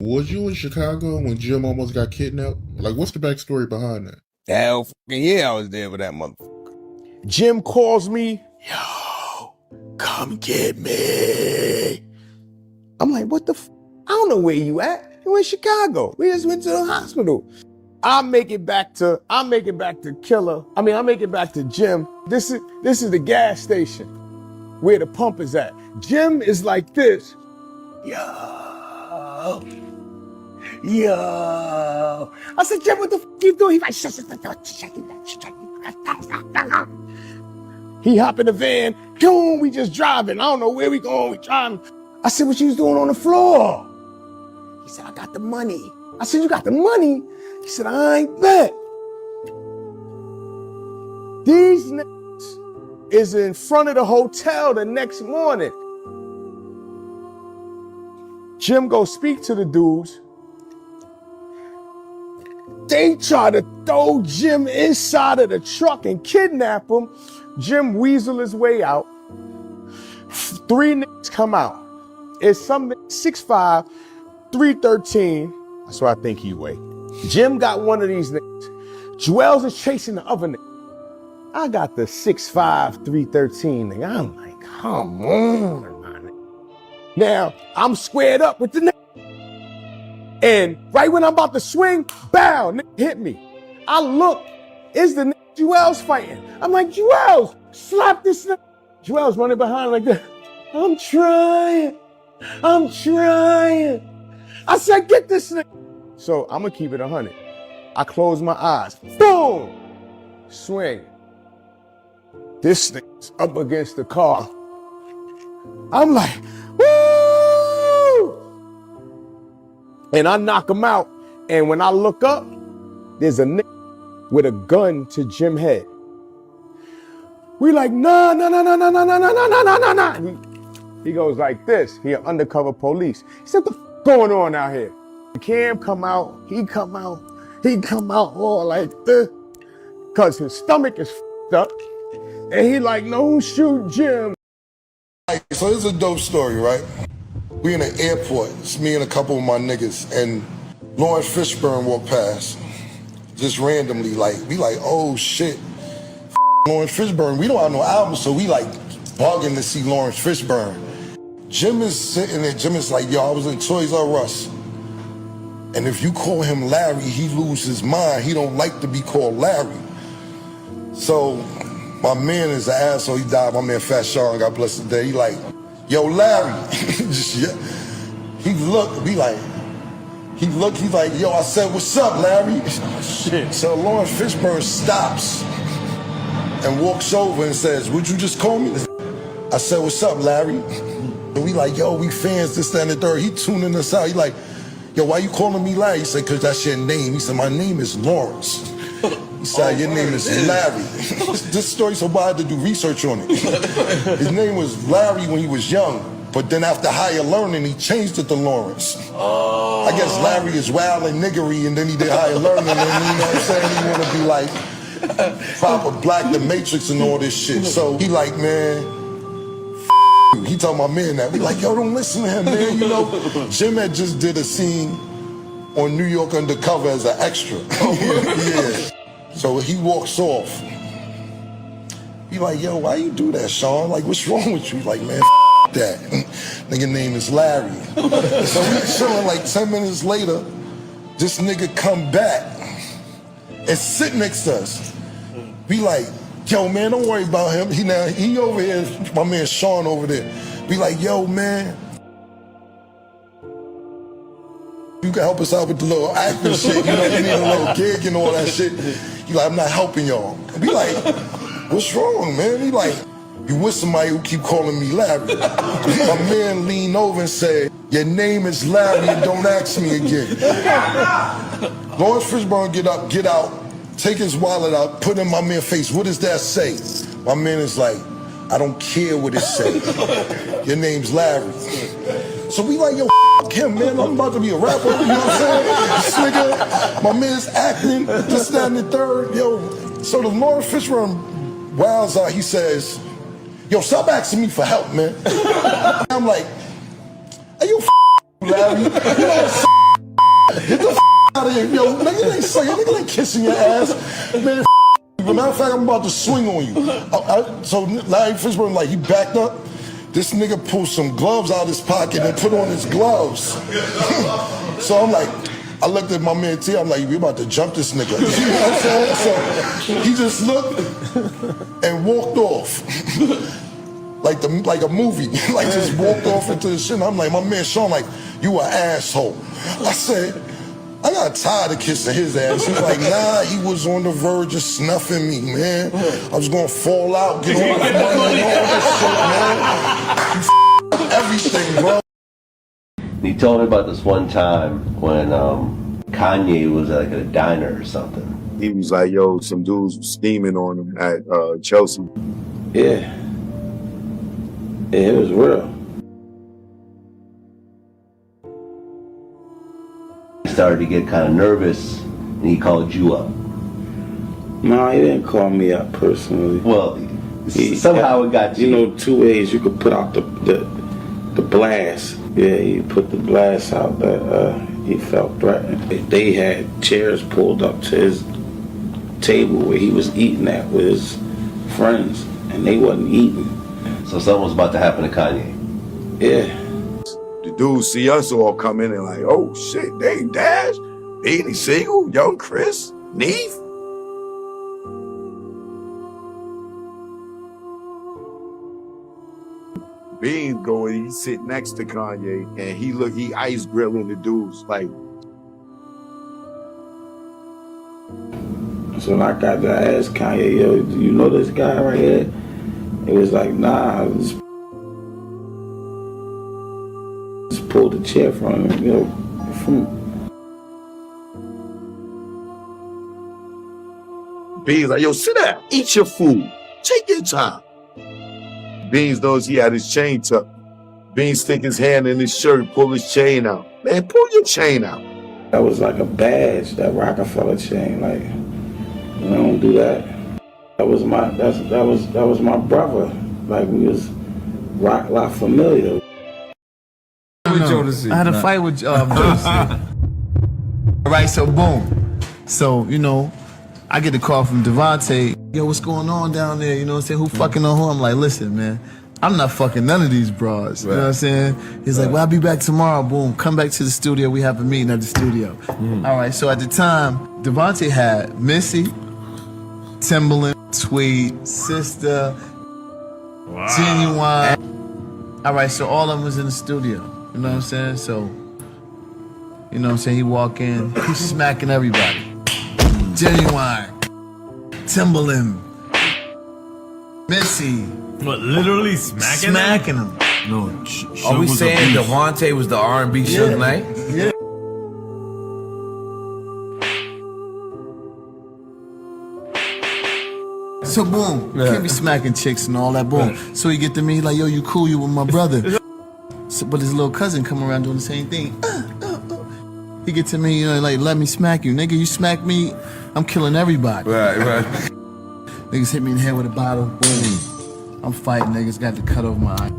Was you in Chicago when Jim almost got kidnapped? Like, what's the backstory behind that? Hell fucking yeah, I was there with that motherfucker. Jim calls me, yo, come get me. I'm like, what the f? I don't know where you at. You in Chicago. We just went to the hospital. I make it back to Killer. I make it back to Jim. This is the gas station where the pump is at. Jim is like this. Yo. I said, Jim, what the f you doing? He's like, shut. He hop in the van. Boom, we just driving. I don't know where we going. We driving. I said, what you was doing on the floor? He said, I got the money. I said, you got the money? He said, I ain't bet. These niggas is in front of the hotel the next morning. Jim go speak to the dudes. They try to throw Jim inside of the truck and kidnap him. Jim weasel his way out. 3 niggas come out. It's some 6'5", 313. That's what I think he weigh. Jim got one of these niggas. Joel's is chasing the other nigga. I got the 6'5", 313 nigga. I'm like, come on, my nigga. Now, I'm squared up with the nigga. And right when I'm about to swing, bow, nigga hit me. I look, it's the nigga Joel's fighting. I'm like, Joel's, slap this nigga. Joel's running behind like that. I'm trying. I said, get this nigga. So I'm gonna keep it 100. I close my eyes. Boom! Swing. This nigga's up against the car. I'm like, woo! And I knock him out. And when I look up, there's a nigga with a gun to Jim's head. We like, nah. He goes like this. He an undercover police. He said, what the f going on out here? Cam come out, he come out all like this. Cause his stomach is f***ed up. And he like, no, shoot Jim. So this is a dope story, right? We in an airport, it's me and a couple of my niggas, and Lawrence Fishburne walked past. Just randomly, we like, oh shit, Lawrence Fishburne. We don't have no album, so we like bugging to see Lawrence Fishburne. Jim is sitting there, Jim is like, yo, I was in Toys R Us. And if you call him Larry, he loses his mind. He don't like to be called Larry. So my man is an asshole. He died. My man Fat Sean, God bless the day. He like, yo, Larry. He looked, he's like, yo, I said, what's up, Larry? Shit. So Lawrence Fishburne stops and walks over and says, would you just call me? I said, what's up, Larry? And we like, yo, we fans, this, that, and the third. He tuning us out. He like, yo, why you calling me Larry? He said, cause that's your name. He said, my name is Lawrence. He said, your name is Larry. This story, so I had to do research on it. His name was Larry when he was young, but then after higher learning, he changed it to Lawrence. I guess Larry is wild and niggery, and then he did higher learning, and you know what I'm saying? He wanna be like proper Black, the Matrix and all this shit. So he like, man, he told my man that. We like, yo, don't listen to him, man. You know, Jim had just did a scene on New York Undercover as an extra. Yeah. So he walks off. He like, yo, why you do that, Sean? Like, what's wrong with you? He's like, man, that. Nigga name is Larry. So we chilling like 10 minutes later, this nigga come back and sit next to us. We like, yo, man, don't worry about him. He over here, my man Sean over there. Be like, yo, man, you can help us out with the little acting shit. You know, you need a little gig and all that shit. He like, I'm not helping y'all. Be like, what's wrong, man? He like, you with somebody who keep calling me Larry. My man leaned over and said, your name is Larry and don't ask me again. Lawrence Fishburne get out, take his wallet out, put it in my man's face. What does that say? My man is like, I don't care what it says. Your name's Larry. So we like, yo, f him, man. I'm about to be a rapper. You know what I'm saying? This nigga, my man's acting, this, that, and the third. Yo, so the Lawrence Fishburne wows out. He says, yo, stop asking me for help, man. I'm like, are you Larry? You know, nigga like kissing your ass. Man, as a matter of fact, I'm about to swing on you. So Larry Fishburne, like, he backed up. This nigga pulled some gloves out of his pocket and put on his gloves. So I'm like, I looked at my man T, I'm like, we about to jump this nigga. You know what I'm saying? So he just looked and walked off. like a movie. Like just walked off into the shit. And I'm like, my man Sean, like, you an asshole. I said, I got tired of kissing his ass. He's like, nah, he was on the verge of snuffing me, man. I was gonna fall out, get all my money and all this shit, man. You everything, bro. He told me about this one time when Kanye was like at a diner or something. He was like, yo, some dudes was scheming on him at Chelsea. Yeah. Yeah, it was real. He started to get kind of nervous, and he called you up. No, he didn't call me up personally. Well, somehow it got you. You know, 2 ways you could put out the blast. Yeah, he put the blast out that he felt threatened. They had chairs pulled up to his table where he was eating at with his friends, and they wasn't eating. So something was about to happen to Kanye. Yeah. The dudes see us all come in and like, oh shit, Dave Dash, Beanie Siegel, Young Chris, Neef. Beans going, he sit next to Kanye and he ice grilling the dudes like. So when I got to ask Kanye, yo, do you know this guy right here? It was like, nah, I just pulled the chair from him, you know, Beans like, yo, sit down, eat your food, take your time. Beans knows he had his chain tucked. Beans stick his hand in his shirt and pull his chain out. Man, pull your chain out. That was like a badge, that Rockefeller chain. Like, you don't do that. That was my brother. Like, we was La Familia. I had a fight with Jodeci. Right, so boom. So, you know, I get a call from Devontae. Yo, what's going on down there? You know what I'm saying? Who fucking on who? I'm like, listen, man, I'm not fucking none of these bras. You know what I'm saying? He's like, well, I'll be back tomorrow. Boom, come back to the studio. We have a meeting at the studio. All right, so at the time, Devontae had Missy, Timbaland, Tweet, Sister, Genuine. All right, so all of them was in the studio. You know what I'm saying? So, you know what I'm saying? He walk in, he's smacking everybody. Genuine, Timbaland, Missy. What, literally smacking him? No. Are we saying Devontae was the R&B Suge Knight? Yeah. So boom, can't be smacking chicks and all that. Boom. So he get to me, he like, yo, you cool? You with my brother? So, but his little cousin come around doing the same thing. He get to me, you know, like, let me smack you, nigga. You smack me, I'm killing everybody. Right. Niggas hit me in the head with a bottle. Boom. I'm fighting. Niggas got to cut over my eye.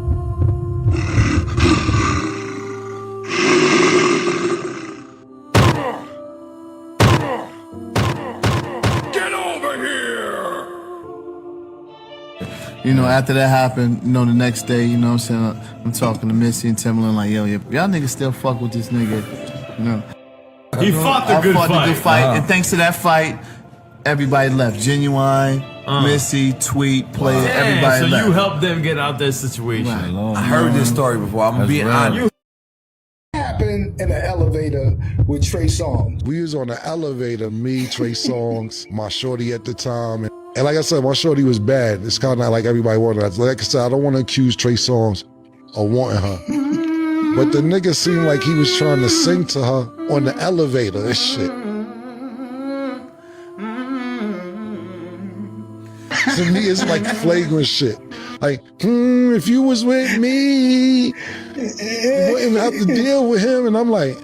You know, after that happened, you know, the next day, you know what I'm saying, I'm talking to Missy and Timbaland like, yo, y'all niggas still fuck with this nigga, you know. He fought the good fight. And thanks to that fight, everybody left. Genuine, Missy, Tweet, Player, everybody left. So you helped them get out that situation. Right. I heard this story before. I'm being honest. Happened in an elevator with Trey Songz. We was on the elevator, me, Trey Songz, my shorty at the time. And like I said, my shorty was bad. It's kind of not like everybody wanted her. Like I said, I don't want to accuse Trey Songz of wanting her. But the nigga seemed like he was trying to sing to her on the elevator and shit. To me, it's like flagrant shit. Like, if you was with me, you wouldn't have to deal with him. And I'm like,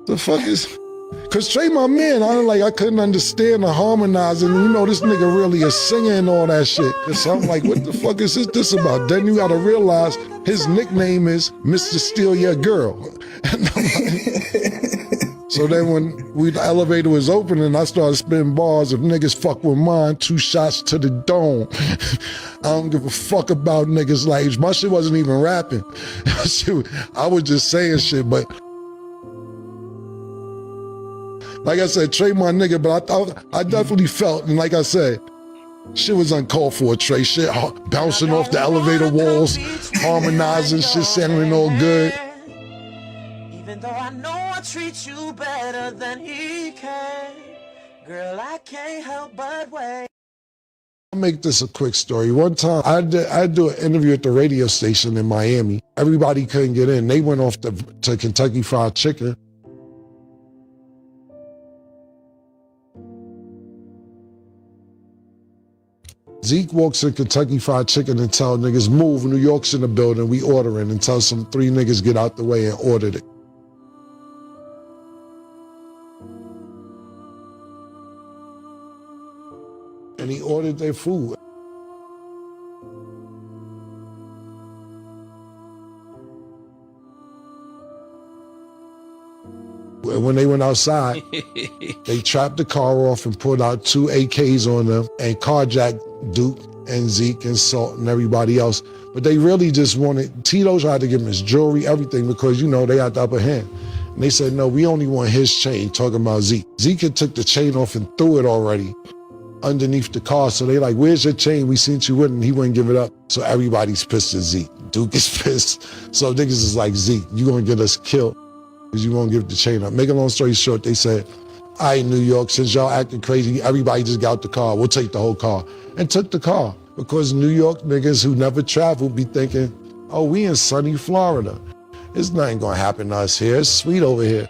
the fuck is... Cause Trey my man, I couldn't understand the harmonizing. You know, this nigga really is singing and all that shit. So I'm like, what the fuck is this about? Then you gotta realize his nickname is Mr. Steal Your Girl. And I'm like, So then when the elevator was opening, I started spitting bars. If niggas fuck with mine, 2 shots to the dome. I don't give a fuck about niggas. Like, my shit wasn't even rapping. I was just saying shit, but like I said, Trey my nigga, but I definitely felt, and like I said, shit was uncalled for, Trey. Shit bouncing off the elevator walls, harmonizing, shit sounding all good. Even though I know I treat you better than he can, girl, I can't help but wait. I'll make this a quick story. One time, I do an interview at the radio station in Miami. Everybody couldn't get in. They went off to Kentucky Fried Chicken. Zeke walks in Kentucky Fried Chicken and tell niggas, move, New York's in the building, we ordering, and tell some 3 niggas get out the way and ordered it. And he ordered their food. And when they went outside, they trapped the car off and pulled out 2 AKs on them and carjacked Duke and Zeke and Salt and everybody else. But they really just wanted, Tito tried to give him his jewelry, everything, because, you know, they had the upper hand. And they said, no, we only want his chain, talking about Zeke. Zeke had took the chain off and threw it already underneath the car. So they like, where's your chain? We seen you with it, and he wouldn't give it up. So everybody's pissed at Zeke. Duke is pissed. So niggas is like, Zeke, you gonna get us killed because you won't give the chain up. Make a long story short, they said, all right, New York, since y'all acting crazy, everybody just got out the car. We'll take the whole car. And took the car. Because New York niggas who never traveled be thinking, oh, we in sunny Florida. There's nothing gonna happen to us here. It's sweet over here.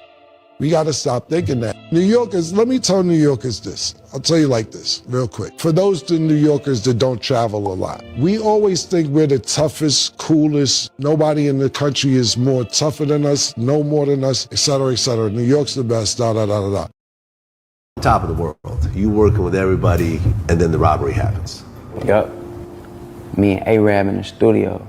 We gotta stop thinking that. New Yorkers, let me tell New Yorkers this. I'll tell you like this, real quick. For those New Yorkers that don't travel a lot, we always think we're the toughest, coolest. Nobody in the country is more tougher than us, no more than us, et cetera, et cetera. New York's the best, da, da, da, da, da. Top of the world. You working with everybody, and then the robbery happens. Yup. Me and Arab in the studio.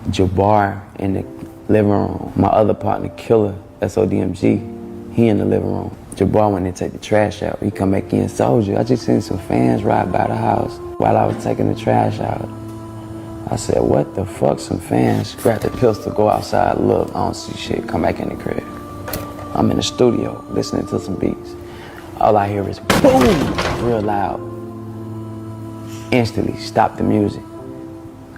Jabbar in the living room. My other partner, Killer, SODMG, he in the living room. Jabbar went in to take the trash out. He come back in, Soldier, I just seen some fans ride by the house while I was taking the trash out. I said, what the fuck, some fans? Grab the pistol, go outside, look, I don't see shit, come back in the crib. I'm in the studio, listening to some beats. All I hear is boom, real loud. Instantly, stop the music.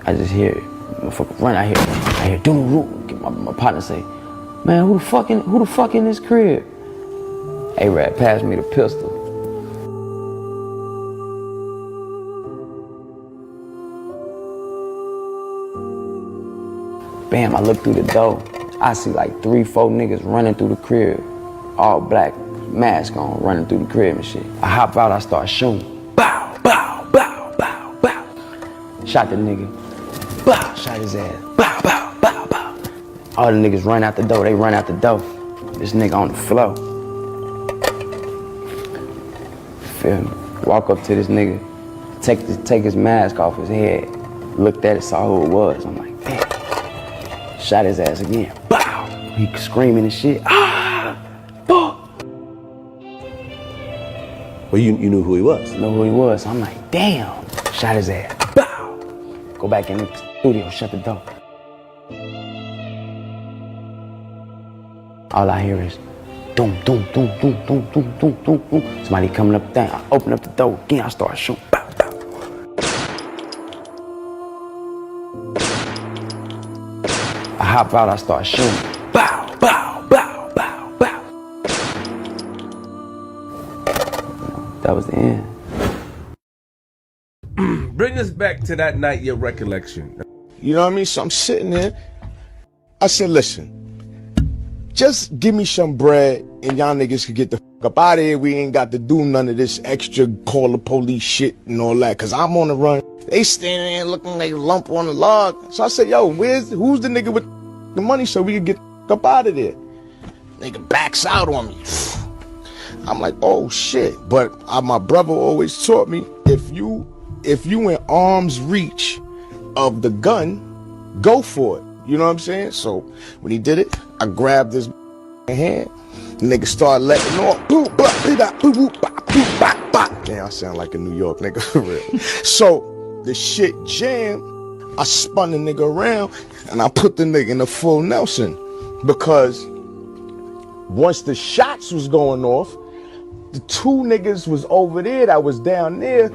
I just hear it. Motherfucker run out here. I hear doo-doo-doo. My partner say, man, who the fuck in this crib? A-Rap passed me the pistol. Bam, I look through the door. I see like 3, 4 niggas running through the crib. All black, mask on, running through the crib and shit. I hop out, I start shooting. Bow, bow, bow, bow, bow. Shot the nigga. Bow, shot his ass. Bow, bow, bow, bow. All the niggas run out the door, they run out the door. This nigga on the floor. Feel me? Walk up to this nigga, take his mask off his head. Looked at it, saw who it was. I'm like, damn. Shot his ass again. Bow! He screaming and shit. Ah! Fuck! Well, you knew who he was. Know who he was. I'm like, damn. Shot his ass. Bow! Go back in the studio, shut the door. All I hear is doom, doom, doom, doom, doom, doom, doom, doom, doom. Somebody coming up there. I open up the door again. I start shooting. Bow, bow. I hop out. I start shooting. Bow, bow, bow, bow, bow. That was the end. Bring us back to that night, your recollection. You know what I mean? So I'm sitting there. I said, listen, just give me some bread and y'all niggas can get the fuck up out of here. We ain't got to do none of this extra call the police shit and all that. Cause I'm on the run. They standing there looking like a lump on the log. So I said, yo, who's the nigga with the money so we can get the fuck up out of there? Nigga backs out on me. I'm like, oh shit. But my brother always taught me, if you in arm's reach of the gun, go for it. You know what I'm saying? So when he did it, I grabbed his hand. The nigga started letting off. Damn, I sound like a New York nigga for real. So the shit jammed. I spun the nigga around and I put the nigga in the full Nelson, because once the shots was going off, the two niggas was over there that was down there,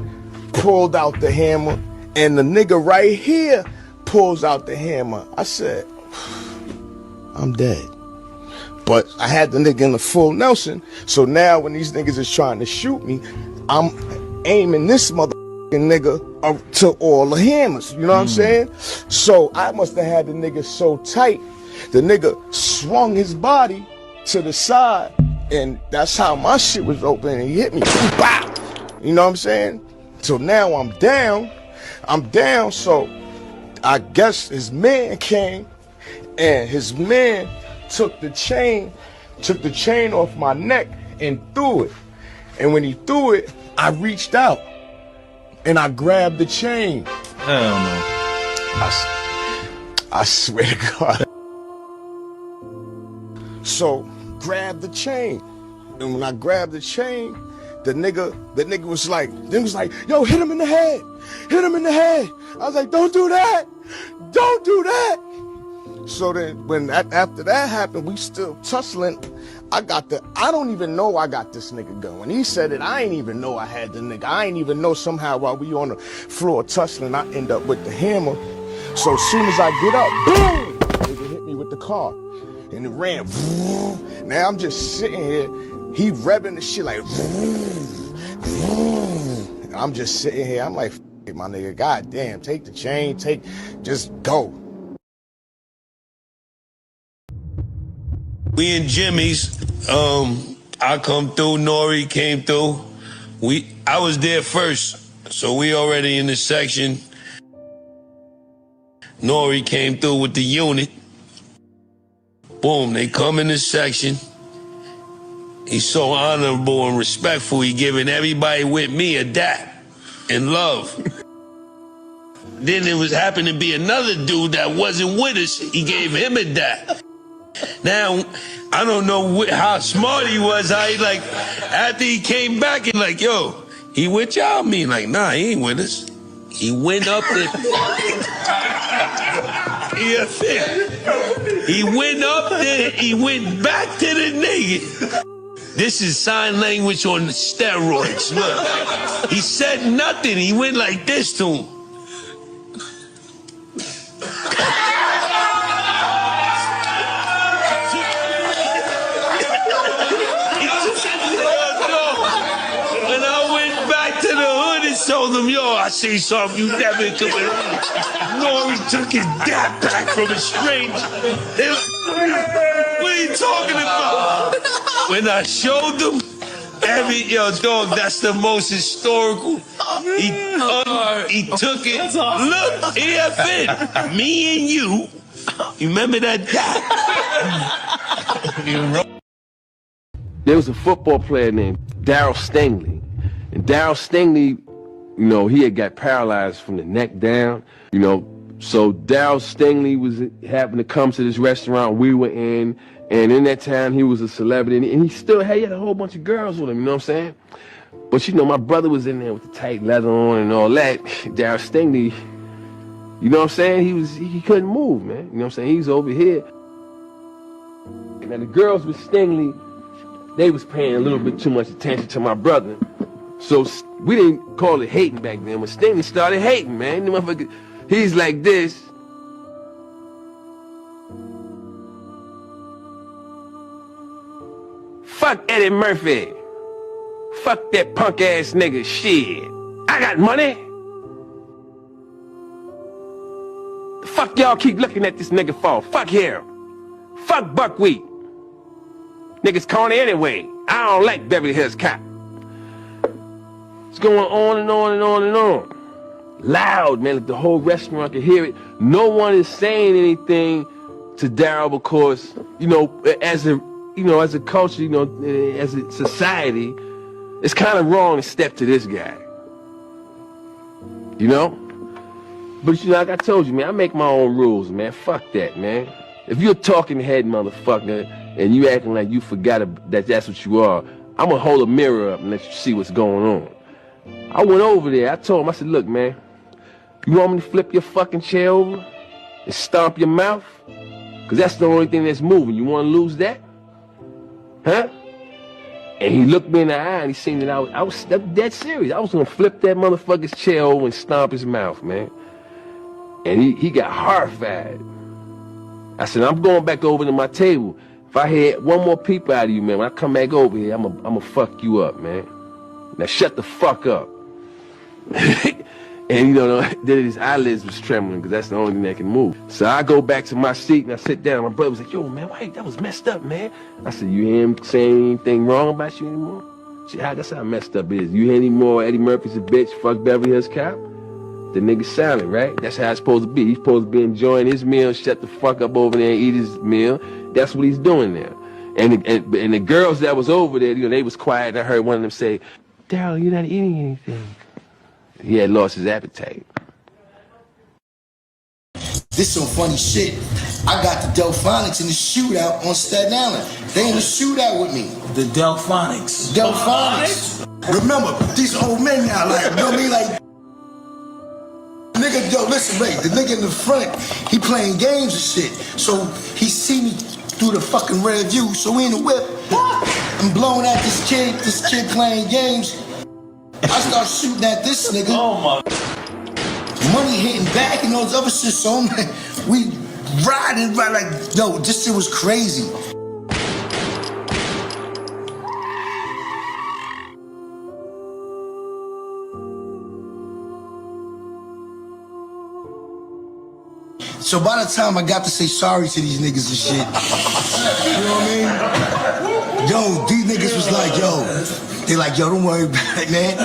pulled out the hammer, and the nigga right here pulls out the hammer. I said, I'm dead. But I had the nigga in the full Nelson, so now when these niggas is trying to shoot me, I'm aiming this motherfucking nigga up to all the hammers, you know what I'm saying? So I must have had the nigga so tight, the nigga swung his body to the side, and that's how my shit was open, and he hit me. Bow! You know what I'm saying? So now I'm down, so I guess his man came, and his man took the chain off my neck and threw it. And when he threw it, I reached out and I grabbed the chain. Hell no. I swear to God. So grab the chain. And when I grabbed the chain, the nigga was like, yo, hit him in the head. Hit him in the head. I was like, don't do that. Don't do that. So then when after that happened, we still tussling. I don't even know I got this nigga gun. When he said it, I ain't even know I had the nigga. I ain't even know somehow while we on the floor tussling, I end up with the hammer. So as soon as I get up, boom, nigga hit me with the car. And it ran. Now I'm just sitting here, he revving the shit like, and I'm just sitting here, I'm like, my nigga, goddamn, take the chain, just go. We in Jimmy's. I come through. Nori came through. I was there first, so we already in the section. Nori came through with the unit. Boom, they come in the section. He's so honorable and respectful. He giving everybody with me a dap and love. Then it was happened to be another dude that wasn't with us. He gave him a dap. Now, I don't know how smart he was. After he came back and like, yo, he with y'all? Me like, nah, he ain't with us. He went up there. He went up there. He went back to the nigga. This is sign language on steroids. Look, he said nothing. He went like this to him. Told him, yo, I see something you never took it. Nori took his dap back from a stranger. They like, what are you talking about? When I showed them, dog, that's the most historical. He took it. Look, EFN, me and you remember that dap? There was a football player named Darryl Stingley. And Darryl Stingley, you know, he had got paralyzed from the neck down, you know. So Darryl Stingley happened to come to this restaurant we were in, and in that time he was a celebrity, and he had a whole bunch of girls with him, you know what I'm saying? But you know, my brother was in there with the tight leather on and all that. Darryl Stingley, you know what I'm saying? He couldn't move, man. You know what I'm saying? He's over here. Now the girls with Stingley, they was paying a little bit too much attention to my brother. So we didn't call it hating back then. When Stingley started hating, man, the motherfucker, he's like this. Fuck Eddie Murphy. Fuck that punk ass nigga. Shit. I got money. The fuck y'all keep looking at this nigga for? Fuck him. Fuck buckwheat. Niggas corny anyway. I don't like Beverly Hills Cop. It's going on and on and on and on. Loud, man, like the whole restaurant can hear it. No one is saying anything to Darryl because, you know, as a culture, you know, as a society, it's kind of wrong to step to this guy. You know? But you know, like I told you, man, I make my own rules, man. Fuck that, man. If you're a talking head motherfucker and you acting like you forgot that that's what you are, I'm gonna hold a mirror up and let you see what's going on. I went over there, I told him, I said, look, man, you want me to flip your fucking chair over and stomp your mouth? Because that's the only thing that's moving. You want to lose that? Huh? And he looked me in the eye and he seen that I was dead serious. I was going to flip that motherfucker's chair over and stomp his mouth, man. And he got horrified. I said, I'm going back over to my table. If I had one more peep out of you, man, when I come back over here, I'm gonna fuck you up, man. Now shut the fuck up. And you know, then his eyelids was trembling because that's the only thing that can move. So I go back to my seat and I sit down. My brother was like, yo, man, why that was messed up, man. I said, you hear him saying anything wrong about you anymore? Shit, that's how messed up it is. You hear any more Eddie Murphy's a bitch, fuck Beverly Hills Cop? The nigga silent, right? That's how it's supposed to be. He's supposed to be enjoying his meal, shut the fuck up over there and eat his meal. That's what he's doing there. And the girls that was over there, you know, they was quiet, and I heard one of them say, Daryl, you're not eating anything. He had lost his appetite. This some funny shit. I got the Delphonics in the shootout on Staten Island. They in the shootout with me. The Delphonics. Delphonics. Remember, these old men now, like, you know what I mean? Like, nigga, yo, listen, Ray, the nigga in the front, he playing games and shit. So he see me through the fucking rear view. So we in the whip. I'm blowing at this kid playing games. I start shooting at this nigga. Oh my. Money hitting back and all this other shit. So I'm like, we riding like, yo, this shit was crazy. So by the time I got to say sorry to these niggas and shit, you know what I mean? Yo, these niggas was like, yo, they like, yo, don't worry about it, man.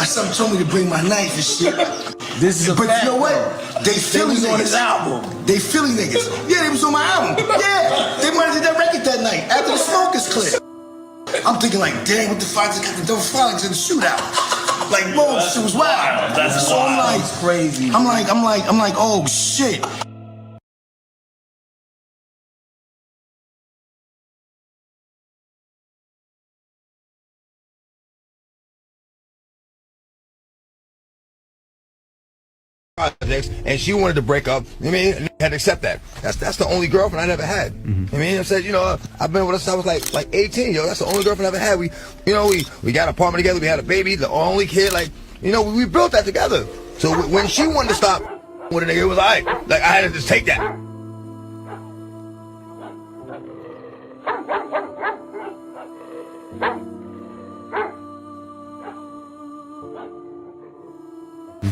Something told me to bring my knife and shit. This is a but fact, you know what? though. They Philly niggas. On his album. They Philly niggas. Yeah, they was on my album. Yeah, they might have did that record that night after the Smokers clip. I'm thinking like, damn, what the fuck? Just got the Delphonics in the shootout. Like, whoa, shit was wild. That's so wild. I'm like, That's crazy. I'm like, oh shit. Projects, and she wanted to break up. I mean, had to accept that. That's the only girlfriend I never had. I mean, I said, you know, I've been with her since I was like 18. Yo, that's the only girlfriend I ever had. We got an apartment together. We had a baby, the only kid. Like, you know, we built that together. So when she wanted to stop with a nigga, it was alright. Like, I had to just take that.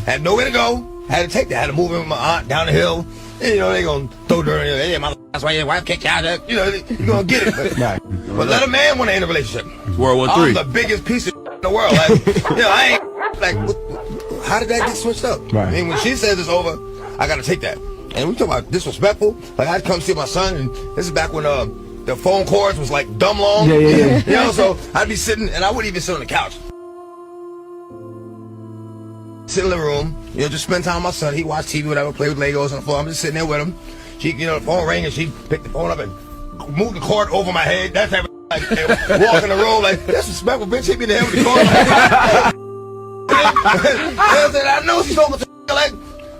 Had nowhere to go. Had to take that. Had to move in with my aunt down the hill. And, you know, they gonna throw dirt in there. Hey, that's why your wife kicked you out of there. You know, you gonna get it. But let a man want to end a relationship. World War III. I'm the biggest piece of in the world. Like, you know, I ain't like, how did that get switched up? Right. I mean, when she says it's over, I gotta take that. And we talk about disrespectful. Like, I'd come see my son, and this is back when the phone cords was like dumb long. Yeah. You know, so I'd be sitting, and I wouldn't even sit on the couch. Sit in the living room, you know, just spend time with my son. He watch TV, whatever, play with Legos on the floor. I'm just sitting there with him. She, you know, the phone rang and she picked the phone up and moved the cord over my head. That type of like, walk in the room like, disrespectful, bitch, hit me in the head with the cord. I know she's talking to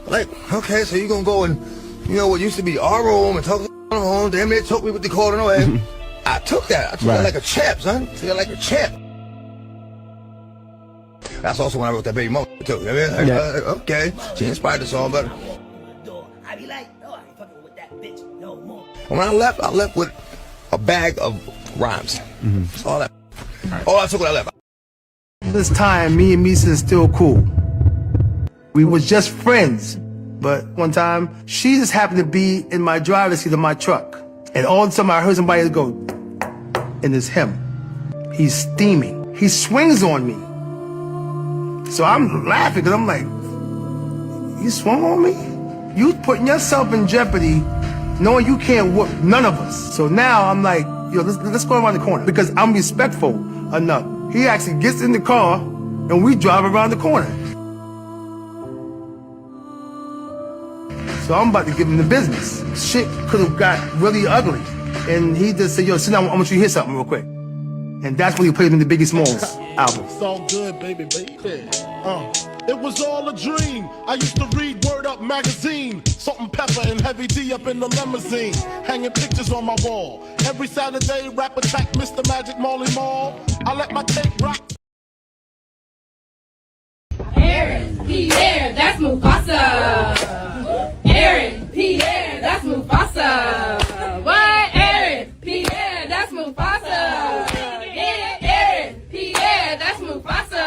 like, okay, so you gonna go and, you know, what used to be our room and talk to the phone. Damn near took me with the cord in the way. I took that. I took that like a champ, son. I took that like a champ. That's also when I wrote that Baby Mama too. I mean, like, okay, she inspired the song, but I be like, no, I ain't fucking with that bitch no more. when I left with a bag of rhymes. That's all that. All I took when I left. This time, me and Misa is still cool. We was just friends, but one time, she just happened to be in my driver's seat of my truck. And all of a sudden, I heard somebody go, and it's him. He's steaming. He swings on me. So I'm laughing because I'm like, you swung on me? You putting yourself in jeopardy knowing you can't whoop none of us. So now I'm like, yo, let's go around the corner because I'm respectful enough. He actually gets in the car and we drive around the corner. So I'm about to give him the business. Shit could have got really ugly. And he just said, yo, sit down, I want you to hear something real quick. And that's when he played in the Biggie Smalls album. It's all good, baby. It was all a dream. I used to read Word Up magazine, Salt and Pepper and Heavy D up in the limousine, hanging pictures on my wall. Every Saturday, rap attack, Mr. Magic Molly Mall. I let my tape rock. Aaron, Pierre, that's Mufasa. Aaron, Pierre, that's Mufasa. What? Aaron, Pierre, that's Mufasa. Get it, Aaron, Pierre, that's Mufasa.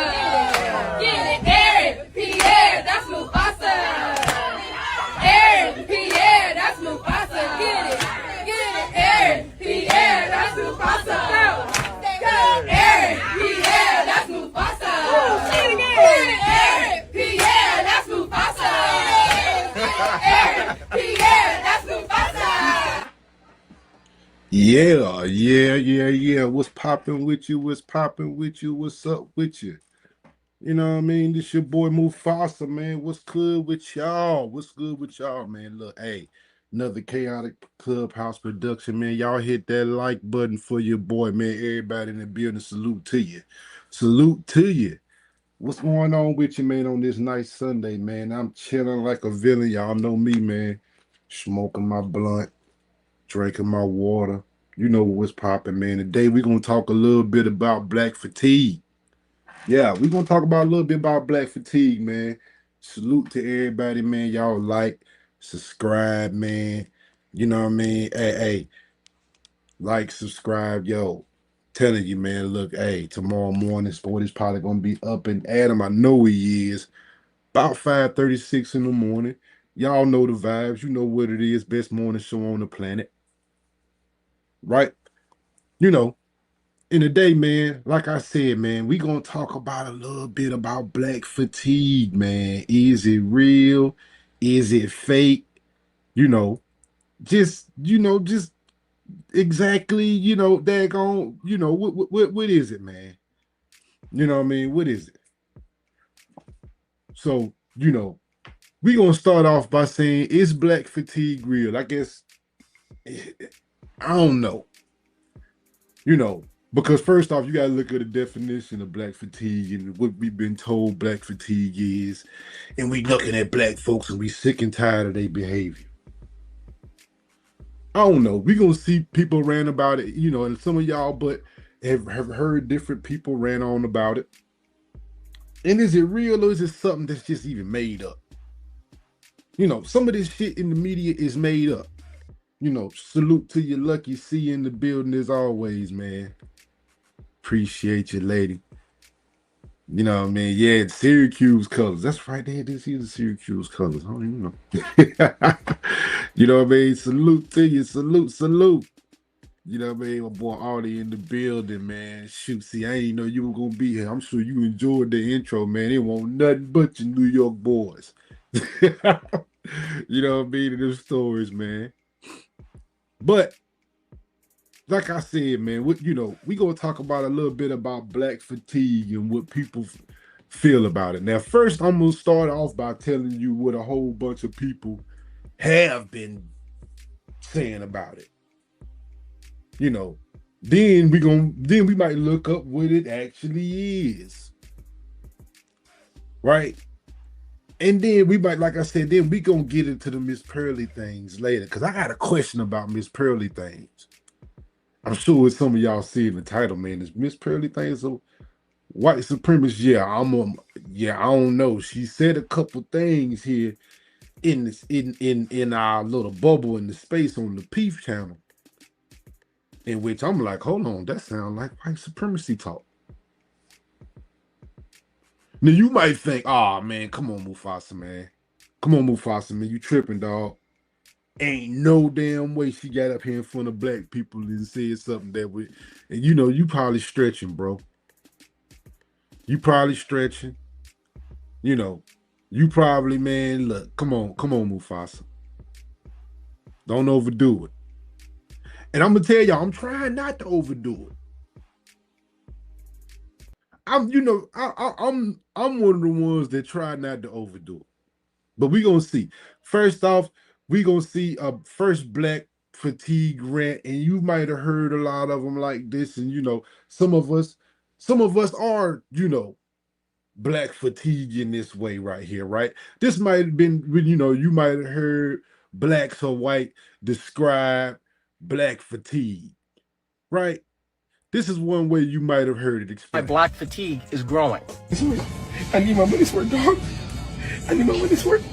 Get it, Aaron, Pierre, that's Mufasa. Aaron, Pierre, that's Mufasa. Get it, Aaron, Pierre, that's Mufasa. Go, Aaron, Pierre, that's Mufasa. Aaron, Pierre, that's Mufasa. Aaron, Pierre, that's Mufasa. Yeah. What's popping with you? What's popping with you? What's up with you? You know what I mean? This your boy Mufasa, man. What's good with y'all? What's good with y'all, man? Look, hey, another chaotic clubhouse production, man. Y'all hit that like button for your boy, man. Everybody in the building, salute to you. Salute to you. What's going on with you, man, on this nice Sunday, man? I'm chilling like a villain. Y'all know me, man. Smoking my blunt, drinking my water. You know what's popping, man. Today we're going to talk a little bit about black fatigue. Yeah, we're going to talk about a little bit about black fatigue, man. Salute to everybody, man. Y'all like, subscribe, man. You know what I mean? Hey, like, subscribe, yo. Telling you, man, look, hey, tomorrow morning, Sport is probably going to be up and at him. I know he is. About 5:36 in the morning. Y'all know the vibes. You know what it is. Best morning show on the planet. Right? You know, in the day, man, like I said, man, we going to talk about a little bit about black fatigue, man. Is it real? Is it fake? Just exactly, daggone, what is it, man? You know what I mean? What is it? So, we're going to start off by saying, is black fatigue real? I guess, I don't know. Because first off, you got to look at the definition of black fatigue and what we've been told black fatigue is. And we looking at black folks and we sick and tired of their behavior. I don't know. We're going to see people rant about it, and some of y'all have heard different people rant on about it. And is it real or is it something that's just even made up? Some of this shit in the media is made up. Salute to your Lucky C in the building as always, man. Appreciate you, lady. You know what I mean? Yeah, Syracuse colors. That's right. They did see the Syracuse colors. I don't even know. You know what I mean? Salute to you. Salute. You know what I mean? My boy Artie in the building, man. Shoot, see, I ain't know you were going to be here. I'm sure you enjoyed the intro, man. It won't nothing but your New York boys. You know what I mean? And them stories, man. But, like I said, man, we going to talk about a little bit about black fatigue and what people feel about it. Now, first, I'm going to start off by telling you what a whole bunch of people have been saying about it. Then we might look up what it actually is. Right? And then we might, like I said, then we gonna get into the Miss Pearly Things later. Cause I got a question about Miss Pearly Things. I'm sure some of y'all see the title, man. Is Miss Pearly Things a white supremacist? Yeah, I don't know. She said a couple things here in this in our little bubble in the space on the Lapeef channel. In which I'm like, hold on, that sounds like white supremacy talk. Now you might think, oh man, come on, Mufasa, man. Come on, Mufasa, man. You tripping, dog. Ain't no damn way she got up here in front of black people and said something that would, and you probably stretching, bro. You probably stretching. You probably, man, look, come on, Mufasa. Don't overdo it. And I'm gonna tell y'all, I'm trying not to overdo it. I'm one of the ones that try not to overdo it. But we gonna see. First off, we gonna see a first black fatigue rant, and you might have heard a lot of them like this. And some of us are, black fatigue in this way right here, right? This might have been, you might have heard blacks or white describe black fatigue, right? This is one way you might have heard it explained. Black fatigue is growing. I need my money's worth, dog. I need my money's worth.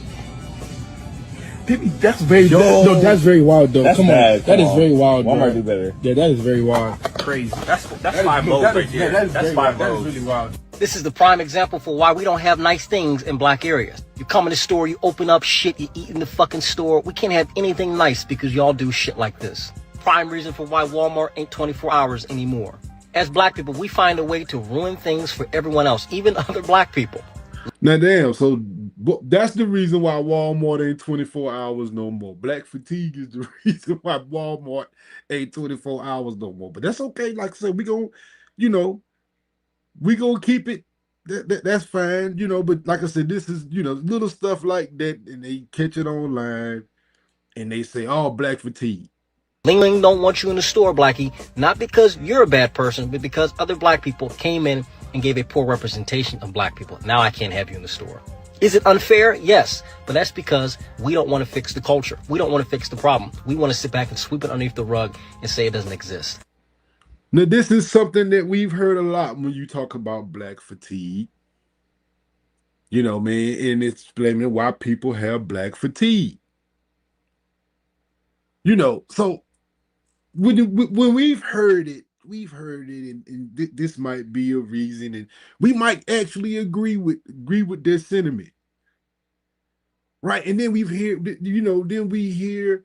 That's very that's very wild, though. Come on, that is very wild. Walmart do better. Yeah, that is very wild. Crazy. That's five modes right here. That's five modes. That is really wild. This is the prime example for why we don't have nice things in black areas. You come in the store, you open up shit, you eat in the fucking store. We can't have anything nice because y'all do shit like this. Prime reason for why Walmart ain't 24 hours anymore. As black people, we find a way to ruin things for everyone else, even other black people. Now, damn, so that's the reason why Walmart ain't 24 hours no more. Black fatigue is the reason why Walmart ain't 24 hours no more. But that's okay. Like I said, we gonna keep it. That's fine, But like I said, this is, little stuff like that, and they catch it online, and they say, "Oh, black fatigue." Ling Ling don't want you in the store, Blackie, not because you're a bad person, but because other black people came in and gave a poor representation of black people. Now I can't have you in the store. Is it unfair? Yes, but that's because we don't want to fix the culture. We don't want to fix the problem. We want to sit back and sweep it underneath the rug and say it doesn't exist. Now, this is something that we've heard a lot when you talk about black fatigue. And it's explaining why people have black fatigue. So when we've heard it, and this might be a reason, and we might actually agree with their sentiment, right? And then we hear,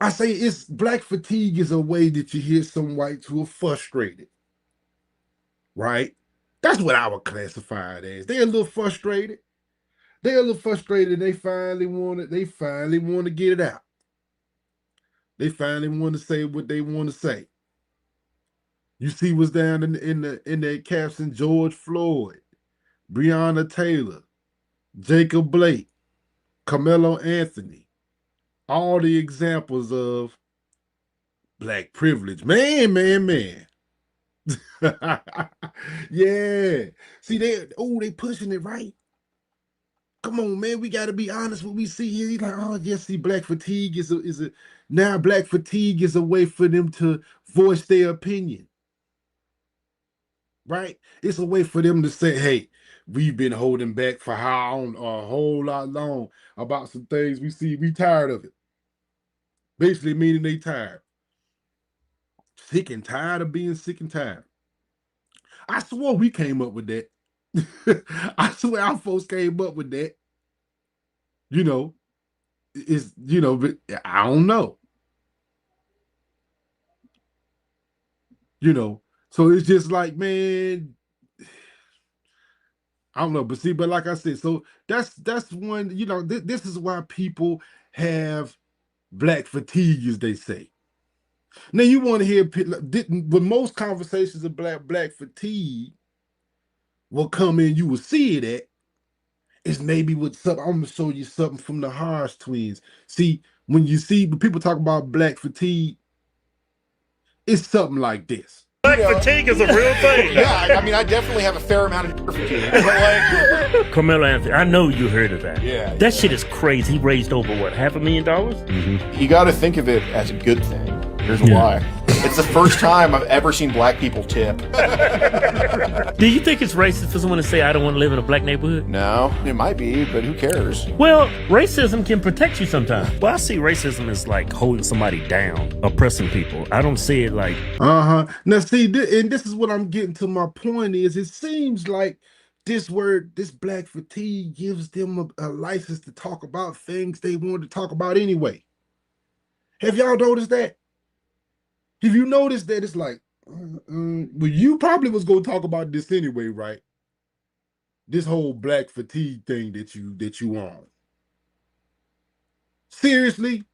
I say it's black fatigue is a way that you hear some whites who are frustrated, right? That's what I would classify it as. They're a little frustrated. They finally want to get it out. They finally want to say what they want to say. You see what's down in that caption: George Floyd, Breonna Taylor, Jacob Blake, Carmelo Anthony. All the examples of black privilege. Man. Yeah. See, they pushing it, right? Come on, man. We got to be honest. What we see here, he's like, oh, yes, see, black fatigue is black fatigue is a way for them to voice their opinion. Right? It's a way for them to say, hey, we've been holding back for a whole lot long about some things we see. We tired of it. Basically meaning they tired. Sick and tired of being sick and tired. I swore we came up with that. I swear our folks came up with that. But I don't know. So it's just like, man, I don't know, but like I said, so that's one, this is why people have black fatigue, as they say. Now you want to hear, with most conversations of black fatigue will come in, you will see it at, is maybe with something. I'm going to show you something from the Harsh twins. See, when people talk about black fatigue, it's something like this. Black fatigue is a real thing. Yeah, I definitely have a fair amount of fatigue. But Carmelo Anthony, I know you heard of that. Yeah. That shit is crazy. He raised over, what, $500,000? Mm-hmm. You got to think of it as a good thing. Here's why. It's the first time I've ever seen black people tip. Do you think it's racist for someone to say, I don't want to live in a black neighborhood? No, it might be, but who cares? Well, racism can protect you sometimes. Well, I see racism as like holding somebody down, oppressing people. I don't see it like... Now, see, and this is what I'm getting to. My point is, it seems like this black fatigue gives them a license to talk about things they wanted to talk about anyway. Have y'all noticed that? Have you noticed that it's like, well, you probably was going to talk about this anyway, right? This whole black fatigue thing that you on. Seriously?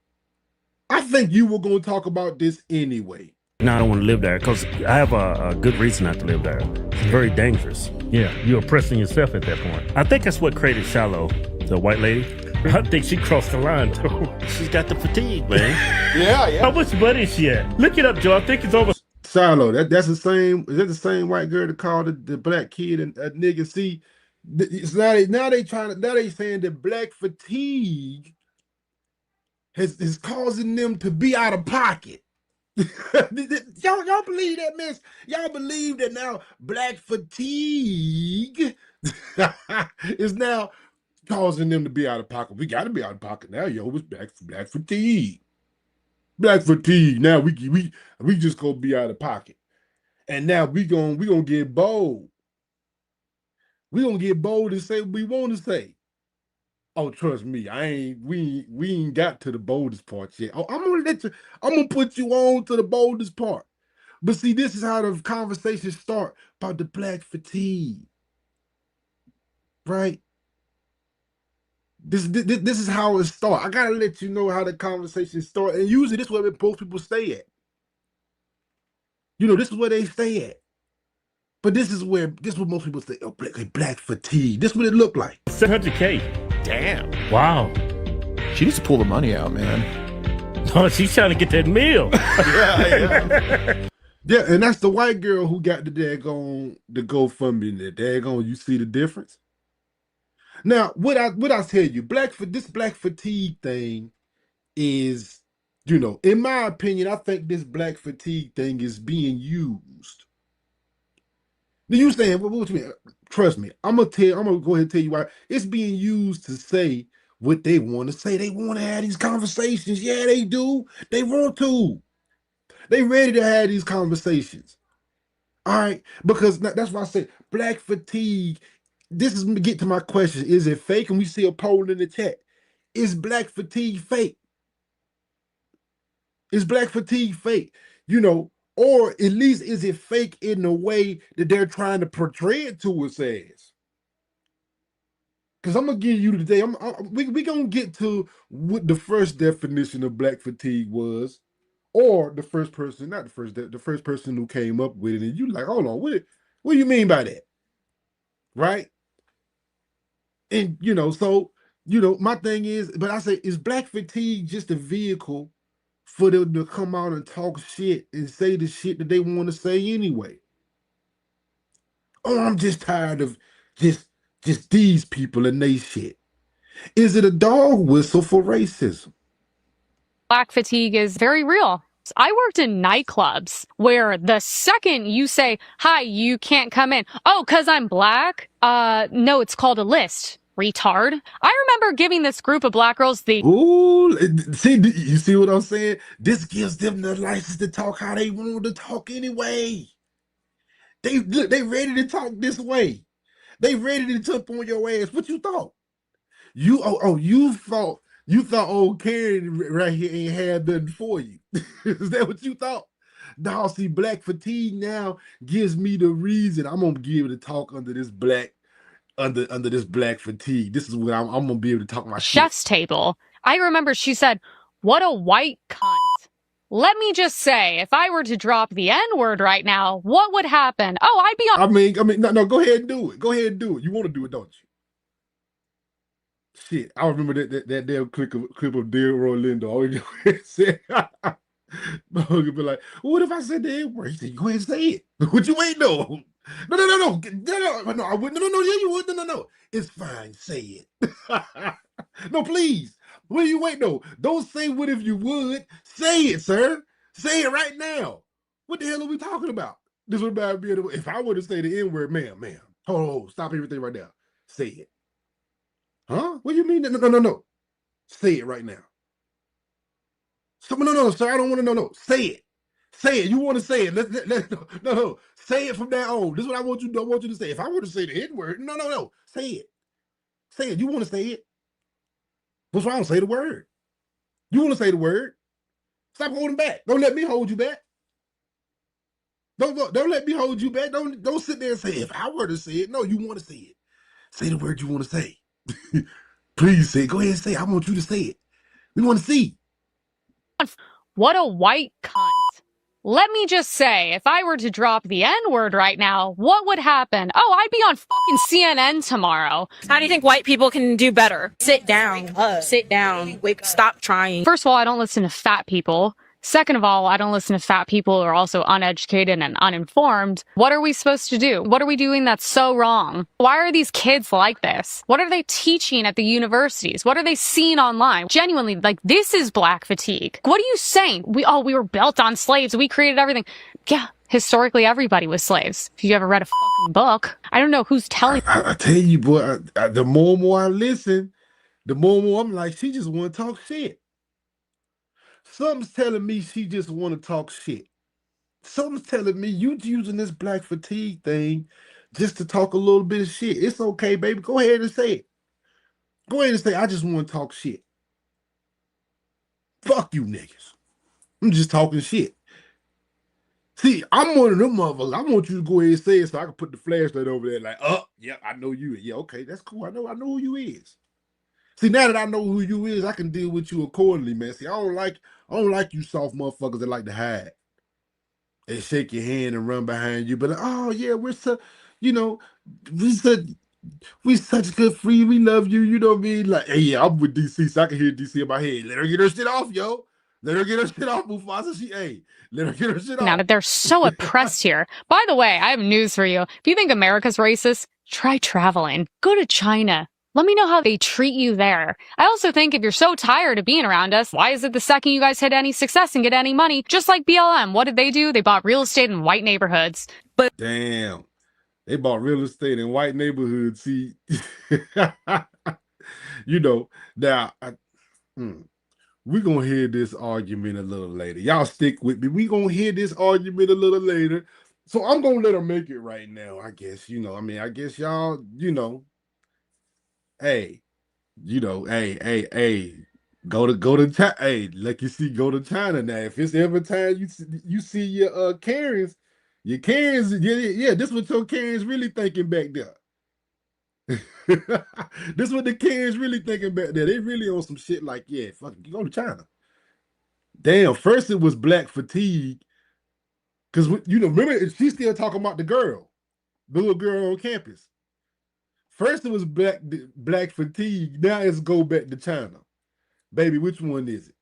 I think you were going to talk about this anyway. No, I don't want to live there because I have a good reason not to live there. It's very dangerous. Yeah, you're oppressing yourself at that point. I think that's what created Shallow, the white lady. I think she crossed the line, though. She's got the fatigue, man. Yeah. How much money is she at? Look it up, Joe. I think it's over. Shiloh, that's the same. Is that the same white girl that called the black kid a nigga? See, it's now they saying that black fatigue is causing them to be out of pocket. y'all believe that, miss? Y'all believe that now black fatigue is now causing them to be out of pocket? We got to be out of pocket now, yo. It's black fatigue. Black fatigue. Now we just gonna be out of pocket, and now we gonna get bold. We gonna get bold and say what we want to say. Oh, trust me, we ain't got to the boldest part yet. Oh, I'm gonna put you on to the boldest part. But see, this is how the conversations start about the black fatigue, right? This is how it starts. I gotta let you know how the conversation start, and usually this is where most people stay at. You know, this is where they stay at. But this is what most people say. Oh, black fatigue. This is what it looked like. 700K. Damn. Wow. She needs to pull the money out, man. No, she's trying to get that meal. Yeah, and that's the white girl who got the GoFundMe in there. Daggone, you see the difference? Now, what I tell you, this black fatigue thing is, you know, in my opinion, I think this black fatigue thing is being used. Now you saying, what you mean? Trust me, I'm gonna go ahead and tell you why. It's being used to say what they want to say. They want to have these conversations. Yeah, they do. They want to. They ready to have these conversations. All right, because that's why I say black fatigue. This is get to my question: is it fake? And we see a poll in the chat. Is black fatigue fake? Is black fatigue fake? You know, or at least is it fake in the way that they're trying to portray it to us as? Because I'm gonna give you today. We gonna get to what the first definition of black fatigue was, or the first person, not the first person who came up with it. And you like, hold on, what do you mean by that? Right? And you know, so you know, my thing is, but I say, is black fatigue just a vehicle for them to come out and talk shit and say the shit that they want to say anyway? Oh, I'm just tired of just these people and they shit. Is it a dog whistle for racism? Black fatigue is very real. I worked in nightclubs where the second you say, hi, you can't come in. Oh, because I'm black? No, it's called a list. Retard. I remember giving this group of black girls the Ooh, see, you see what I'm saying? This gives them the license to talk how they want to talk anyway. They ready to talk this way. They ready to jump on your ass. What you thought? You thought old Karen right here ain't had nothing for you. Is that what you thought? Now see, black fatigue now gives me the reason I'm gonna be able to talk under this black fatigue. This is what I'm gonna be able to talk my chef's shit. table. I remember she said, what a white cunt. Let me just say, if I were to drop the N-word right now, what would happen? Oh, I'd be on. I mean, no, go ahead and do it. Go ahead and do it. You want to do it, don't you? Shit, I remember that damn clip of Dear Rolando. Always said, be like, what if I said the N-word? He said, go ahead and say it. What you waiting on? No, I wouldn't. No, yeah, you would. No. It's fine. Say it. No, please. What are you waiting on? Don't say what if you would. Say it, sir. Say it right now. What the hell are we talking about? This would about be if I were to say the N-word, ma'am. Hold on, stop everything right now. Say it. Huh? What do you mean? No. Say it right now. No, sir. I don't want to know. No, say it. Say it. You want to say it? No. Say it from now on. This is what I want you. I want you to say. If I were to say the N-word, no. Say it. Say it. You want to say it? What's wrong? Say the word. You want to say the word? Stop holding back. Don't let me hold you back. Don't let me hold you back. Don't sit there and say, if I were to say it. No, you want to say it. Say the word you want to say. Please say it. Go ahead and say it. I want you to say it. We want to see. What a white cunt. Let me just say, if I were to drop the N-word right now, what would happen? Oh, I'd be on fucking CNN tomorrow. How do you think white people can do better? Sit down. Sit down. Stop trying. First of all, I don't listen to fat people. Second of all, I don't listen to fat people who are also uneducated and uninformed. What are we supposed to do? What are we doing that's so wrong? Why are these kids like this? What are they teaching at the universities? What are they seeing online? Genuinely, like, this is black fatigue. What are you saying? We were built on slaves. We created everything. Yeah, historically, everybody was slaves. If you ever read a fucking book, I don't know who's telling. I tell you, boy, the more and more I listen, the more and more I'm like, she just want to talk shit. Something's telling me she just want to talk shit. Something's telling me you using this black fatigue thing just to talk a little bit of shit. It's okay, baby. Go ahead and say it. Go ahead and say, I just want to talk shit. Fuck you niggas. I'm just talking shit. See, I'm one of them motherfuckers. I want you to go ahead and say it so I can put the flashlight over there like, yeah, I know you. Yeah, okay, that's cool. I know who you is. See, now that I know who you is, I can deal with you accordingly, man. See, I don't like you soft motherfuckers that like to hide and shake your hand and run behind you. But like, oh yeah, we're so, we such good free. We love you. You know what I mean? Like, hey, yeah, I'm with DC, so I can hear DC in my head. Let her get her shit off, yo. Let her get her shit off, Mufasa. Let her get her shit off. Now that they're so oppressed here. By the way, I have news for you. If you think America's racist, try traveling. Go to China. Let me know how they treat you there. I also think if you're so tired of being around us, why is it the second you guys hit any success and get any money, just like BLM, what did they do? They bought real estate in white neighborhoods. But damn, they bought real estate in white neighborhoods. See, now we're going to hear this argument a little later. Y'all stick with me. We're going to hear this argument a little later. So I'm going to let her make it right now, I guess. I guess y'all, hey, go to China. Hey, like you see, go to China now. If it's every time you see your Karens, yeah, this what your Karens really thinking back there. This what the Karens really thinking back there. They really on some shit like, yeah, fuck, you go to China. Damn, first it was black fatigue. Because, remember, she's still talking about the little girl on campus. First it was black fatigue. Now it's go back to China. Baby, which one is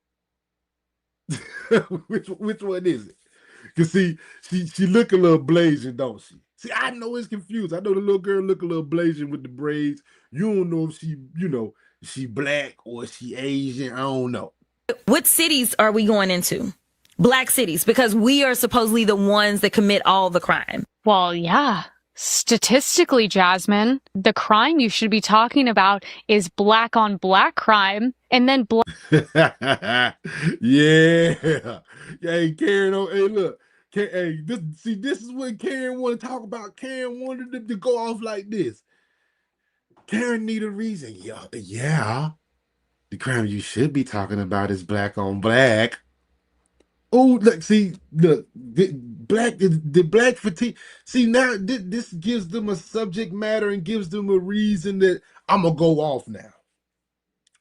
it? which one is it? Because see, she look a little blazing, don't she? See, I know it's confused. I know the little girl look a little blazing with the braids. You don't know if she black or she Asian. I don't know. What cities are we going into? Black cities, because we are supposedly the ones that commit all the crime. Well, yeah. Statistically, Jasmine, the crime you should be talking about is black on black crime, and then black. Yeah. Hey, Karen, hey, look. This is what Karen want to talk about. Karen wanted them to go off like this. Karen need a reason. Yeah. The crime you should be talking about is black on black. Oh, look, see, the black fatigue. See, now this gives them a subject matter and gives them a reason that I'm gonna go off now.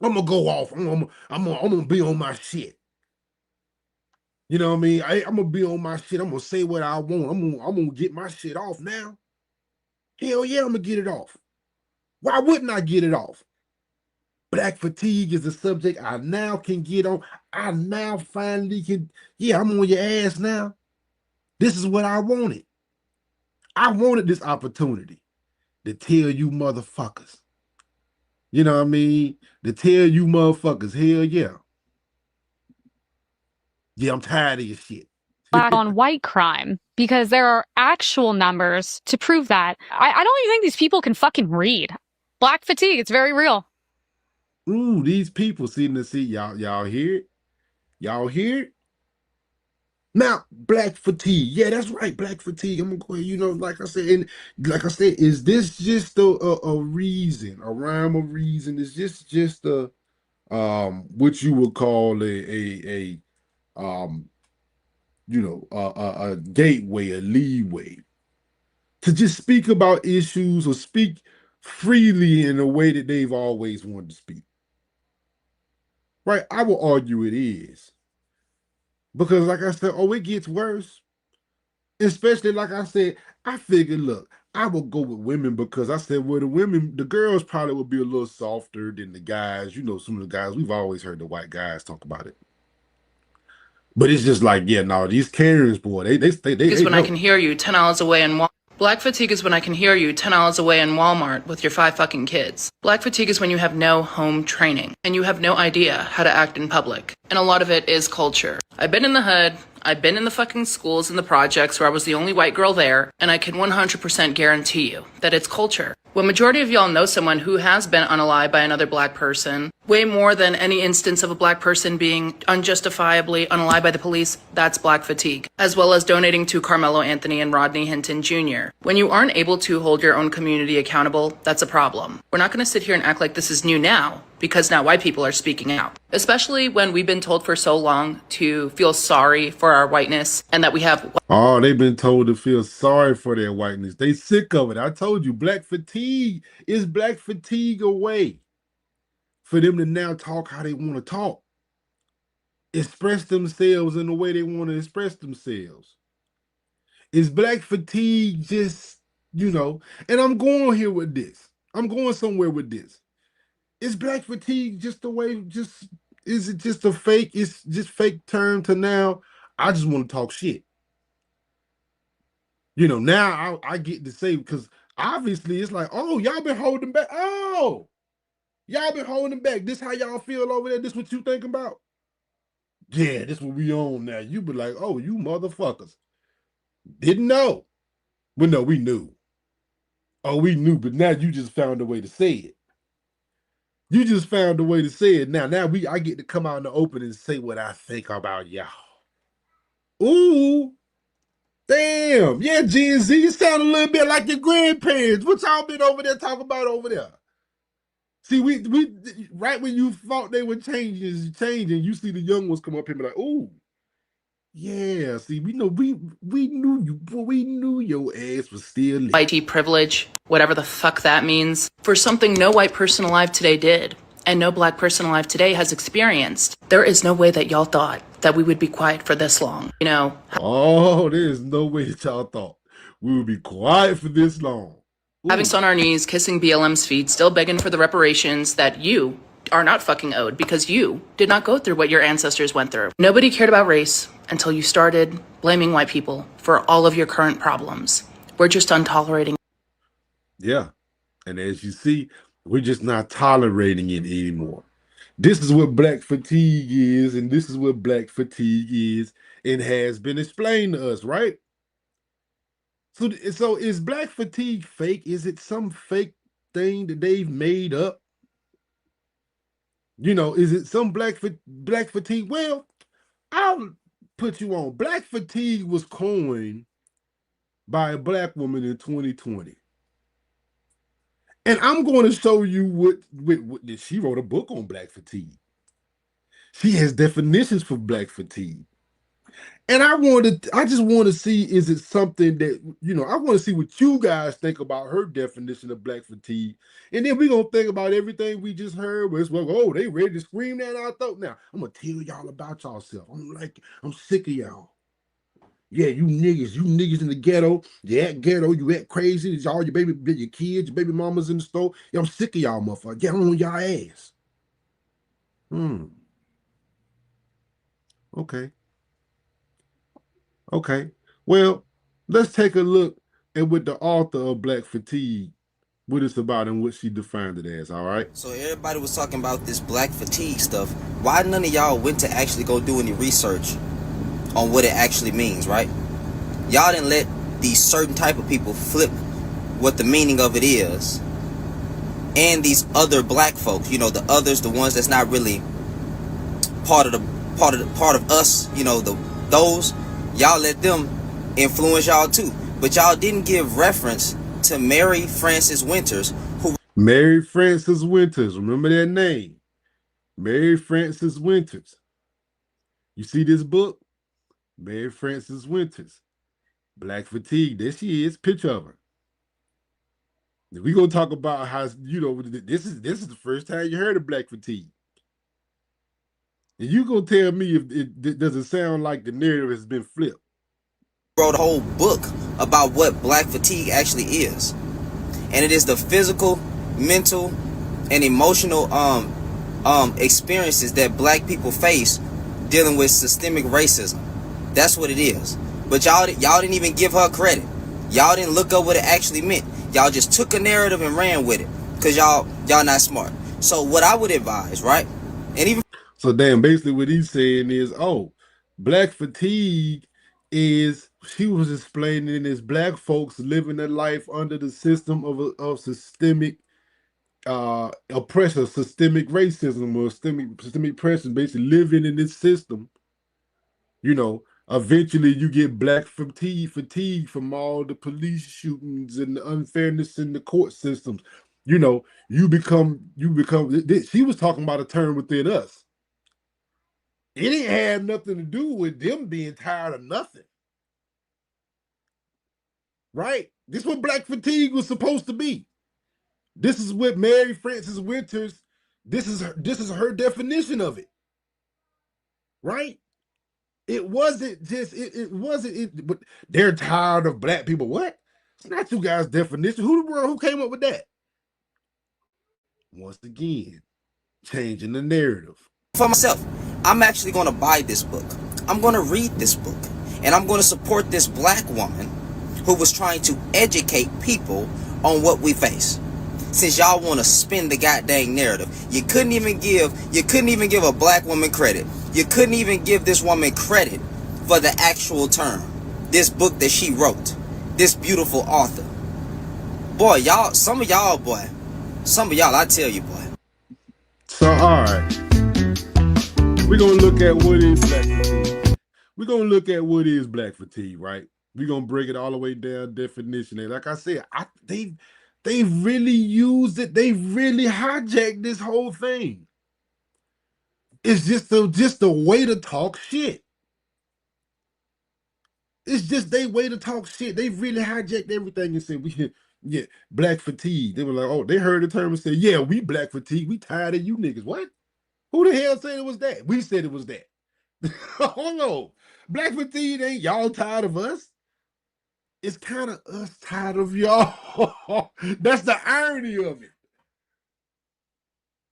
I'm gonna go off. I'm gonna be on my shit. You know what I mean? I'm gonna be on my shit. I'm gonna say what I want. I'm gonna get my shit off now. Hell yeah, I'm gonna get it off. Why wouldn't I get it off? Black fatigue is a subject I now can get on. I now finally can. Yeah, I'm on your ass now. This is what I wanted. I wanted this opportunity to tell you motherfuckers. You know what I mean? To tell you motherfuckers, hell yeah. Yeah, I'm tired of your shit. Black on white crime, because there are actual numbers to prove that. I don't even think these people can fucking read. Black fatigue, it's very real. Ooh, these people seem to see y'all hear it? Y'all hear it? Now, black fatigue. Yeah, that's right, black fatigue. I'm gonna go ahead, like I said, is this just a reason, a rhyme of reason? Is this just a what you would call a gateway, a leeway to just speak about issues or speak freely in a way that they've always wanted to speak? Right, I will argue it is. Because like I said, oh, it gets worse. Especially like I said, I figured, look, I will go with women because I said, well, the girls probably would be a little softer than the guys. You know, some of the guys, we've always heard the white guys talk about it. But it's just like, yeah, no, these Karens, boy, they Is when I know. can hear you 10 hours away in Black fatigue is when I can hear you 10 hours away in Walmart with your 5 fucking kids. Black fatigue is when you have no home training and you have no idea how to act in public. And a lot of it is culture. I've been in the hood. I've been in the fucking schools and the projects where I was the only white girl there, and I can 100% guarantee you that it's culture. When majority of y'all know someone who has been unalived by another black person, way more than any instance of a black person being unjustifiably unalived by the police, that's black fatigue. As well as donating to Carmelo Anthony and Rodney Hinton Jr. When you aren't able to hold your own community accountable, that's a problem. We're not going to sit here and act like this is new now, because now white people are speaking out. Especially when we've been told for so long to feel sorry for our whiteness and that we have... Oh, they've been told to feel sorry for their whiteness. They sick of it. I told you, black fatigue is black fatigue away for them to now talk how they want to talk. Express themselves in the way they want to express themselves. Is black fatigue just, you know, and I'm going here with this. I'm going somewhere with this. Is black fatigue just the way, is it just a fake, it's just fake term to now, I just want to talk shit. You know, now I get to say, because obviously it's like, oh, y'all been holding back. Oh, y'all been holding back. This how y'all feel over there? This what you think about? Yeah, this what we on now. You be like, oh, you motherfuckers. Didn't know. Well, no, we knew. Oh, we knew, but now you just found a way to say it. You just found a way to say it. Now I get to come out in the open and say what I think about y'all. Ooh. Damn. Yeah, Gen Z, you sound a little bit like your grandparents. What y'all been over there talking about over there? See, we right when you thought they were changing, you see the young ones come up here and be like, ooh. Yeah, see, we knew you, boy, we knew your ass was still lit. IT privilege, whatever the fuck that means, for something no white person alive today did, and no black person alive today has experienced. There is no way that y'all thought that we would be quiet for this long, you know? Oh, there's no way that y'all thought we would be quiet for this long. Having us on our knees, kissing BLM's feet, still begging for the reparations that you are not fucking owed because you did not go through what your ancestors went through. Nobody cared about race until you started blaming white people for all of your current problems. We're just done tolerating. Yeah. And as you see, we're just not tolerating it anymore. This is what black fatigue is, and this is what black fatigue is and has been explained to us, right? So is black fatigue fake? Is it some fake thing that they've made up? You know, is it some black fatigue? Well, I'll put you on. Black fatigue was coined by a black woman in 2020. And I'm going to show you what she wrote a book on black fatigue. She has definitions for black fatigue. And I just want to see, is it something that, you know, I want to see what you guys think about her definition of black fatigue. And then we're going to think about everything we just heard. Where it's like, oh, they ready to scream that out throat. Now, I'm going to tell y'all about yourself. I'm sick of y'all. Yeah, you niggas in the ghetto. You act ghetto, you act crazy. It's all your kids, your baby mamas in the store. Yeah, I'm sick of y'all, motherfucker. Get on y'all ass. Okay. Well, let's take a look at what the author of Black Fatigue, what it's about and what she defined it as, all right? So everybody was talking about this black fatigue stuff. Why none of y'all went to actually go do any research on what it actually means, right? Y'all didn't let these certain type of people flip what the meaning of it is. And these other black folks, you know, the others, the ones that's not really part of us, you know, those, y'all let them influence y'all too. But y'all didn't give reference to Mary Frances Winters, Mary Frances Winters, remember that name. Mary Frances Winters. You see this book? Mary Frances Winters. Black Fatigue. There she is, picture of her. We're gonna talk about how, you know, this is the first time you heard of black fatigue. And you gonna tell me if it doesn't sound like the narrative has been flipped. Wrote a whole book about what black fatigue actually is. And it is the physical, mental, and emotional experiences that black people face dealing with systemic racism. That's what it is. But y'all didn't even give her credit. Y'all didn't look up what it actually meant. Y'all just took a narrative and ran with it because y'all not smart. So what I would advise, right? And even so damn, basically what he's saying is, oh, black fatigue is, she was explaining, is black folks living their life under the system of systemic oppression, systemic racism, or systemic oppression, basically living in this system. You know, eventually you get black fatigue from all the police shootings and the unfairness in the court systems. You know, you become, she was talking about a term within us. It didn't have nothing to do with them being tired of nothing. Right? This is what black fatigue was supposed to be. This is what Mary Frances Winters, this is her definition of it. Right? It wasn't just, but they're tired of black people. What? It's not you guys' definition. Who came up with that? Once again, changing the narrative. for myself, I'm actually going to buy this book. I'm going to read this book. And I'm going to support this black woman who was trying to educate people on what we face. Since y'all want to spin the goddamn narrative, you couldn't even give a black woman credit. You couldn't even give this woman credit for the actual term. This book that she wrote. This beautiful author. Boy, y'all, some of y'all, I tell you, boy. So, all right. We're going to look at what is black fatigue. We're going to look at what is black fatigue, right? We're going to break it all the way down, definition. And like I said, they really used it. They really hijacked this whole thing. It's just a way to talk shit. It's just their way to talk shit. They really hijacked everything and said, yeah, black fatigue. They were like, oh, they heard the term and said, yeah, we black fatigue. We tired of you niggas. What? Who the hell said it was that? We said it was that. Hold on. Black fatigue ain't y'all tired of us. It's kind of us tired of y'all. That's the irony of it.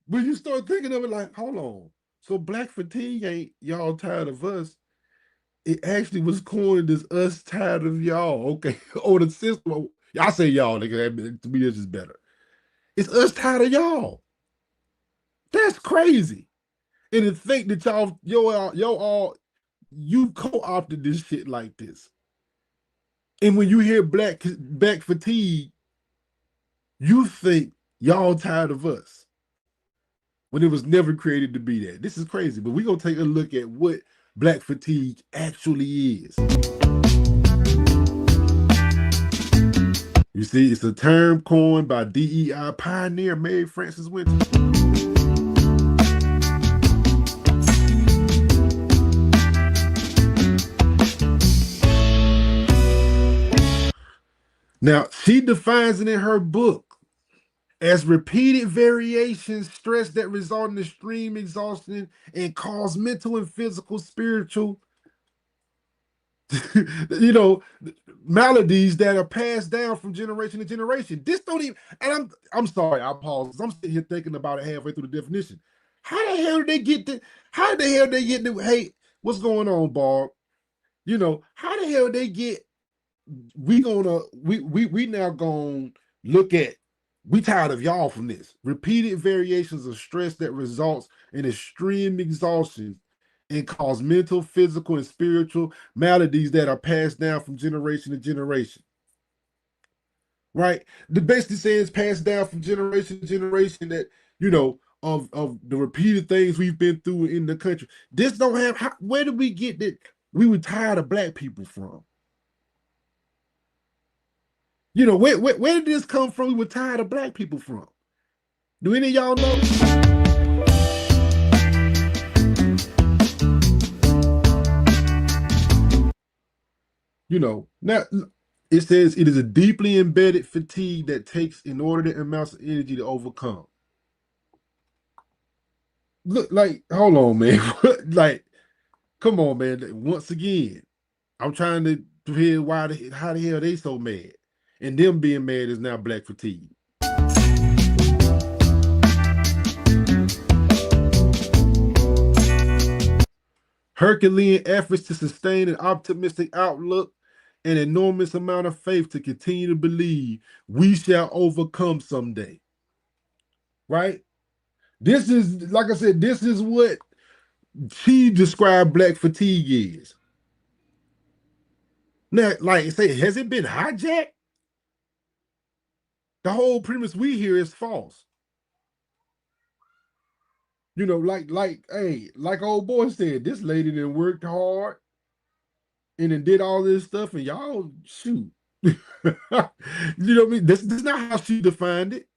When you start thinking of it like, hold on. So black fatigue ain't y'all tired of us. It actually was coined as us tired of y'all. Okay. Or the system. I say y'all, nigga. To me, this is better. It's us tired of y'all. That's crazy. And to think that you co-opted this shit like this. And when you hear black fatigue, you think y'all tired of us. When it was never created to be that. This is crazy. But we're going to take a look at what black fatigue actually is. You see, it's a term coined by DEI pioneer Mary Frances Winters. Now, she defines it in her book as repeated variations, stress that result in extreme exhaustion and cause mental and physical, spiritual, maladies that are passed down from generation to generation. This don't even, and I'm sorry, I pause. I'm sitting here thinking about it halfway through the definition. How the hell did they get hey, what's going on, Barb? How the hell they get, we now gonna look at, we tired of y'all from this. Repeated variations of stress that results in extreme exhaustion and cause mental, physical, and spiritual maladies that are passed down from generation to generation. Right? The basically saying it's passed down from generation to generation that, of the repeated things we've been through in the country. This don't have, where did we get that we were tired of black people from? Where did this come from? We were tired of black people from. Do any of y'all know? Now it says it is a deeply embedded fatigue that takes inordinate amounts of energy to overcome. look, like, hold on, man. Like, come on, man. Once again, I'm trying to hear how the hell they so mad, and them being mad is now black fatigue. Herculean efforts to sustain an optimistic outlook, an enormous amount of faith to continue to believe we shall overcome someday. Right? This is, like I said, this is what she described black fatigue is. Now, like I say, has it been hijacked? The whole premise we hear is false. You know, like old boy said, this lady done worked hard and then did all this stuff, and y'all shoot. You know what I mean? This is not how she defined it.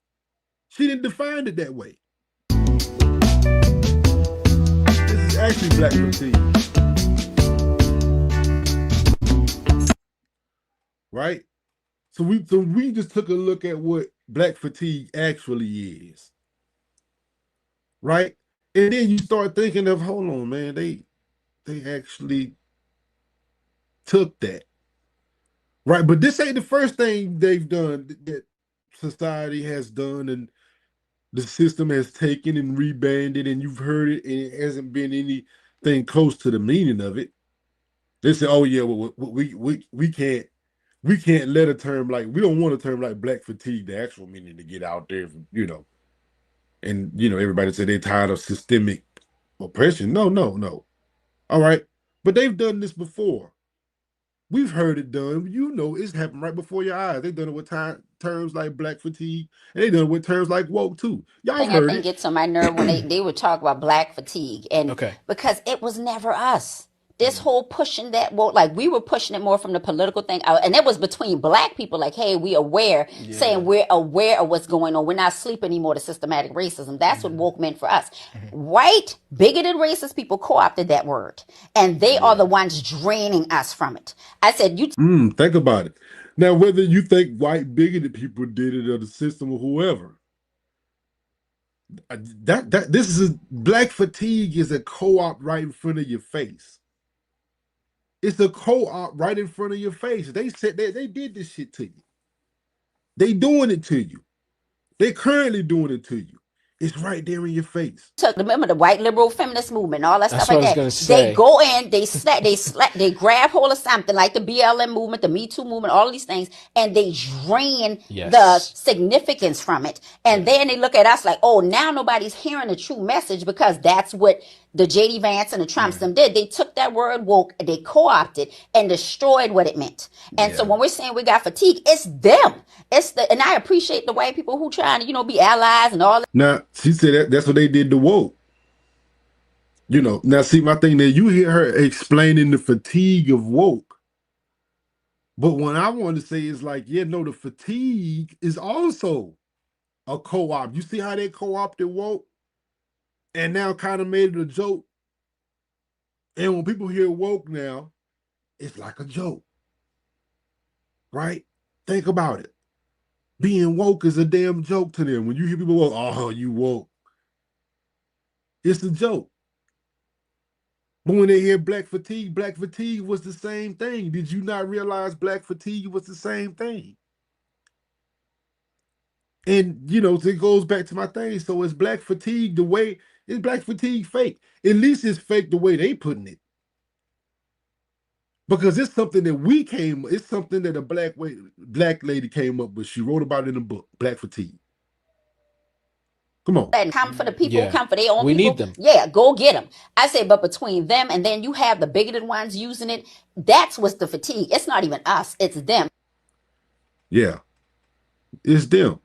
She didn't define it that way. This is actually black fatigue. Right? So we just took a look at what black fatigue actually is. Right? And then you start thinking of, hold on, man, they actually took that. Right? But this ain't the first thing they've done that society has done and the system has taken and rebanded, and you've heard it, and it hasn't been anything close to the meaning of it. They say, oh yeah, well, we can't let a term like, we don't want a term like black fatigue, the actual meaning, to get out there, you know. And, you know, everybody said they're tired of systemic oppression. No. All right. But they've done this before. We've heard it done. You know, it's happened right before your eyes. They've done it with terms like black fatigue, and they've done it with terms like woke too. Y'all heard I think it. gets on my nerve when they would talk about black fatigue, and because it was never us. This whole pushing that, well, like we were pushing it more from the political thing, and it was between black people. Like, hey, we aware, saying we're aware of what's going on. We're not asleep anymore to systematic racism. That's what woke meant for us. White, bigoted, racist people co-opted that word, and they are the ones draining us from it. I said, you. Think about it. Now, whether you think white bigoted people did it or the system or whoever, this is black fatigue is a co-op right in front of your face. It's a co-op right in front of your face. They said they did this shit to you. They doing it to you. They currently doing it to you. It's right there in your face. So remember the white liberal feminist movement, all that That's stuff what like I that. was gonna say. They go in, they grab hold of something like the BLM movement, the Me Too movement, all of these things, and they drain the significance from it. And then they look at us like, oh, now nobody's hearing the true message, because that's what the J.D. Vance and the Trumps them did. They took that word woke, they co-opted and destroyed what it meant. And so when we're saying we got fatigue, it's them. And I appreciate the white people who trying to, you know, be allies and all that. Now, she said that's what they did to woke. You know, now see, my thing that you hear her explaining the fatigue of woke. But what I want to say is like, yeah, no, the fatigue is also a co-op. You see how they co-opted woke and now kind of made it a joke? And when people hear woke now, it's like a joke. Right? Think about it. Being woke is a damn joke to them. When you hear people woke, oh, you woke. It's a joke. But when they hear black fatigue was the same thing. Did you not realize black fatigue was the same thing? And, you know, it goes back to my thing. So is black fatigue is black fatigue fake? At least it's fake the way they putting it. Because it's something that it's something that a black lady came up with. She wrote about it in a book, Black Fatigue. Come on. And come for the people, come for their own we people. Need them. Yeah, go get them. I say, but between them and then you have the bigoted ones using it, that's what's the fatigue. It's not even us, it's them. Yeah. It's them.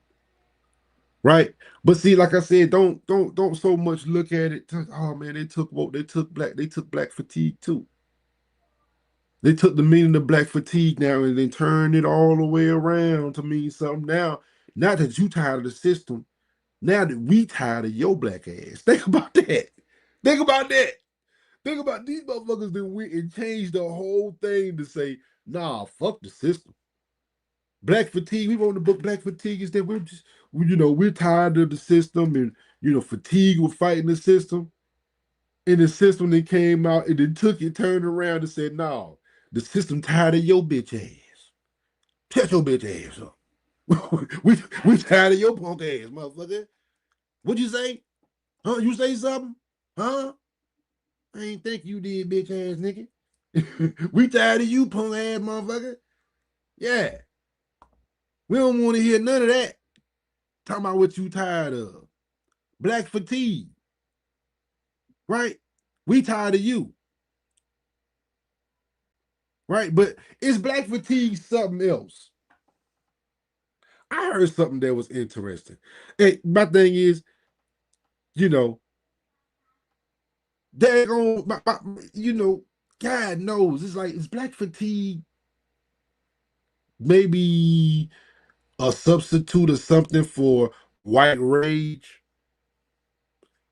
Right? But see, like I said, don't so much look at it. Oh man, they took black fatigue too. They took the meaning of black fatigue now and then turned it all the way around to mean something now. Not that you tired of the system, now that we tired of your black ass. Think about that. Think about that. Think about these motherfuckers that went and changed the whole thing to say, nah, fuck the system. Black fatigue, we wrote in the book Black Fatigue is that we're tired of the system and, you know, fatigue with fighting the system. And the system that came out and then took it, turned around and said, no, the system tired of your bitch ass. Shut your bitch ass up. we tired of your punk ass, motherfucker. What'd you say? Huh? You say something? Huh? I ain't think you did, bitch ass nigga. We tired of you, punk ass motherfucker. Yeah. We don't want to hear none of that. Talking about what you tired of. Black fatigue. Right? We tired of you. Right? But is black fatigue something else? I heard something that was interesting. And my thing is, you know, God knows. It's like, is black fatigue maybe a substitute or something for white rage?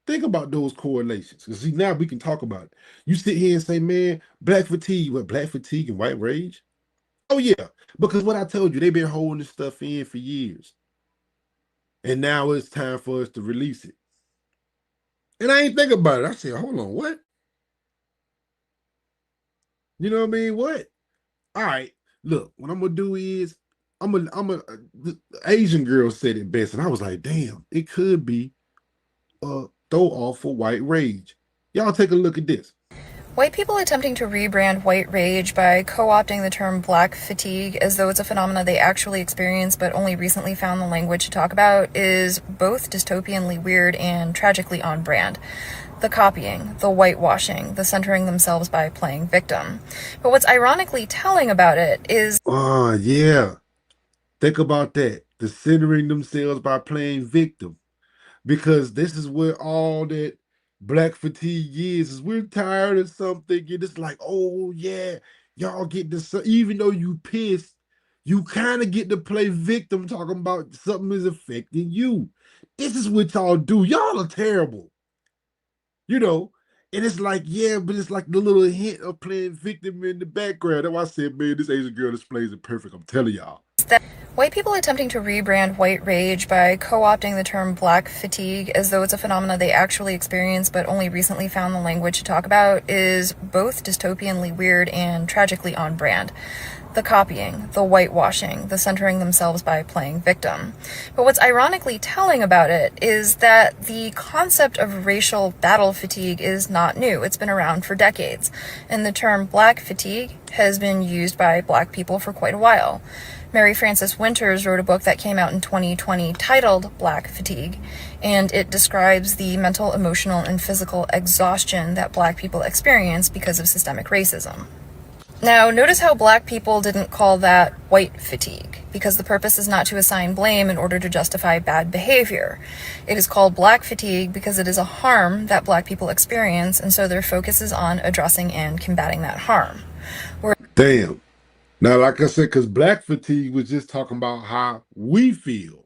Think about those correlations. Because see, now we can talk about it. You sit here and say, man, black fatigue, what, black fatigue and white rage? Oh, yeah. Because what I told you, they've been holding this stuff in for years. And now it's time for us to release it. And I ain't think about it. I said, hold on, what? You know what I mean? What? All right. Look, what I'm gonna do is the Asian girl said it best, and I was like, damn, it could be a throw off for white rage. Y'all take a look at this. White people attempting to rebrand white rage by co-opting the term black fatigue as though it's a phenomenon they actually experience but only recently found the language to talk about is both dystopianly weird and tragically on brand. The copying, the whitewashing, the centering themselves by playing victim. But what's ironically telling about it is... Oh, yeah. Think about that. The centering themselves by playing victim. Because this is where all that black fatigue is we're tired of something, and it's like, oh yeah, y'all get this. Even though you pissed, you kind of get to play victim, talking about something is affecting you. This is what y'all do. Y'all are terrible. You know, and it's like, yeah, but it's like the little hint of playing victim in the background. That's why I said, man, this Asian girl displays it perfect. I'm telling y'all. That white people attempting to rebrand white rage by co-opting the term black fatigue as though it's a phenomenon they actually experience but only recently found the language to talk about is both dystopianly weird and tragically on brand. The copying, the whitewashing, the centering themselves by playing victim. But what's ironically telling about it is that the concept of racial battle fatigue is not new. It's been around for decades, and the term black fatigue has been used by black people for quite a while. Mary Frances Winters wrote a book that came out in 2020 titled Black Fatigue, and it describes the mental, emotional, and physical exhaustion that black people experience because of systemic racism. Now, notice how black people didn't call that white fatigue, because the purpose is not to assign blame in order to justify bad behavior. It is called black fatigue because it is a harm that black people experience, and so their focus is on addressing and combating that harm. Damn. Now, like I said, because black fatigue was just talking about how we feel.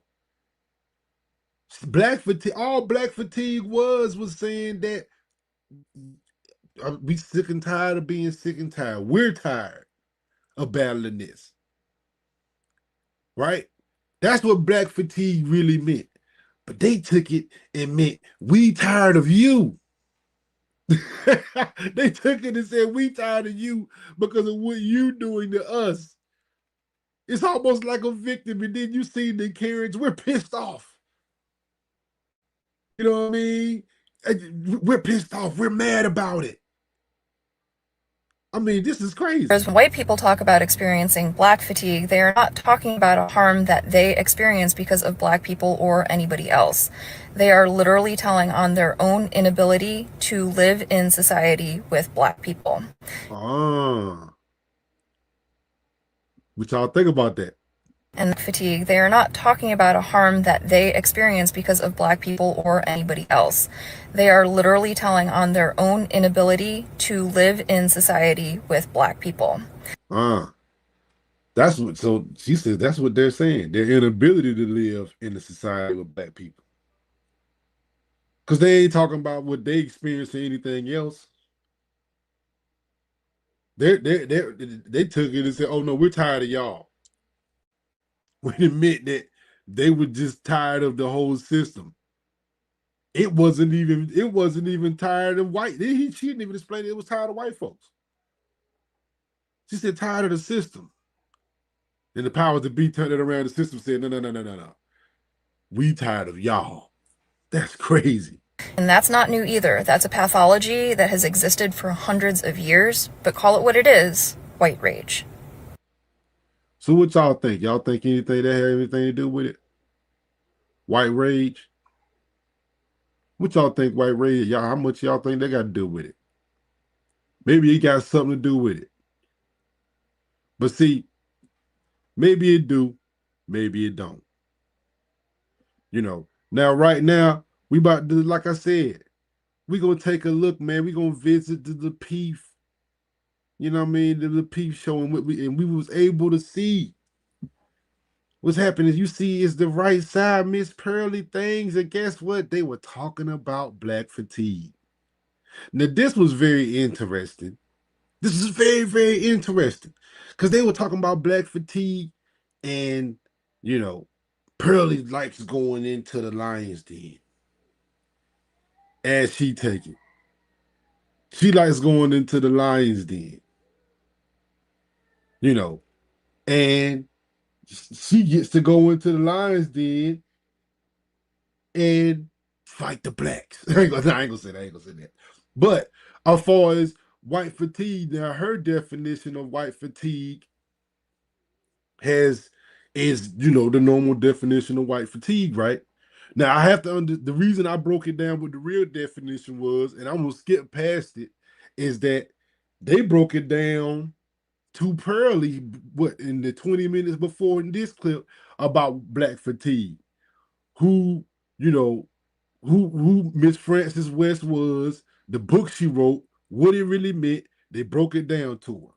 Black fatigue, all black fatigue was saying that we sick and tired of being sick and tired. We're tired of battling this. Right? That's what black fatigue really meant. But they took it and meant, we tired of you. They took it and said, we tired of you because of what you doing to us. It's almost like a victim, and then you see the Karens, we're pissed off. You know what I mean? We're pissed off. We're mad about it. I mean, this is crazy. Whereas when white people talk about experiencing black fatigue, they are not talking about a harm that they experience because of black people or anybody else. They are literally telling on their own inability to live in society with black people. What y'all think about that? And fatigue, they are not talking about a harm that they experience because of black people or anybody else. They are literally telling on their own inability to live in society with black people. That's what, so she says that's what they're saying. Their inability to live in a society with black people. Because they ain't talking about what they experience or anything else. They took it and said, oh no, we're tired of y'all. We admit that they were just tired of the whole system. It wasn't even tired of white. She didn't even explain it was tired of white folks. She said tired of the system. And the powers that be turned it around. The system said, no. We tired of y'all. That's crazy. And that's not new either. That's a pathology that has existed for hundreds of years, but call it what it is, white rage. So what y'all think? Y'all think anything that had anything to do with it? White rage? What y'all think white rage? Y'all, how much y'all think they got to do with it? Maybe it got something to do with it. But see, maybe it do, maybe it don't. You know, now right now, we about to, like I said, we gonna take a look, man. We gonna visit the Lapeef, you know what I mean, the Lapeef show, and we was able to see what's happening. You see, it's the right side, Miss Pearly Things, and guess what? They were talking about black fatigue. Now, this was very interesting. This is very, very interesting because they were talking about black fatigue, and you know, Pearly likes going into the lion's den. As she take it. She likes going into the lion's den. You know, and she gets to go into the lion's den and fight the blacks. I ain't gonna say that. But as far as white fatigue, now her definition of white fatigue is the normal definition of white fatigue, right? Now I have to the reason I broke it down with the real definition was, and I'm gonna skip past it, is that they broke it down to Pearly in the 20 minutes before in this clip about black fatigue. Who Miss Frances West was, the book she wrote, what it really meant. They broke it down to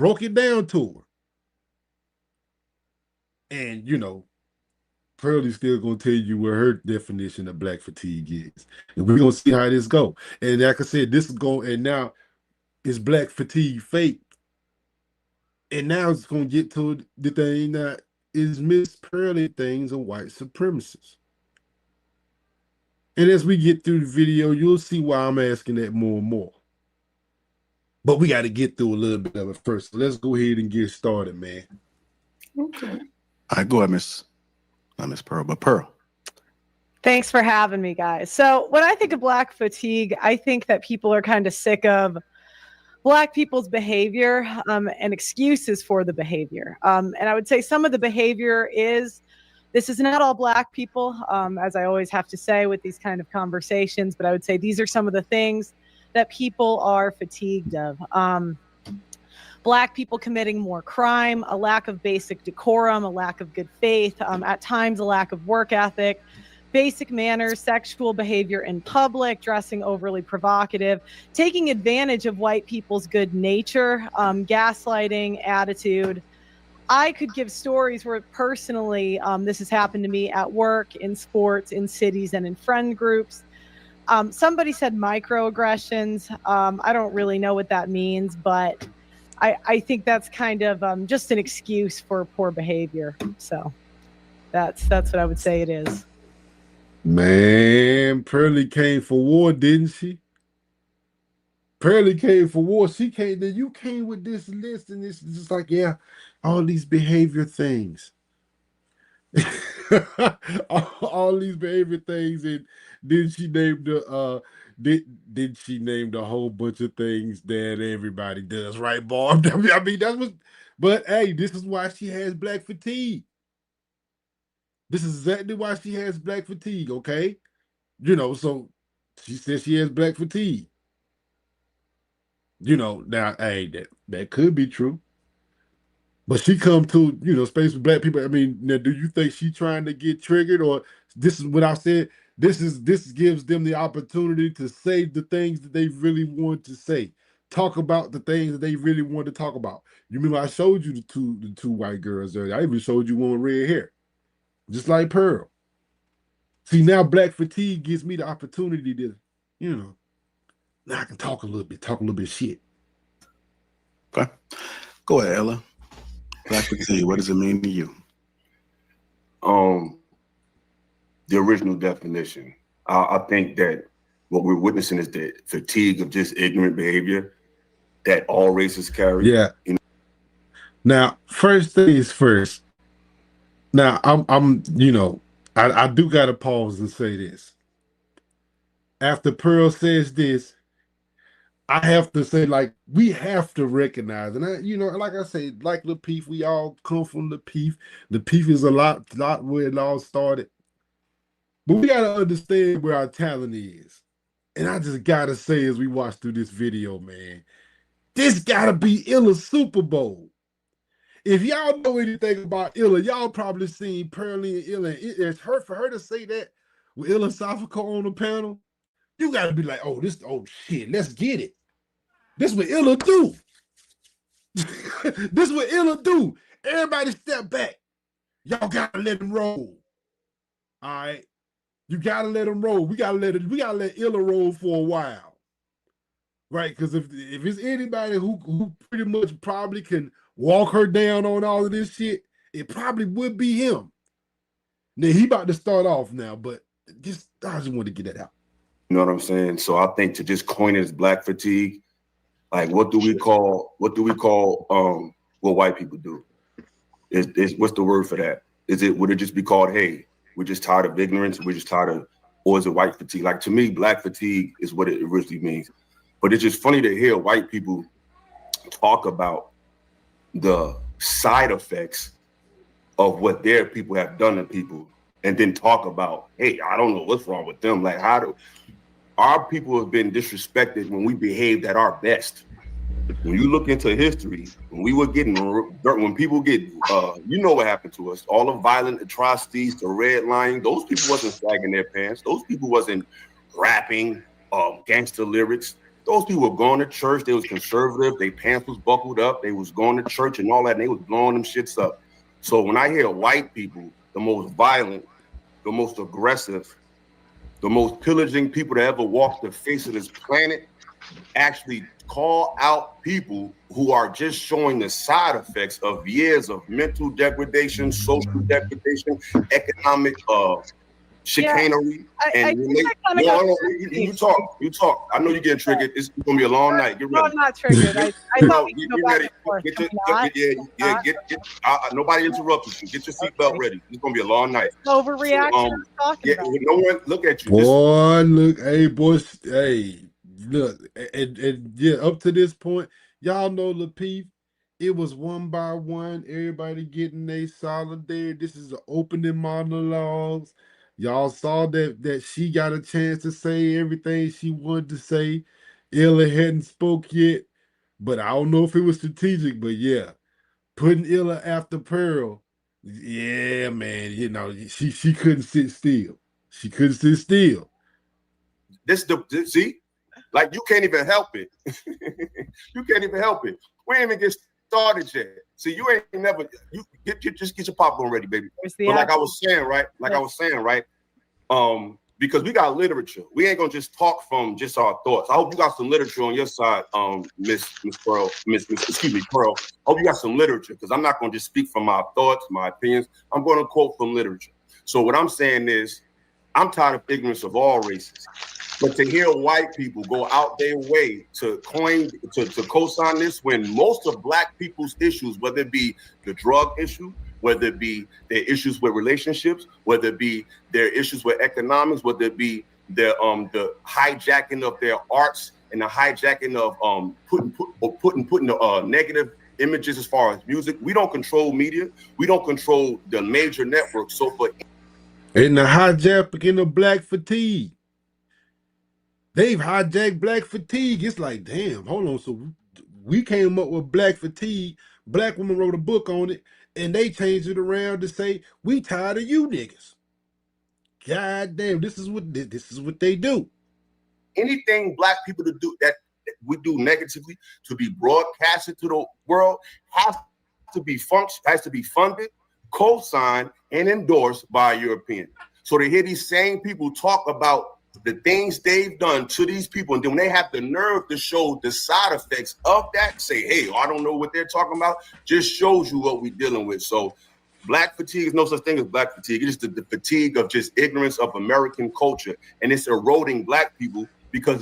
her. And Pearly's still gonna tell you where her definition of black fatigue is. And we're gonna see how this go. And like I said, this is going, and now is black fatigue fake? And now it's gonna get to the thing that is Miss Pearly Things of white supremacists. And as we get through the video, you'll see why I'm asking that more and more. But we got to get through a little bit of it first. So let's go ahead and get started, man. Okay. All right, go ahead, not Miss Pearl, but Pearl. Thanks for having me, guys. So when I think of black fatigue, I think that people are kind of sick of black people's behavior and excuses for the behavior. And I would say some of the behavior is, this is not all black people, as I always have to say with these kind of conversations, but I would say these are some of the things that people are fatigued of. Black people committing more crime, a lack of basic decorum, a lack of good faith, at times a lack of work ethic, basic manners, sexual behavior in public, dressing overly provocative, taking advantage of white people's good nature, gaslighting, attitude. I could give stories where personally this has happened to me at work, in sports, in cities, and in friend groups. Somebody said microaggressions. I don't really know what that means, but I think that's kind of just an excuse for poor behavior. So that's what I would say it is. Man, Pearly came for war, didn't she? Pearly came for war. She came, then you came with this list, and it's just like, yeah, all these behavior things. all these behavior things, and then she named did she named a whole bunch of things that everybody does, right, Barb? I mean, that's what, but hey, this is why she has black fatigue. This is exactly why she has black fatigue, okay? So she says she has black fatigue. Now, hey, that could be true. But she come to, space with black people. I mean, now, do you think she trying to get triggered, or this is what I said? This gives them the opportunity to say the things that they really want to say. Talk about the things that they really want to talk about. You remember I showed you the two white girls there. I even showed you one with red hair. Just like Pearl. See, now black fatigue gives me the opportunity to, now I can talk a little bit shit. Okay. Go ahead, Ella. Black fatigue, what does it mean to you? the original definition. I think that what we're witnessing is the fatigue of just ignorant behavior that all races carry. Yeah. Now, first things first. Now, I'm I do gotta pause and say this. After Pearl says this, I have to say, like, we have to recognize, and like I say, like Lapeef, we all come from Lapeef. Lapeef is a lot where it all started. But we gotta understand where our talent is. And I just gotta say, as we watch through this video, man, this gotta be Illa's Super Bowl. If y'all know anything about Illa, y'all probably seen Pearly and Illa. It's for her to say that with Illasophical on the panel, you gotta be like, oh shit, let's get it. This what Illa do. This what Illa do. Everybody step back. Y'all gotta let him roll. All right. You gotta let him roll. We gotta let Illa roll for a while. Right? Because if it's anybody who pretty much probably can walk her down on all of this shit, it probably would be him. Now he about to start off now, but I just want to get that out. You know what I'm saying? So I think to just coin it as black fatigue, like what do we call what white people do? Is what's the word for that? Would it just be called, hey, we're just tired of ignorance, we're just tired of, or is it white fatigue? Like to me, black fatigue is what it originally means. But it's just funny to hear white people talk about the side effects of what their people have done to people, and then talk about, hey, I don't know what's wrong with them. Like, how do our people have been disrespected when we behaved at our best? When you look into history, when we were getting when people get, you know what happened to us, all the violent atrocities, the redlining, those people wasn't sagging their pants. Those people wasn't rapping gangster lyrics. Those people were going to church. They was conservative. Their pants was buckled up. They was going to church and all that, and they was blowing them shits up. So when I hear white people, the most violent, the most aggressive, the most pillaging people to ever walk the face of this planet, actually call out people who are just showing the side effects of years of mental degradation, social degradation, economic chicanery. You talk. I know you're getting triggered. It's gonna be a long night. Get ready. No, I'm not triggered. I thought we could go back and forth. Nobody interrupted you. Get your seatbelt ready. It's gonna be a long night. Overreaction. I'm talking about. No one look at you. Boy, look, hey, boys, hey, look, and yeah, up to this point, y'all know Lapeef. It was one by one, everybody getting their solidarity. This is the opening monologues. Y'all saw that she got a chance to say everything she wanted to say. Illa hadn't spoke yet, but I don't know if it was strategic, but yeah, putting Illa after Pearl, yeah, man, she couldn't sit still. She couldn't sit still. See, like you can't even help it. You can't even help it. We ain't even get started yet. See, you ain't never. You just get your popcorn ready, baby. But like I was saying, right? Because we got literature. We ain't gonna just talk from just our thoughts. I hope you got some literature on your side, Miss Pearl. Pearl. I hope you got some literature, because I'm not gonna just speak from my thoughts, my opinions. I'm gonna quote from literature. So what I'm saying is, I'm tired of ignorance of all races. But to hear white people go out their way to co-sign this, when most of black people's issues, whether it be the drug issue, whether it be their issues with relationships, whether it be their issues with economics, whether it be their the hijacking of their arts and the hijacking of putting the negative images as far as music. We don't control media. We don't control the major networks. So for in the hijacking of black fatigue. They've hijacked black fatigue. It's like, damn, hold on. So we came up with black fatigue. Black woman wrote a book on it, and they changed it around to say, we tired of you niggas. God damn, this is what they do. Anything black people to do that we do negatively to be broadcasted to the world has to be funded, co-signed, and endorsed by a European. So to hear these same people talk about the things they've done to these people, and then when they have the nerve to show the side effects of that, say, hey, I don't know what they're talking about, just shows you what we're dealing with. So Black fatigue is no such thing as black fatigue. It's just the fatigue of just ignorance of American culture, and it's eroding black people because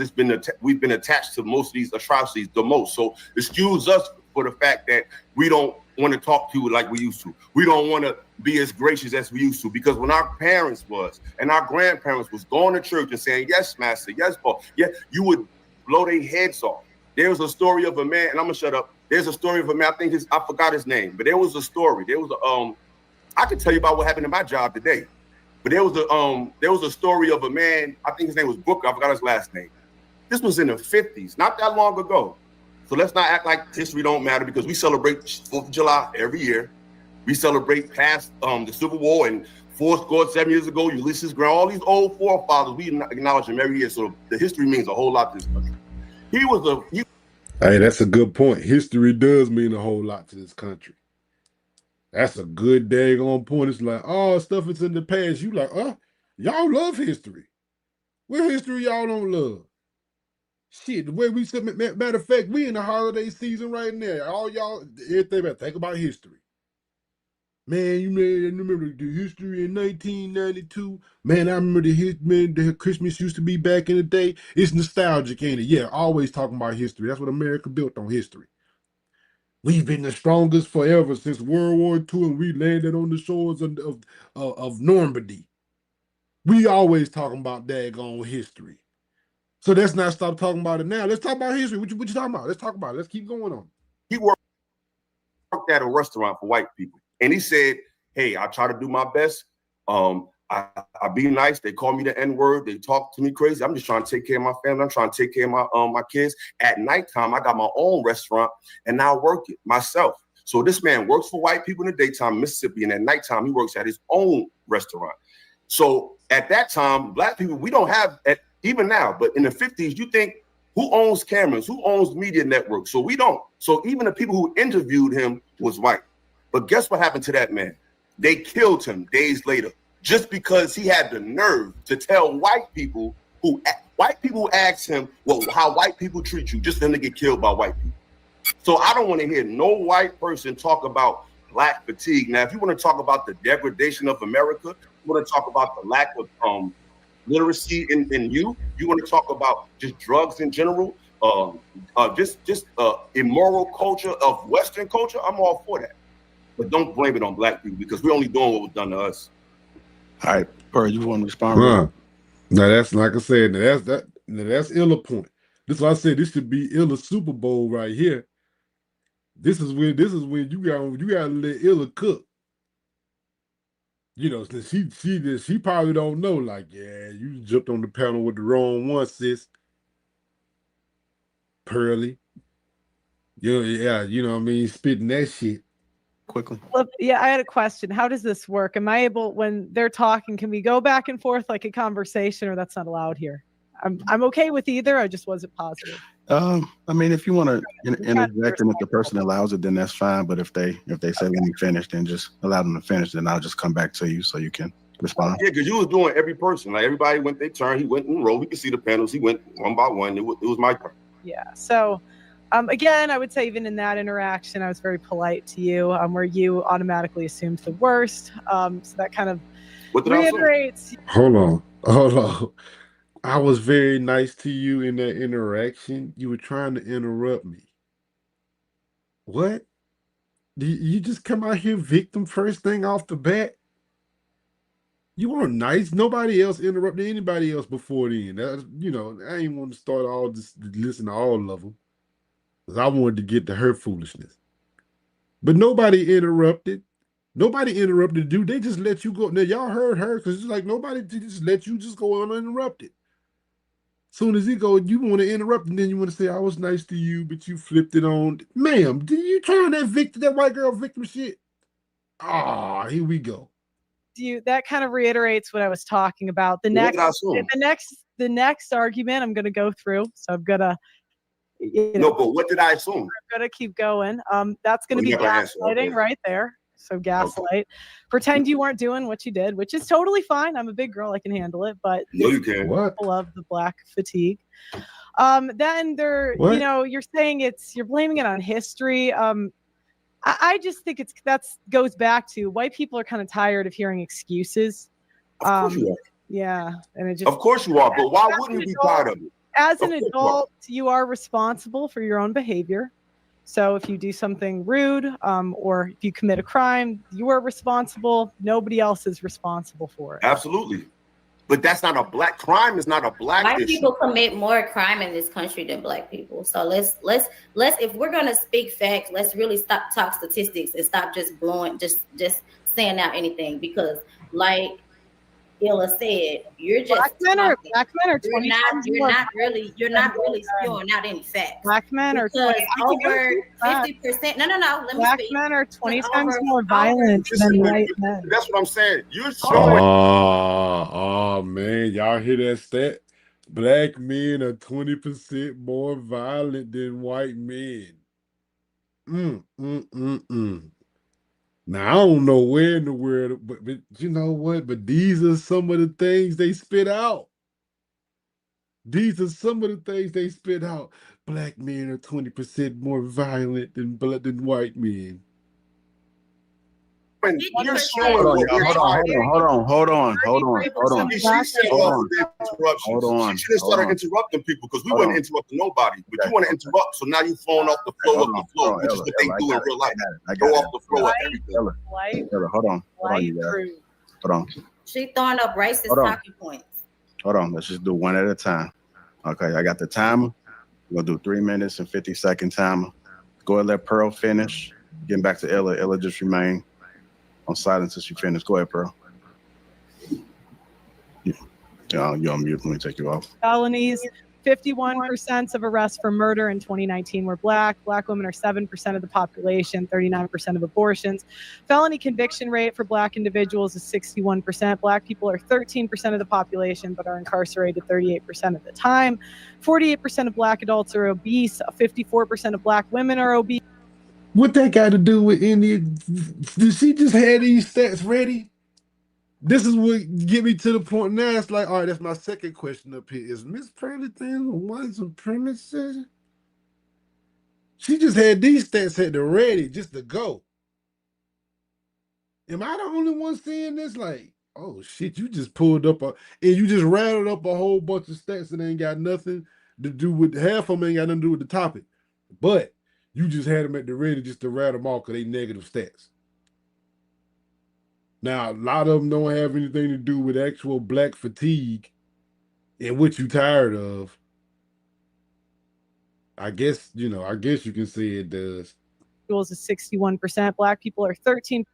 we've been attached to most of these atrocities the most. So excuse us for the fact that we don't want to talk to you like we used to. We don't want to be as gracious as we used to, because when our parents was and our grandparents was going to church and saying, yes, master, yes, Paul, yeah, you would blow their heads off. There was a story of a man, and I'm gonna shut up. There's a story of a man, I forgot his name, but there was a story. I could tell you about what happened in my job today, but there was a story of a man, I think his name was Booker, I forgot his last name. This was in the 50s, not that long ago. So let's not act like history don't matter, because we celebrate 4th of July every year. We celebrate past the Civil War and 7 years ago, Ulysses Grant, all these old forefathers, we acknowledge them every year. So the history means a whole lot to this country. Hey, that's a good point. History does mean a whole lot to this country. That's a good daggone point. It's like, oh, stuff is in the past. You like, y'all love history. What history y'all don't love? Shit, the way we said, matter of fact, we in the holiday season right now. All y'all, everything about think about history. Man, you remember the history in 1992? Man, I remember the Christmas used to be back in the day. It's nostalgic, ain't it? Yeah, always talking about history. That's what America built on, history. We've been the strongest forever since World War II, and we landed on the shores of Normandy. We always talking about daggone history. So let's not stop talking about it now. Let's talk about history. What you talking about? Let's talk about it. Let's keep going on. He worked at a restaurant for white people. And he said, hey, I try to do my best. I be nice. They call me the N-word. They talk to me crazy. I'm just trying to take care of my family. I'm trying to take care of my kids. At nighttime, I got my own restaurant, and I work it myself. So this man works for white people in the daytime, Mississippi, and at nighttime, he works at his own restaurant. So at that time, black people, we don't have, even now, but in the 50s, you think, who owns cameras? Who owns media networks? So we don't. So even the people who interviewed him was white. But guess what happened to that man? They killed him days later, just because he had the nerve to tell white people who asked him, well, how white people treat you, just for him to get killed by white people. So I don't want to hear no white person talk about black fatigue. Now, if you want to talk about the degradation of America, you want to talk about the lack of literacy in you want to talk about just drugs in general, just immoral culture of Western culture, I'm all for that. But don't blame it on black people, because we're only doing what was done to us. All right, Pearl, you want to respond? Now that's like I said. That's Illa point. This is why I said this should be Illa Super Bowl right here. This is when you gotta let Illa cook. You know, she probably don't know. Like, yeah, you jumped on the panel with the wrong one, sis. Pearly. Yeah, you know what I mean, spitting that shit. Quickly. Yeah, I had a question. How does this work? Am I able, when they're talking, can we go back and forth like a conversation, or that's not allowed here? I'm okay with either. I just wasn't positive. I mean, if you want to interject and if the person allows it, then that's fine. But if they say let me finish, then just allow them to finish. Then I'll just come back to you so you can respond. Yeah, because you was doing every person. Like everybody went their turn. He went in row. We could see the panels. He went one by one. It was my turn. Yeah. So. Again, I would say even in that interaction, I was very polite to you, where you automatically assumed the worst. So that kind of reiterates. Hold on. I was very nice to you in that interaction. You were trying to interrupt me. What? You just come out here victim first thing off the bat? You weren't nice. Nobody else interrupted anybody else before then. I ain't want to start all this, listen to all of them. I wanted to get to her foolishness. But nobody interrupted. Nobody interrupted dude. They just let you go. Now, y'all heard her, because it's like nobody just let you just go uninterrupted. Soon as he go, you want to interrupt, and then you want to say, I was nice to you, but you flipped it on. Ma'am, did you trying that white girl victim shit? Here we go. That kind of reiterates what I was talking about. The next argument I'm going to go through. So I'm going to. No, but what did I assume? I'm gonna keep going. That's gonna be gaslighting right there. So gaslight. Okay. Pretend you weren't doing what you did, which is totally fine. I'm a big girl, I can handle it. But no, you can. People love the black fatigue. Then you're saying you're blaming it on history. I just think goes back to white people are kind of tired of hearing excuses. Of course you are. Yeah, and it just. Of course you are, but why wouldn't you be tired of it? As an adult, you are responsible for your own behavior. So if you do something rude, or if you commit a crime, you are responsible. Nobody else is responsible for it. Absolutely. But that's not a black crime. It's not a black White issue. people commit more crime in this country than black people. So let's if we're gonna speak facts, let's really stop talk statistics and stop just blowing just saying out anything, because like Illa said, you're just black men are 20 you're not really spewing out any facts. Black men are because over 50%. No, let me black speak. men are 20 times more violent than white men. That's what I'm saying. You're showing. Oh man, y'all hear that stat? Black men are 20% more violent than white men. Now I don't know where in the world, but you know what? But these are some of the things they spit out. These are some of the things they spit out. Black men are 20% more violent than white men. You're showing. Hold on. She said interruptions. She should have started interrupting people, because we weren't interrupting nobody. But you want to interrupt, so now you're flowing off the flow of the flow, which is what they do in real life. Go off the flow of everything. Hold on, you guys. Hold on. She throwing up racist talking points. Hold on. Let's just do one at a time. Okay, I got the timer. We're gonna do 3 minutes and 50-second timer. Go ahead, let Pearl finish. Getting back to Illa. Illa just remain on silence until she finishes. Go ahead, Pearl. You're on mute. Let me take you off. Felonies. 51% of arrests for murder in 2019 were black. Black women are 7% of the population, 39% of abortions. Felony conviction rate for black individuals is 61%. Black people are 13% of the population, but are incarcerated 38% of the time. 48% of black adults are obese. 54% of black women are obese. What that got to do with any? Did she just have these stats ready? This is what get me to the point now. It's like, all right, that's my second question up here. Is Miss Pearly Things a white supremacist? She just had these stats at the ready just to go. Am I the only one seeing this? Like, oh shit, you just pulled up and you just rattled up a whole bunch of stats that ain't got nothing to do with, half of them ain't got nothing to do with the topic. But you just had them at the ready just to rattle them off because they negative stats. Now, a lot of them don't have anything to do with actual black fatigue and what you tired of. I guess you can say it does. Is 61%. Black people are 13%.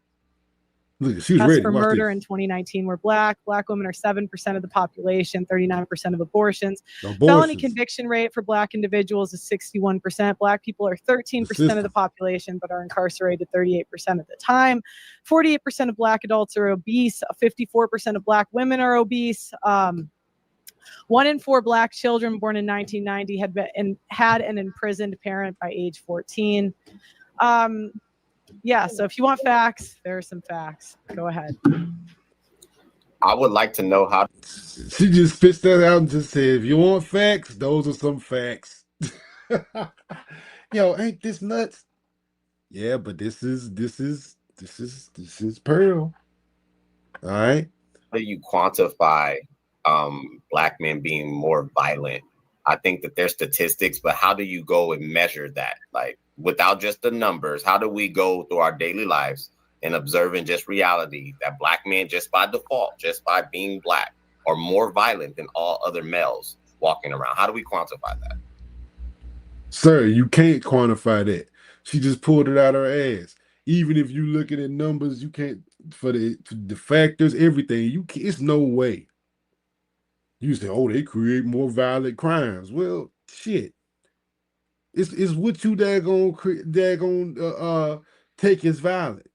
Look, she's ready. For Watch murder this. in 2019 were black. Black women are 7% of the population, 39% of abortions. Felony Abortions. conviction rate for black individuals is 61%. Black people are 13% of the population, but are incarcerated 38% of the time. 48% of black adults are obese. 54% of black women are obese. 1 in 4 black children born in 1990 had an imprisoned parent by age 14. Yeah, so if you want facts, there are some facts. Go ahead. I would like to know how. She just spits that out and just said, if you want facts, those are some facts. Yo, ain't this nuts? Yeah, but this is Pearl. All right. How do you quantify black men being more violent? I think that there's statistics, but how do you go and measure that? Like, without just the numbers, how do we go through our daily lives and observing just reality that black men, just by default, just by being black, are more violent than all other males walking around? How do we quantify that? Sir, you can't quantify that. She just pulled it out her ass. Even if you looking at numbers, you can't, for the factors, everything, it's no way. You say, oh, they create more violent crimes. Well, shit. It's what you daggone take as violent.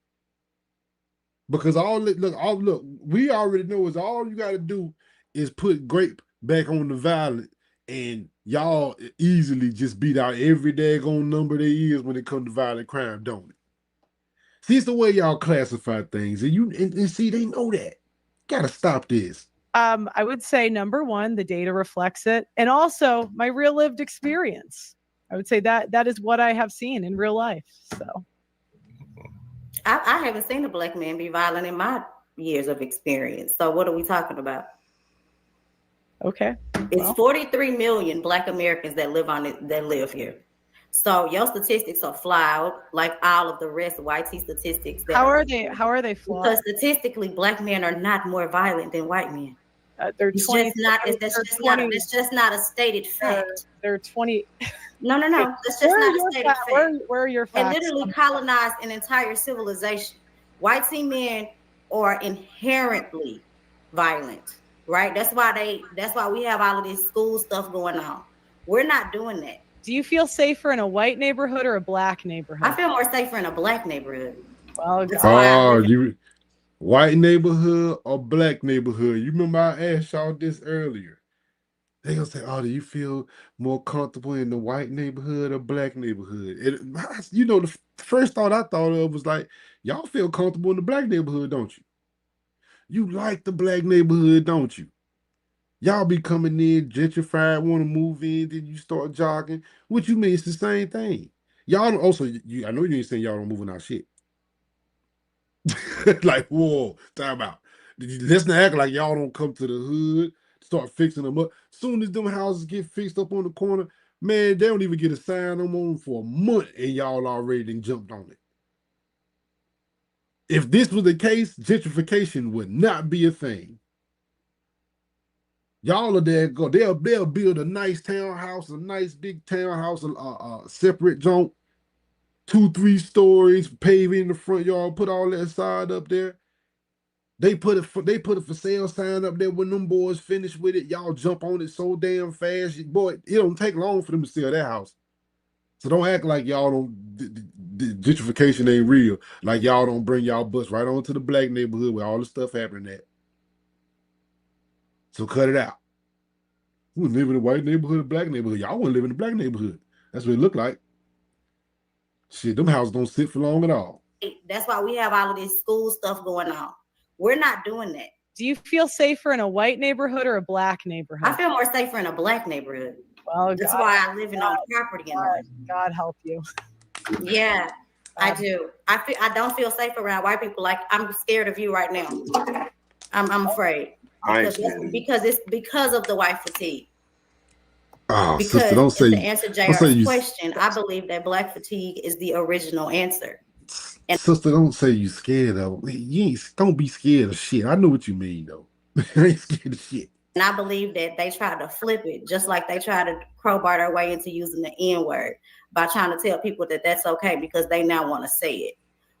Because look, we already know is all you got to do is put grape back on the violent, and y'all easily just beat out every daggone number there is when it comes to violent crime, don't it? See, it's the way y'all classify things, and see, they know that. Gotta stop this. I would say number one, the data reflects it, and also my real lived experience. I would say that is what I have seen in real life. So, I haven't seen a black man be violent in my years of experience. So what are we talking about? Okay. It's 43 million black Americans that live on it, that live here. So your statistics are flawed, like all of the rest of YT statistics. How are they flawed? Because statistically, black men are not more violent than white men. They're It's 20. just not. That's just not a stated fact. They're 20. No. That's just Where are not a your stated facts? fact. Where are your They facts? literally colonized an entire civilization. White men are inherently violent, right? That's why we have all of this school stuff going on. We're not doing that. Do you feel safer in a white neighborhood or a black neighborhood? I feel more safer in a black neighborhood. Well, that's why I Oh, live in- you white neighborhood or black neighborhood? You remember I asked y'all this earlier. They gonna say, "Oh, do you feel more comfortable in the white neighborhood or black neighborhood?" You know, the first thought I thought of was like, y'all feel comfortable in the black neighborhood, don't you? You like the black neighborhood, don't you? Y'all be coming in gentrified, want to move in, then you start jogging. What you mean? It's the same thing. Y'all don't, also, I know you ain't saying y'all don't moving out shit. Like, whoa, time out. Let's not act like y'all don't come to the hood, start fixing them up. Soon as them houses get fixed up on the corner, man, they don't even get a sign on them for a month, and y'all already done jumped on it. If this was the case, gentrification would not be a thing. Y'all are there. Go. They'll build a nice townhouse, a nice big townhouse, a separate joint, 2-3 stories, paving in the front yard, put all that side up there. They put a for sale sign up there when them boys finish with it. Y'all jump on it so damn fast. Boy, it don't take long for them to sell their house. So don't act like y'all don't, the gentrification ain't real. Like y'all don't bring y'all bus right on to the black neighborhood where all the stuff happening at. So cut it out. We live in a white neighborhood, a black neighborhood. Y'all want to live in a black neighborhood. That's what it look like. Shit, them houses don't sit for long at all. That's why we have all of this school stuff going on. We're not doing that. Do you feel safer in a white neighborhood or a black neighborhood? I feel more safer in a black neighborhood. Well, that's why I live on property. God help you. Yeah, I do. I don't feel safe around white people. Like I'm scared of you right now. I'm afraid because it's because of the white fatigue. Oh, Because sister, don't say. to answer JR's question, I believe that black fatigue is the original answer. Sister, don't say you scared of. You ain't. Don't be scared of shit. I know what you mean though. I ain't scared of shit. And I believe that they try to flip it, just like they try to crowbar their way into using the N-word by trying to tell people that that's okay because they now want to say it.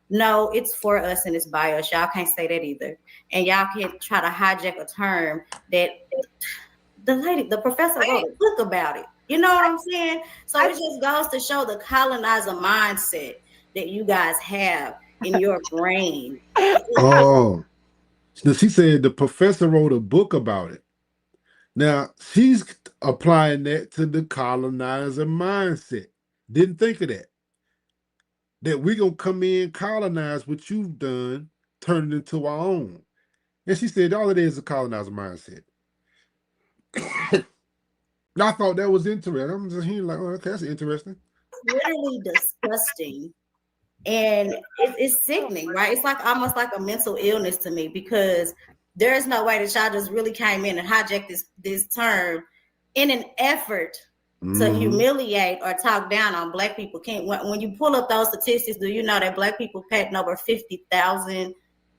No, it's for us and it's by us. Y'all can't say that either. And y'all can't try to hijack a term that the professor wrote a book about it. You know what I'm saying? So it just goes to show the colonizer mindset that you guys have in your brain. Oh, so she said the professor wrote a book about it. Now she's applying that to the colonizer mindset. Didn't think of that. That we're gonna come in, colonize what you've done, turn it into our own. And she said all it is a colonizer mindset. I thought that was interesting. I'm just hearing like, oh, okay, that's interesting. Literally disgusting. And it's sickening, right? It's like almost like a mental illness to me because there is no way that y'all just really came in and hijacked this term in an effort to humiliate or talk down on black people. When you pull up those statistics, do you know that black people patent over 50,000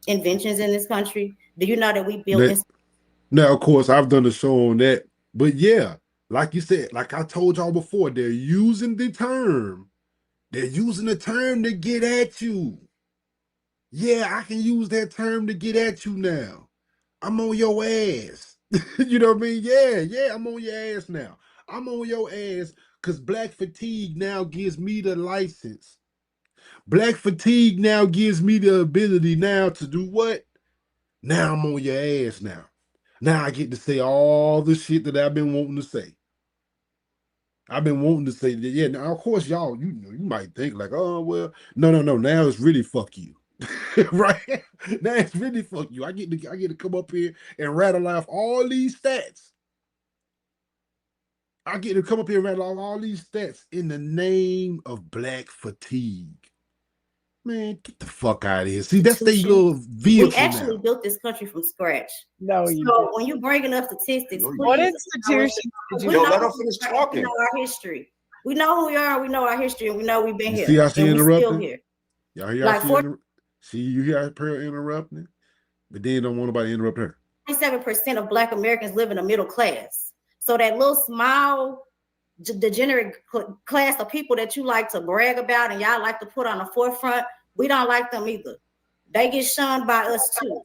inventions in this country? Do you know that we built now, of course, I've done a show on that, but yeah, like you said, like I told y'all before, they're using the term. They're using the term to get at you. Yeah, I can use that term to get at you now. I'm on your ass. You know what I mean? Yeah, I'm on your ass now. I'm on your ass because black fatigue now gives me the license. Black fatigue now gives me the ability now to do what? Now I'm on your ass now. Now I get to say all the shit that I've been wanting to say. I've been wanting to say that. Yeah, now of course, y'all, you might think like, oh well, no. Now it's really fuck you. Right? Now it's really fuck you. I get to come up here and rattle off all these stats. I get to come up here and rattle off all these stats in the name of black fatigue. Man, get the fuck out of here. See, that's their little vehicle We actually now. built this country from scratch. No, you So didn't. when you bringing up statistics, What please, institution did we you? know let her who finish we are, talking. We know our history. We know who we are. We know our history, and we know we've been You here. see how she and we still interrupting? here. Y'all hear Like how see, you hear Pearl interrupting? But then don't want nobody to interrupt her. 27% of Black Americans live in the middle class. So that little small degenerate class of people that you like to brag about and y'all like to put on the forefront, we don't like them either. They get shunned by us too.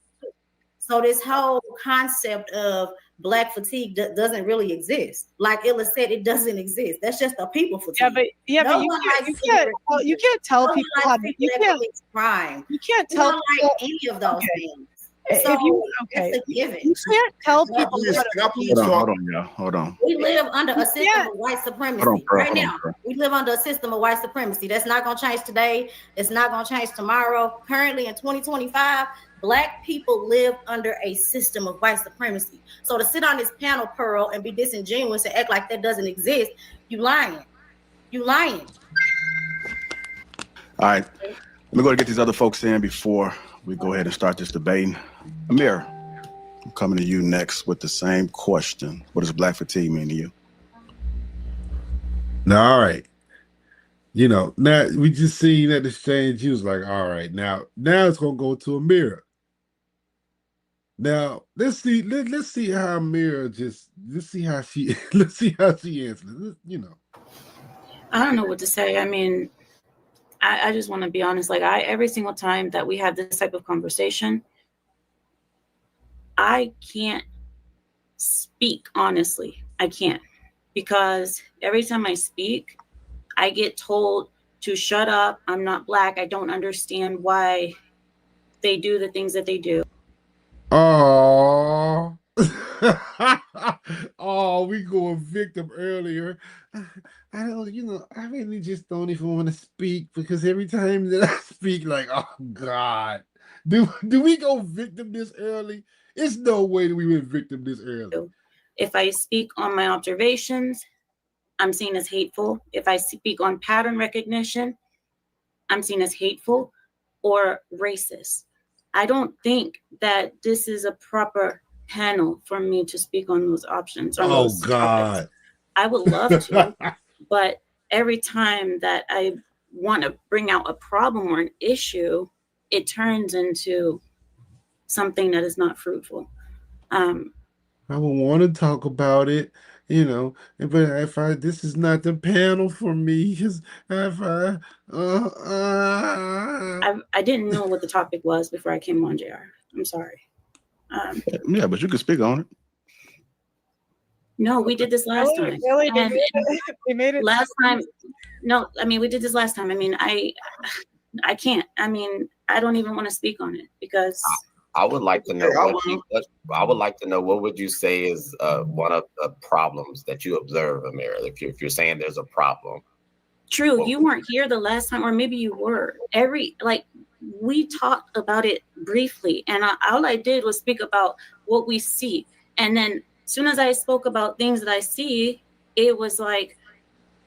So this whole concept of Black fatigue doesn't really exist. Like Illa said, it doesn't exist. That's just a people fatigue. Yeah, but you can't tell people how to. You can't crime. You can't We tell don't people like any of those things. If So you it's a given. you can't tell people how to. Hold on, y'all. Hold on. We live under a system of white supremacy Hold on, Pearl, right hold on, now. Pearl. We live under a system of white supremacy. That's not going to change today. It's not going to change tomorrow. Currently in 2025, Black people live under a system of white supremacy. So to sit on this panel, Pearl, and be disingenuous and act like that doesn't exist, you lying. You lying. All right. Let me go to get these other folks in before we go ahead and start this debate. Amir, I'm coming to you next with the same question. What does Black fatigue mean to you? Now, all right. You know, now we just seen that exchange. He was like, all right, now it's gonna go to Amira. Now let's see how Amira let's see how she answers. You know. I don't know what to say. I mean, I just want to be honest. Like every single time that we have this type of conversation, I can't speak honestly. I can't, because every time I speak, I get told to shut up. I'm not Black. I don't understand why they do the things that they do. Oh, oh, we going victim earlier. I don't, I really just don't even want to speak, because every time that I speak, like, oh God, do we go victim this early? It's no way that we went victim this early. If I speak on my observations, I'm seen as hateful. If I speak on pattern recognition, I'm seen as hateful or racist. I don't think that this is a proper panel for me to speak on those options. On those God. topics. I would love to, but every time that I want to bring out a problem or an issue, it turns into something that is not fruitful. I would want to talk about it, but this is not the panel for me, because I didn't know what the topic was before I came on, JR. I'm sorry. Yeah, but you can speak on it. No, we did this last time. Really? And we made it last time. No, I mean, we did this last time. I mean, I can't. I mean, I don't even want to speak on it, because I would like to know what would you say is one of the problems that you observe, Amir? If you're saying there's a problem. True, you weren't here the last time, or maybe you were. We talked about it briefly, and all I did was speak about what we see. And then as soon as I spoke about things that I see, it was like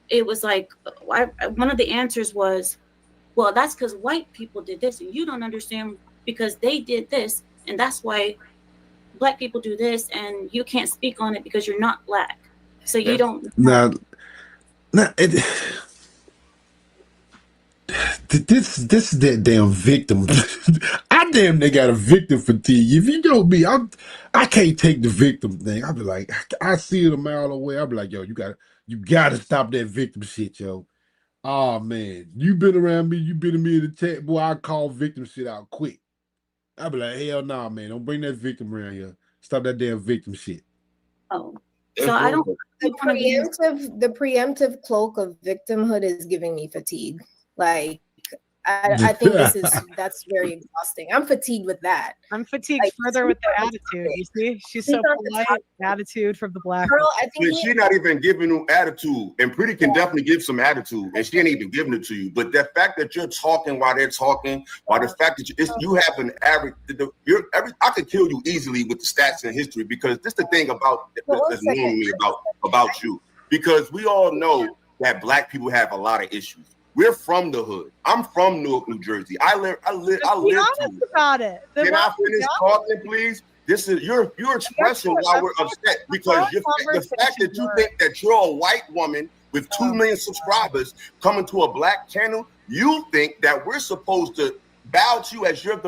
one of the answers was, well, that's because white people did this, and you don't understand because they did this, and that's why Black people do this, and you can't speak on it because you're not Black, so you don't. This is that damn victim. I damn near got a victim fatigue. If you know me, I can't take the victim thing. I'll be like, I see it a mile away. I'll be like, yo, you gotta stop that victim shit, yo. Oh man, you been around me, you been to me in the chat, boy. I call victim shit out quick. I'll be like, hell nah, man, don't bring that victim around here. Stop that damn victim shit. Oh, so I don't. The preemptive cloak of victimhood is giving me fatigue. Like, I think that's very exhausting. I'm fatigued with that. I'm fatigued further with the attitude. You see, she's so polite. Attitude from the Black girl. I think she's not even giving you attitude, and Pretty can definitely give some attitude, and she ain't even giving it to you. But the fact that you're talking while they're talking, while the fact that you have an average, I could kill you easily with the stats and history, because this is the thing that's annoying me about you, because we all know that Black people have a lot of issues. We're from the hood. I'm from Newark, New Jersey. I live Be through honest it. about it. Then Can why I don't we finish be talking, please? This is you're expressing why we're upset because the fact that you think that you're a white woman with 2 million subscribers coming to a black channel, you think that we're supposed to bow to you as you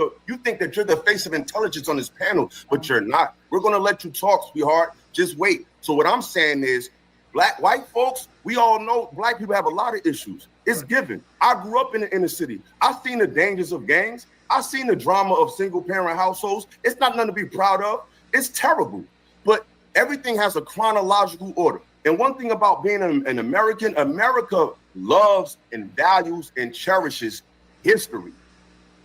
think that you're the face of intelligence on this panel, but you're not. We're gonna let you talk, sweetheart. Just wait. So what I'm saying is, white folks, we all know black people have a lot of issues. It's given. I grew up in the inner city. I've seen the dangers of gangs. I've seen the drama of single parent households. It's not nothing to be proud of. It's terrible. But everything has a chronological order. And one thing about being an American, America loves and values and cherishes history.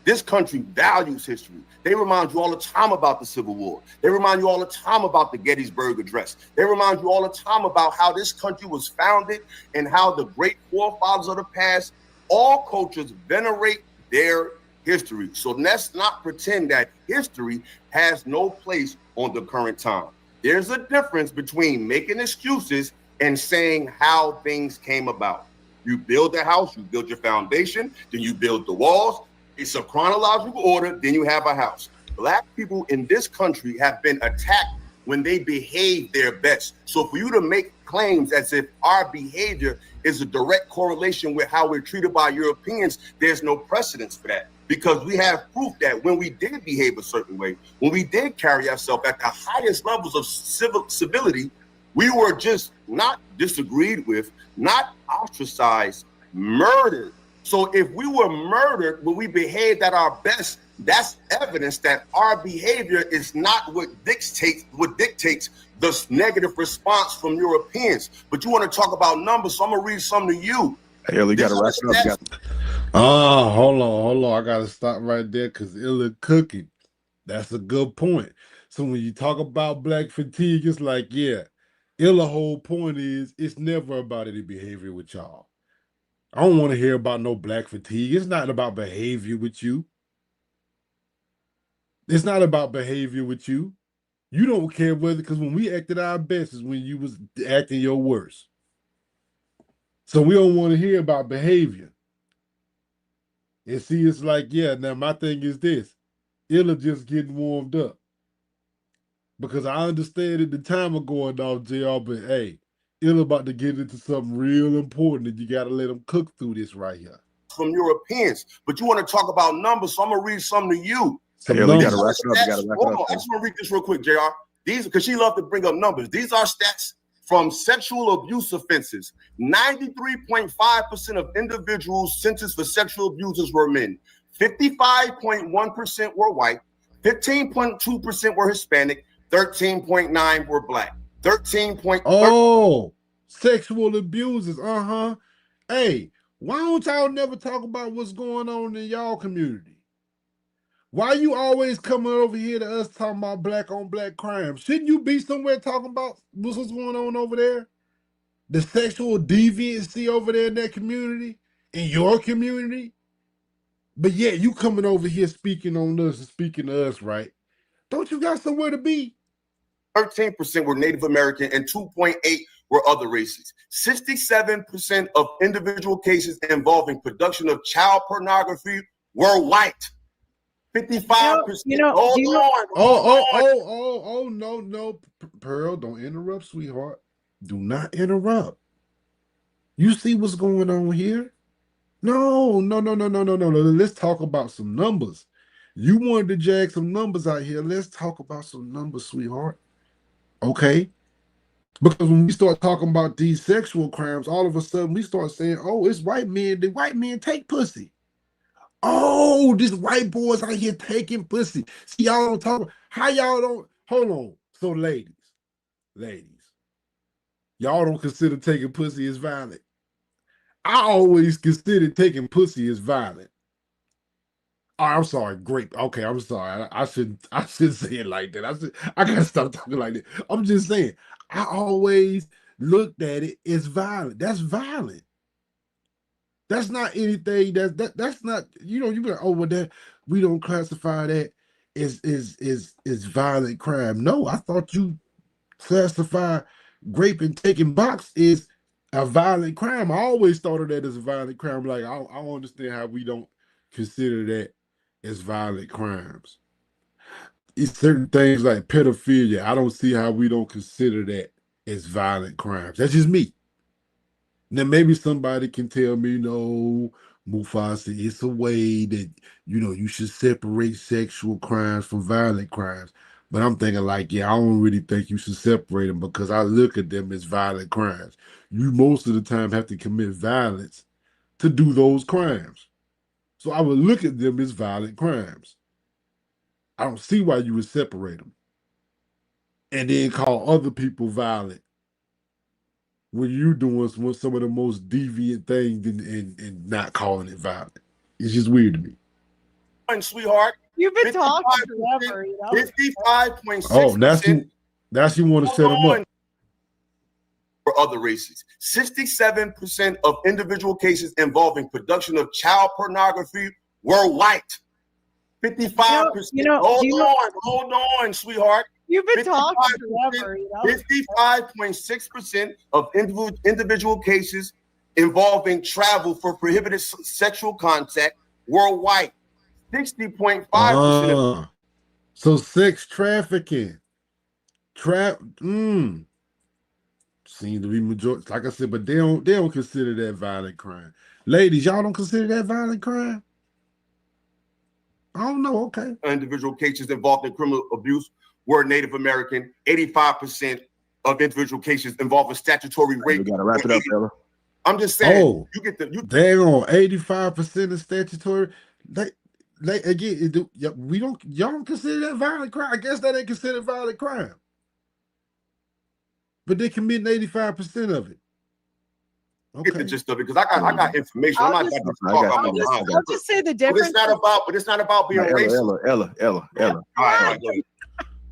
This country values history. They remind you all the time about the Civil War. They remind you all the time about the Gettysburg Address. They remind you all the time about how this country was founded and how the great forefathers of the past, all cultures venerate their history. So let's not pretend that history has no place on the current time. There's a difference between making excuses and saying how things came about. You build a house, you build your foundation, then you build the walls. It's a chronological order, then you have a house. Black people in this country have been attacked when they behave their best. So for you to make claims as if our behavior is a direct correlation with how we're treated by Europeans, there's no precedence for that. Because we have proof that when we did behave a certain way, when we did carry ourselves at the highest levels of civility, we were just not disagreed with, not ostracized, murdered. So if we were murdered when we behaved at our best, that's evidence that our behavior is not what dictates the negative response from Europeans. But you want to talk about numbers, so I'm gonna read some to you. Hey, you got to wrap it up. Oh, hold on. I gotta stop right there because Illa cooking. That's a good point. So when you talk about black fatigue, it's like, yeah, Illa whole point is it's never about any behavior with y'all. I don't want to hear about no black fatigue. It's not about behavior with you. It's not about behavior with you. You don't care whether, because when we acted our best is when you was acting your worst. So we don't want to hear about behavior. And see, it's like, yeah, now my thing is this. Illa just getting warmed up. Because I understand at the time of going off, JR, but hey, Illa about to get into something real important and you got to let them cook through this right here. From Europeans, but you want to talk about numbers, so I'm gonna read some to you. Some Hold numbers. on, I just want to read this real quick, JR. These, because she loved to bring up numbers. These are stats from sexual abuse offenses. 93.5% of individuals sentenced for sexual abuses were men. 55.1% were white. 15.2% were Hispanic. 13.9% were black. 13. Oh, sexual abusers. Hey, why don't y'all never talk about what's going on in y'all community? Why you always coming over here to us talking about black on black crime? Shouldn't you be somewhere talking about what's going on over there? The sexual deviancy over there in that community, in your community? But yeah, you coming over here speaking on us and speaking to us, right? Don't you got somewhere to be? 13% were Native American and 2.8% were other races. 67% of individual cases involving production of child pornography were white. 55%. No. Pearl, don't interrupt, sweetheart. Do not interrupt. You see what's going on here? No. Let's talk about some numbers. You wanted to jag some numbers out here. Let's talk about some numbers, sweetheart. Okay? Because when we start talking about these sexual crimes, all of a sudden we start saying, oh, it's white men. The white men take pussy. Oh, these white boys out here taking pussy. See, y'all don't talk. How y'all don't? Hold on. So, ladies, y'all don't consider taking pussy as violent. I always considered taking pussy as violent. Oh, I'm sorry, grape. Okay, I'm sorry. I shouldn't say it like that. I gotta stop talking like that. I'm just saying, I always looked at it as violent. That's violent. That's not anything. That's not. You be like, oh, well, that we don't classify that as violent crime. No, I thought you classify grape and taking box is a violent crime. I always thought of that as a violent crime. Like I don't understand how we don't consider that as violent crimes. It's certain things like pedophilia. I don't see how we don't consider that as violent crimes. That's just me. Now maybe somebody can tell me, no, Mufasa, it's a way that you should separate sexual crimes from violent crimes. But I'm thinking like, yeah, I don't really think you should separate them because I look at them as violent crimes. You most of the time have to commit violence to do those crimes. So I would look at them as violent crimes. I don't see why you would separate them and then call other people violent when you doing some of the most deviant things and not calling it violent. It's just weird to me. Sweetheart. You've been talking forever, 55.6%. Oh, that's you want to set them up. For other races. 67% of individual cases involving production of child pornography were white. 55%. Hold on, sweetheart. You've been talking forever. 55.6% of individual cases involving travel for prohibited sexual contact were white. 60.5%. So sex trafficking, seems to be majority. Like I said, but they don't consider that violent crime. Ladies, y'all don't consider that violent crime? I don't know. Okay. Individual cases involved in criminal abuse were Native American. 85% of individual cases involving statutory rape. We gotta wrap it up, Ella. I'm just saying. Oh, you get the they're on 85% of statutory. Again, y'all don't consider that violent crime. I guess that ain't considered violent crime. But they commit 85% of it. Get the gist of it because I got information. I'm not about to talk about my behind. I'll just say the difference. But it's not about being racist. Ella. All right.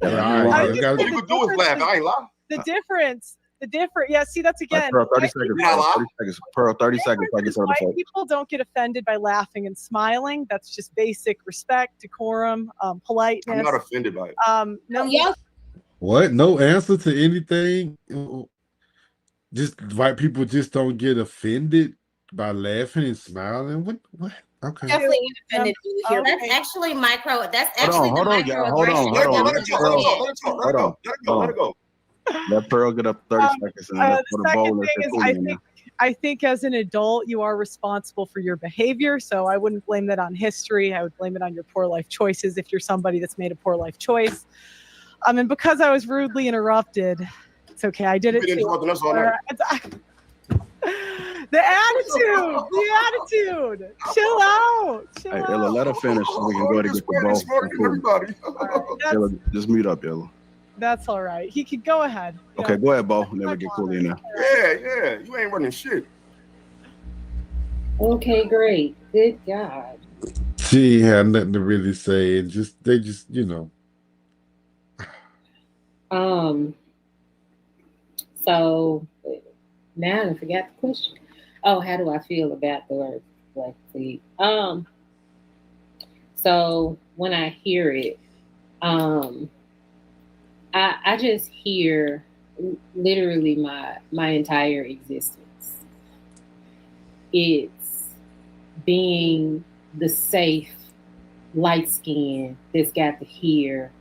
The All you can do is laugh. I ain't lying. The difference. Yeah, see, that's again. Pearl, 30 seconds. Pearl, 30 seconds. White people don't get offended by laughing and smiling. That's just basic respect, decorum, politeness. I'm not offended by it. What? No answer to anything? Just white people just don't get offended by laughing and smiling? What? Okay. Definitely get offended when you hear that's actually micro. That's actually Hold on. Let it go. Let Pearl get up 30 seconds and the second thing is I think as an adult you are responsible for your behavior, so I wouldn't blame that on history. I would blame it on your poor life choices if you're somebody that's made a poor life choice. And because I was rudely interrupted, it's okay. I did it too. The attitude. Chill out. Hey, Ella, let her finish so we can go to get the ball. Ella, just mute up, Ella. That's all right. He could go ahead. Okay, go ahead, Bo. And then we get Cooley in there. Yeah. You ain't running shit. Okay, great. Good God. She had nothing to really say. They just. So now I forgot the question. Oh, how do I feel about the word black fatigue? So when I hear it, I just hear literally my entire existence. It's being the safe light skin that's got to hear,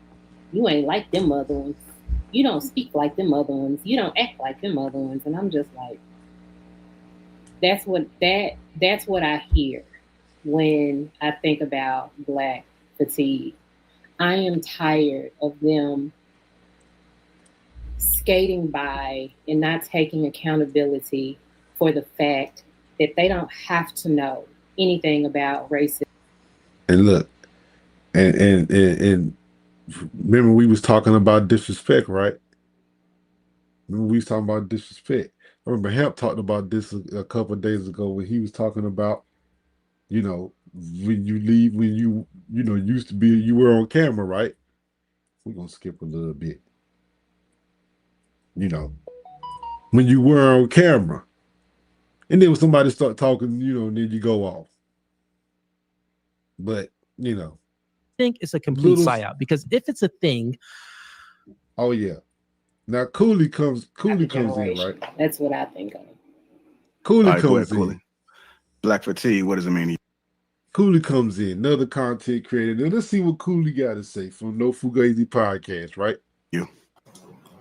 you ain't like them other ones. You don't speak like them other ones. You don't act like them other ones. And I'm just like, that's what I hear when I think about black fatigue. I am tired of them skating by and not taking accountability for the fact that they don't have to know anything about racism. And look, and remember we was talking about disrespect, right? Remember we was talking about disrespect. I remember Hemp talked about this a couple of days ago when he was talking about, when you leave, when you used to be, you were on camera, right? We're gonna skip a little bit. When you were on camera, and then when somebody start talking, and then you go off. But I think it's a complete psyop because if it's a thing. Oh yeah. Now Cooley comes in, right? That's what I think of. Cooley All right, go ahead, comes in. Cooley. Black fatigue, what does it mean to you? Cooley comes in, another content creator. Now let's see what Cooley got to say from No Fugazi Podcast, right?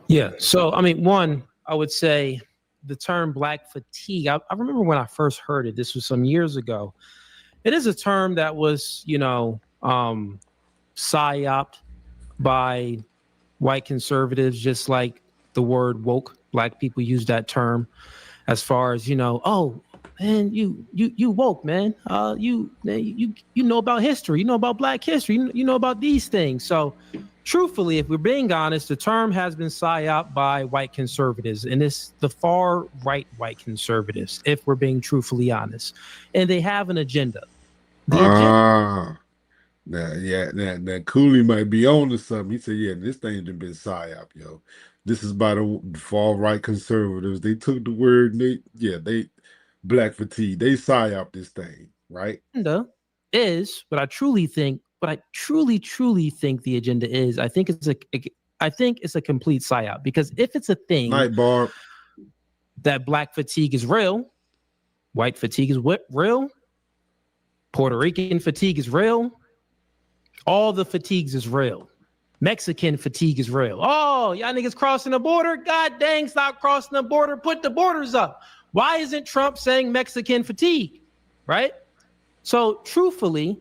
Yeah. So, I mean, one, I would say the term black fatigue, I remember when I first heard it, this was some years ago. It is a term that was, psyoped by white conservatives, just like the word woke. Black people use that term as far as, oh, man, you woke, man. You know about history. You know about black history. You know about these things. So truthfully, if we're being honest, the term has been psyoped by white conservatives, and it's the far right white conservatives, if we're being truthfully honest. And they have an agenda. Now Cooley might be on to something. He said, yeah, this thing's been psyop, yo. This is by the far right conservatives. They took the word, they black fatigue. They psyop this thing, right? Agenda is what I truly think. What I truly think the agenda is. I think it's a complete psyop, because if it's a thing, that black fatigue is real, white fatigue is real, Puerto Rican fatigue is real, all the fatigues is real. Mexican fatigue is real. Oh, y'all niggas crossing the border? God dang, stop crossing the border. Put the borders up. Why isn't Trump saying Mexican fatigue? Right? So truthfully,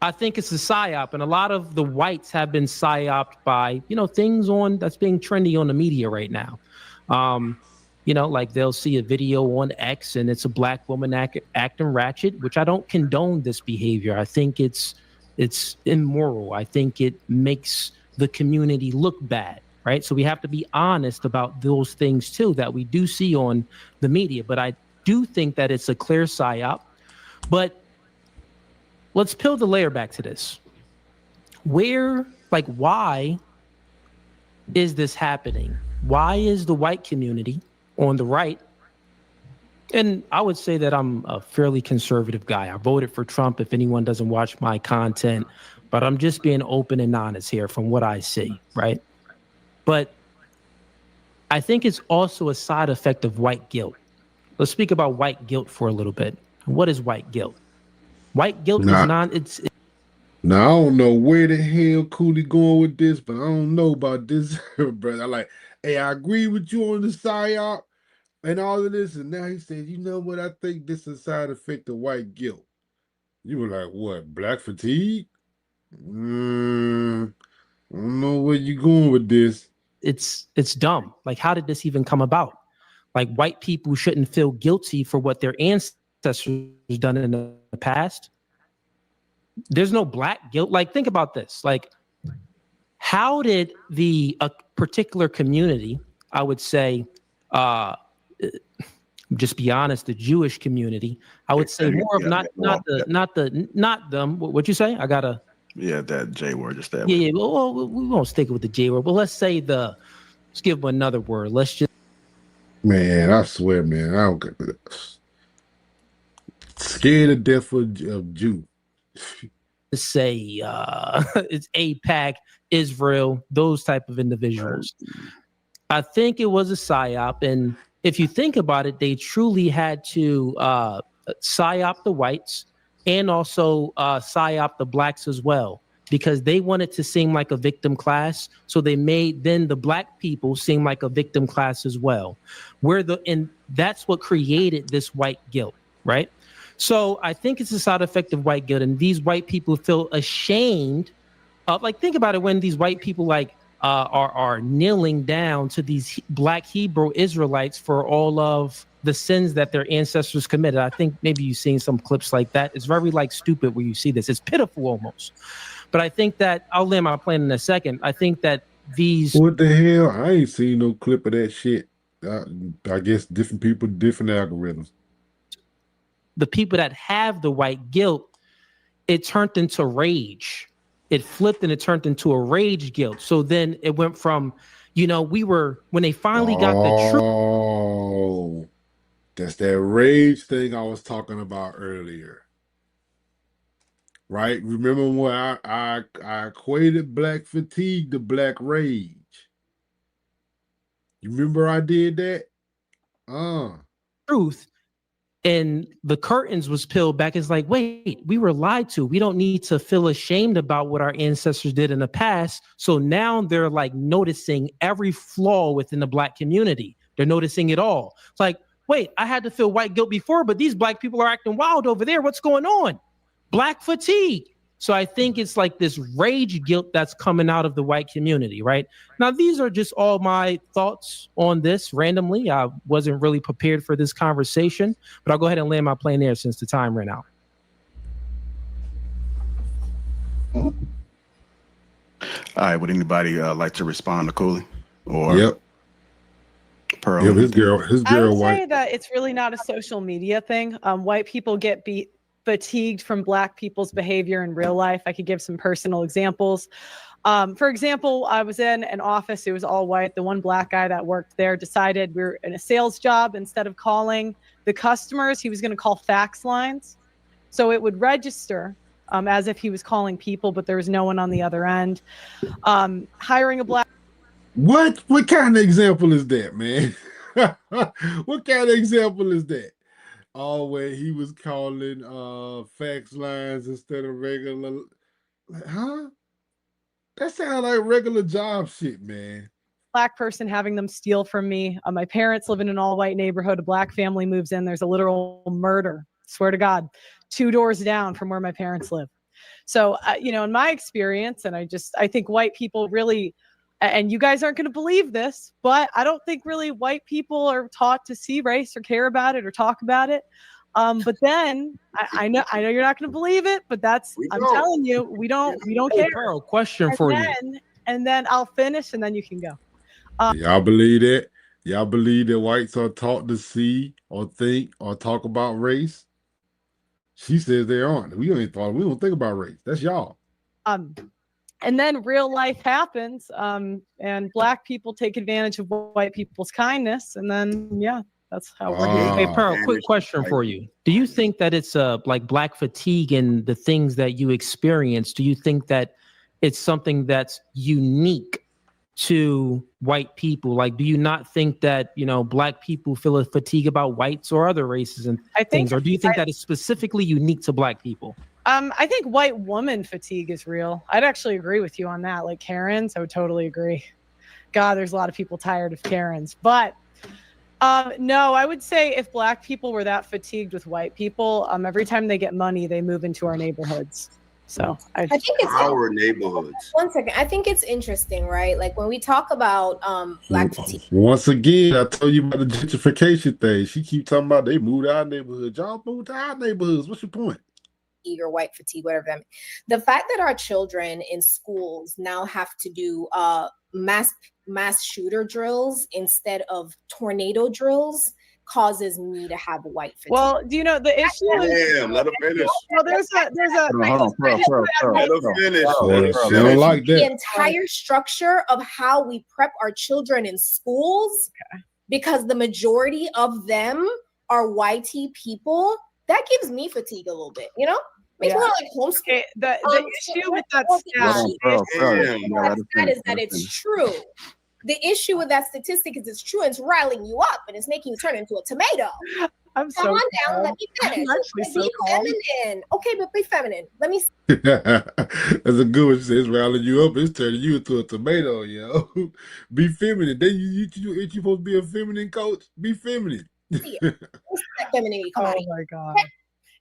I think it's a psyop, and a lot of the whites have been psyoped by, things that's being trendy on the media right now. Like they'll see a video on X and it's a black woman acting ratchet, which I don't condone this behavior. I think it's immoral. I think it makes the community look bad, right? So we have to be honest about those things too that we do see on the media. But I do think that it's a clear psyop. But let's peel the layer back to this. Why is this happening? Why is the white community on the right? And I would say that I'm a fairly conservative guy. I voted for Trump, if anyone doesn't watch my content, but I'm just being open and honest here from what I see, right? But I think it's also a side effect of white guilt. Let's speak about white guilt for a little bit. What is white guilt? White guilt is not. Now, I don't know where the hell Cooley going with this, but I don't know about this, brother. Hey, I agree with you on the psyop and all of this. And now he said, you know what? I think this is a side effect of white guilt. You were like, what? Black fatigue? I don't know where you going with this. It's dumb. Like, how did this even come about? Like, white people shouldn't feel guilty for what their ancestors done in the past. There's no black guilt. Like, think about this. Like, how did a particular community, I would say, just be honest, the Jewish community, I would say more of not them. What'd you say? I gotta. Yeah, that J word just that. Yeah. Well, we won't stick with the J word, but let's say let's give them another word. Let's just. Man, I swear, man, I don't get this. Scared to death of Jew. Say it's APAC, Israel, those type of individuals. I think it was a psyop, and if you think about it, they truly had to psyop the whites and also psyop the blacks as well, because they wanted to seem like a victim class. So they made then the black people seem like a victim class as well. And that's what created this white guilt, right? So I think it's a side effect of white guilt, and these white people feel ashamed of, think about it, when these white people are kneeling down to these black Hebrew Israelites for all of the sins that their ancestors committed. I think maybe you've seen some clips like that. It's very stupid where you see this. It's pitiful almost. But I think that I'll land my plane in a second. I think that these. What the hell? I ain't seen no clip of that shit. I guess different people, different algorithms. The people that have the white guilt, it turned into rage. It flipped and it turned into a rage guilt. So then it went from, when they finally got the truth. Oh, that's that rage thing I was talking about earlier. Right? Remember when I equated black fatigue to black rage? You remember I did that? Truth. And the curtains was peeled back. It's like, wait, we were lied to. We don't need to feel ashamed about what our ancestors did in the past. So now they're like noticing every flaw within the Black community. They're noticing it all. It's like, wait, I had to feel white guilt before, but these Black people are acting wild over there. What's going on? Black fatigue. So I think it's like this rage guilt that's coming out of the white community, right? Now, these are just all my thoughts on this randomly. I wasn't really prepared for this conversation, but I'll go ahead and land my plane there since the time ran out. All right, would anybody like to respond to Cooley? Or Yep. Pearl? Yeah, his girl I would white. say that it's really not a social media thing. White people get fatigued from Black people's behavior in real life. I could give some personal examples. For example, I was in an office. It was all white. The one Black guy that worked there decided we were in a sales job. Instead of calling the customers, he was going to call fax lines. So it would register as if he was calling people, but there was no one on the other end. Hiring a Black. What kind of example is that, man? What kind of example is that? Oh, where he was calling fax lines instead of regular, huh? That sounds like regular job shit, man. Black person having them steal from me. My parents live in an all-white neighborhood. A Black family moves in. There's a literal murder. Swear to God, 2 doors down from where my parents live. So, in my experience, and I think white people really, and you guys aren't going to believe this, but I don't think really white people are taught to see race or care about it or talk about it. But then I know you're not going to believe it, but I'm telling you, we don't care. Pearl, question for you. And then I'll finish, and then you can go. Y'all believe that? Y'all believe that whites are taught to see or think or talk about race? She says they aren't. We don't think about race. That's y'all. And then real life happens, and Black people take advantage of white people's kindness, and then that's how we're here. Hey, Pearl, quick question for you. Do you think that it's like Black fatigue and the things that you experience? Do you think that it's something that's unique to white people? Like, do you not think that Black people feel a fatigue about whites or other races and things, or do you think that it's specifically unique to Black people? I think white woman fatigue is real. I'd actually agree with you on that. Like Karens, I would totally agree. God, there's a lot of people tired of Karens. But no, I would say if Black people were that fatigued with white people, every time they get money, they move into our neighborhoods. So I think it's our neighborhoods. One second. I think it's interesting, right? Like when we talk about Black fatigue. Once again, I told you about the gentrification thing. She keep talking about they moved to our neighborhood. Y'all moved to our neighborhoods. What's your point? Or white fatigue, whatever that means. The fact that our children in schools now have to do mass shooter drills instead of tornado drills causes me to have white fatigue. Well, do you know the issue? Damn, let her finish. Well, there's a. Hold on, let her finish. They don't like that. The entire structure of how we prep our children in schools, because the majority of them are white people. That gives me fatigue a little bit, Makes me want to homeschool. The issue with that stat is that it's true. The issue with that statistic is it's true and it's riling you up and it's making you turn into a tomato. Come on down, let me finish. Be feminine. Okay, but be feminine. Let me. That's a good one. She says riling you up. It's turning you into a tomato, Be feminine. Then you supposed to be a feminine coach. Be feminine. Femininity. Come on. My God. Okay.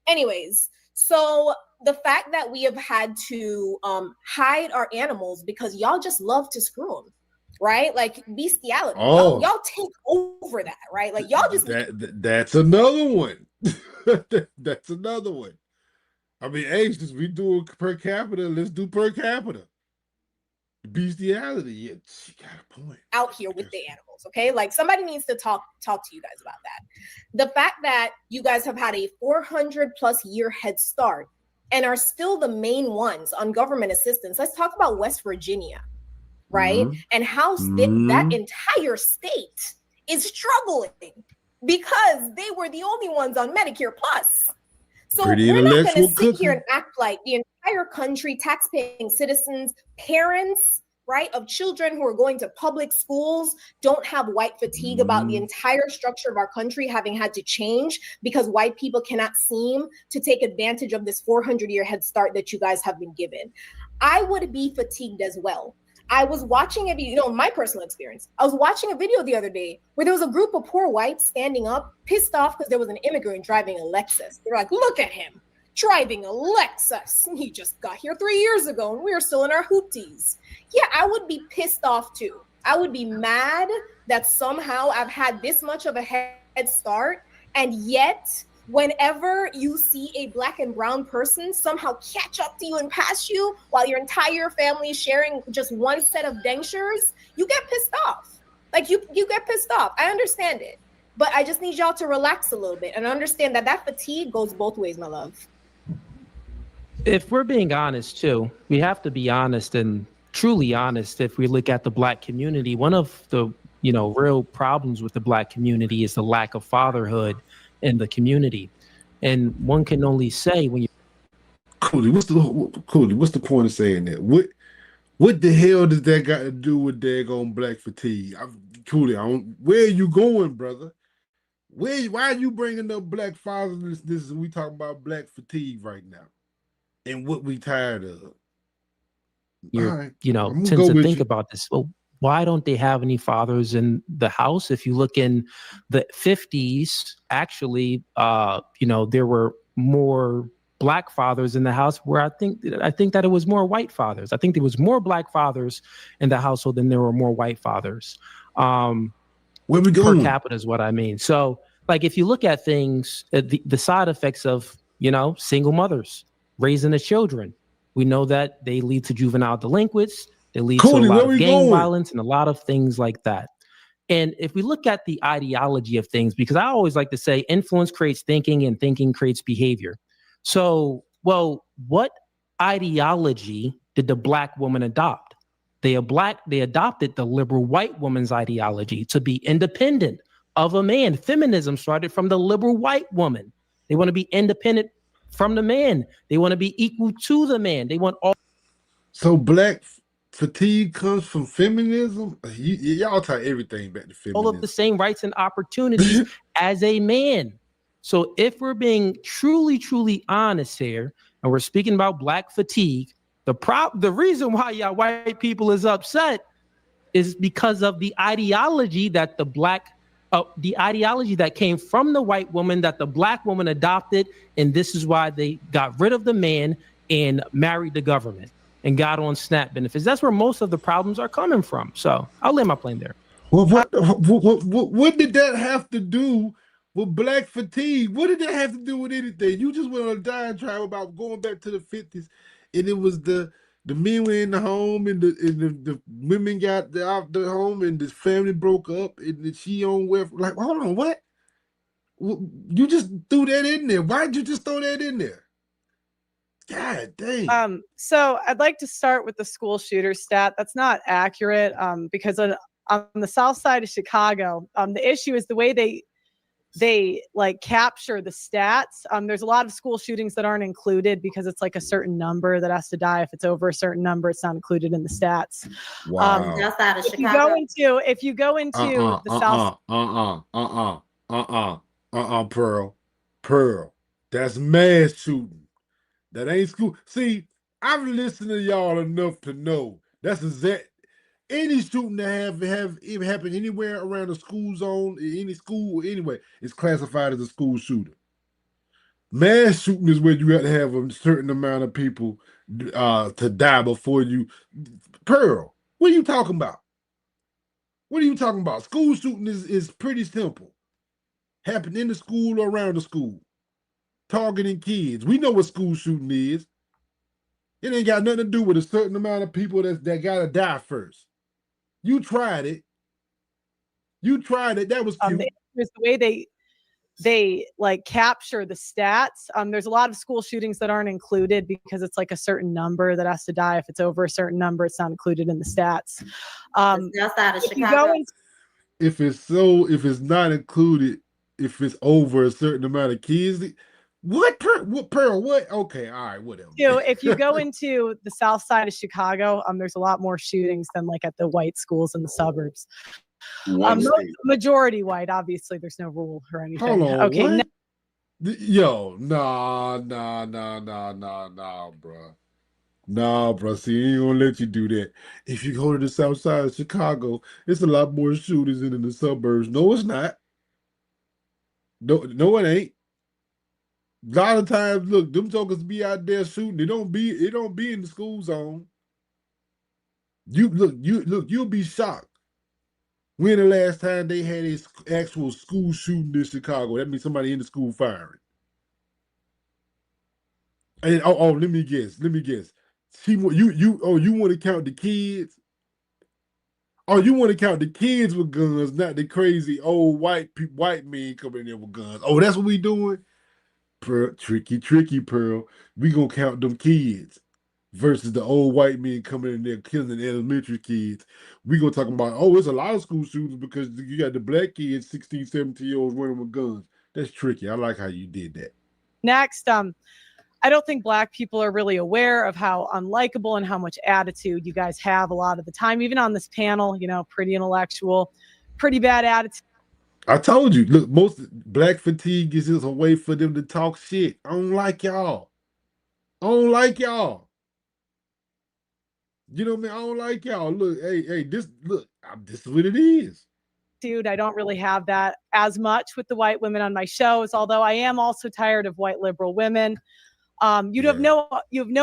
Anyways, so the fact that we have had to hide our animals because y'all just love to screw them, right? Like bestiality. Oh. Y'all take over that, right? Like y'all just. That's another one. That's another one. I mean, since we do per capita, let's do per capita. Bestiality. Yeah, she got a point. Out here with the animals, okay? Like somebody needs to talk to you guys about that. The fact that you guys have had a 400+ year head start and are still the main ones on government assistance. Let's talk about West Virginia, right? Mm-hmm. And how that entire state is struggling because they were the only ones on Medicare Plus. So we're not going to sit here and act like the entire country, taxpaying citizens, parents, right, of children who are going to public schools don't have white fatigue about the entire structure of our country having had to change because white people cannot seem to take advantage of this 400-year head start that you guys have been given. I would be fatigued as well. I was watching a video, my personal experience. I was watching a video the other day where there was a group of poor whites standing up, pissed off because there was an immigrant driving a Lexus. They're like, look at him driving a Lexus. He just got here 3 years ago and we are still in our hoopties. Yeah, I would be pissed off too. I would be mad that somehow I've had this much of a head start, and yet whenever you see a Black and brown person somehow catch up to you and pass you while your entire family is sharing just one set of dentures, you get pissed off. Like you get pissed off. I understand it. But I just need y'all to relax a little bit and understand that that fatigue goes both ways, my love. If we're being honest too, we have to be honest and truly honest. If we look at the Black community, one of the real problems with the Black community is the lack of fatherhood in the community. And one can only say when you Cooley, what's the point of saying that? What the hell does that got to do with daggone Black fatigue? Cooley, where are you going, brother? Why are you bringing up Black fathers? This is we talking about Black fatigue right now, and what we tired of. tend to think about this. Well, why don't they have any fathers in the house? If you look in the 50s, actually, there were more Black fathers in the house, where I think that it was more white fathers. I think there was more Black fathers in the household than there were more white fathers. Where we going? Per capita is what I mean. So, like, if you look at things, the side effects of, single mothers raising the children, we know that they lead to juvenile delinquents. They lead to a lot of gang violence and a lot of things like that. And if we look at the ideology of things, because I always like to say influence creates thinking and thinking creates behavior. So, what ideology did the Black woman adopt? They adopted the liberal white woman's ideology to be independent of a man. Feminism started from the liberal white woman. They want to be independent from the man. They want to be equal to the man. They want all. So Black fatigue comes from feminism? Y'all tie everything back to feminism. All of the same rights and opportunities as a man. So if we're being truly, truly honest here, and we're speaking about Black fatigue, the reason why y'all white people is upset is because of the ideology that the ideology that came from the white woman that the Black woman adopted, and this is why they got rid of the man and married the government and got on SNAP benefits. That's where most of the problems are coming from. So I'll lay my plane there. Well, what did that have to do with Black fatigue? What did that have to do with anything? You just went on a diatribe about going back to the 50s, and it was the men were in the home, and the women got out the home, and the family broke up, and she on welfare. Like, hold on, what? You just threw that in there. Why did you just throw that in there? God dang. So I'd like to start with the school shooter stat. That's not accurate because on the south side of Chicago, the issue is the way they like capture the stats. There's a lot of school shootings that aren't included because it's like a certain number that has to die. If it's over a certain number, it's not included in the stats. Wow. Outside of if Chicago. you go into the south. Pearl. That's mass shooting. That ain't school. See, I've listened to y'all enough to know that's exact. Any shooting that have even happened anywhere around the school zone, any school, anyway, is classified as a school shooter. Mass shooting is where you have to have a certain amount of people to die before you. Pearl, what are you talking about? What are you talking about? School shooting is pretty simple. Happen in the school or around the school. Targeting kids. We know what school shooting is. It ain't got nothing to do with a certain amount of people that gotta die first. You tried it. That was cute. The way they like capture the stats. There's a lot of school shootings that aren't included because it's like a certain number that has to die. If it's over a certain number, it's not included in the stats. Outside of Chicago. If it's not included, if it's over a certain amount of kids, What Pearl? What? Okay, all right, whatever. If you go into the south side of Chicago, there's a lot more shootings than like at the white schools in the suburbs. Majority white, obviously. There's no rule or anything. Hold on, okay. what? Yo, nah, bro. Nah, bro. See, he ain't gonna let you do that. If you go to the south side of Chicago, it's a lot more shooters than in the suburbs. No, it's not. No, it ain't. A lot of times, look, them jokers be out there shooting. It don't be in the school zone. You'll be shocked. When the last time they had an actual school shooting in Chicago? That means somebody in the school firing. And let me guess. You want to count the kids? Oh, you want to count the kids with guns, not the crazy old white men coming in there with guns. Oh, that's what we doing? Pearl, tricky Pearl. We gonna count them kids versus the old white men coming in there killing the elementary kids. We gonna talk about, it's a lot of school shooters because you got the black kids, 16, 17-year-olds running with guns. That's tricky. I like how you did that. Next, I don't think Black people are really aware of how unlikable and how much attitude you guys have a lot of the time, even on this panel, pretty intellectual, pretty bad attitude. I told you, look, most Black fatigue is just a way for them to talk shit. I don't like y'all. You know what I mean? I don't like y'all. Look, this is what it is. Dude, I don't really have that as much with the white women on my shows, although I am also tired of white liberal women. You have no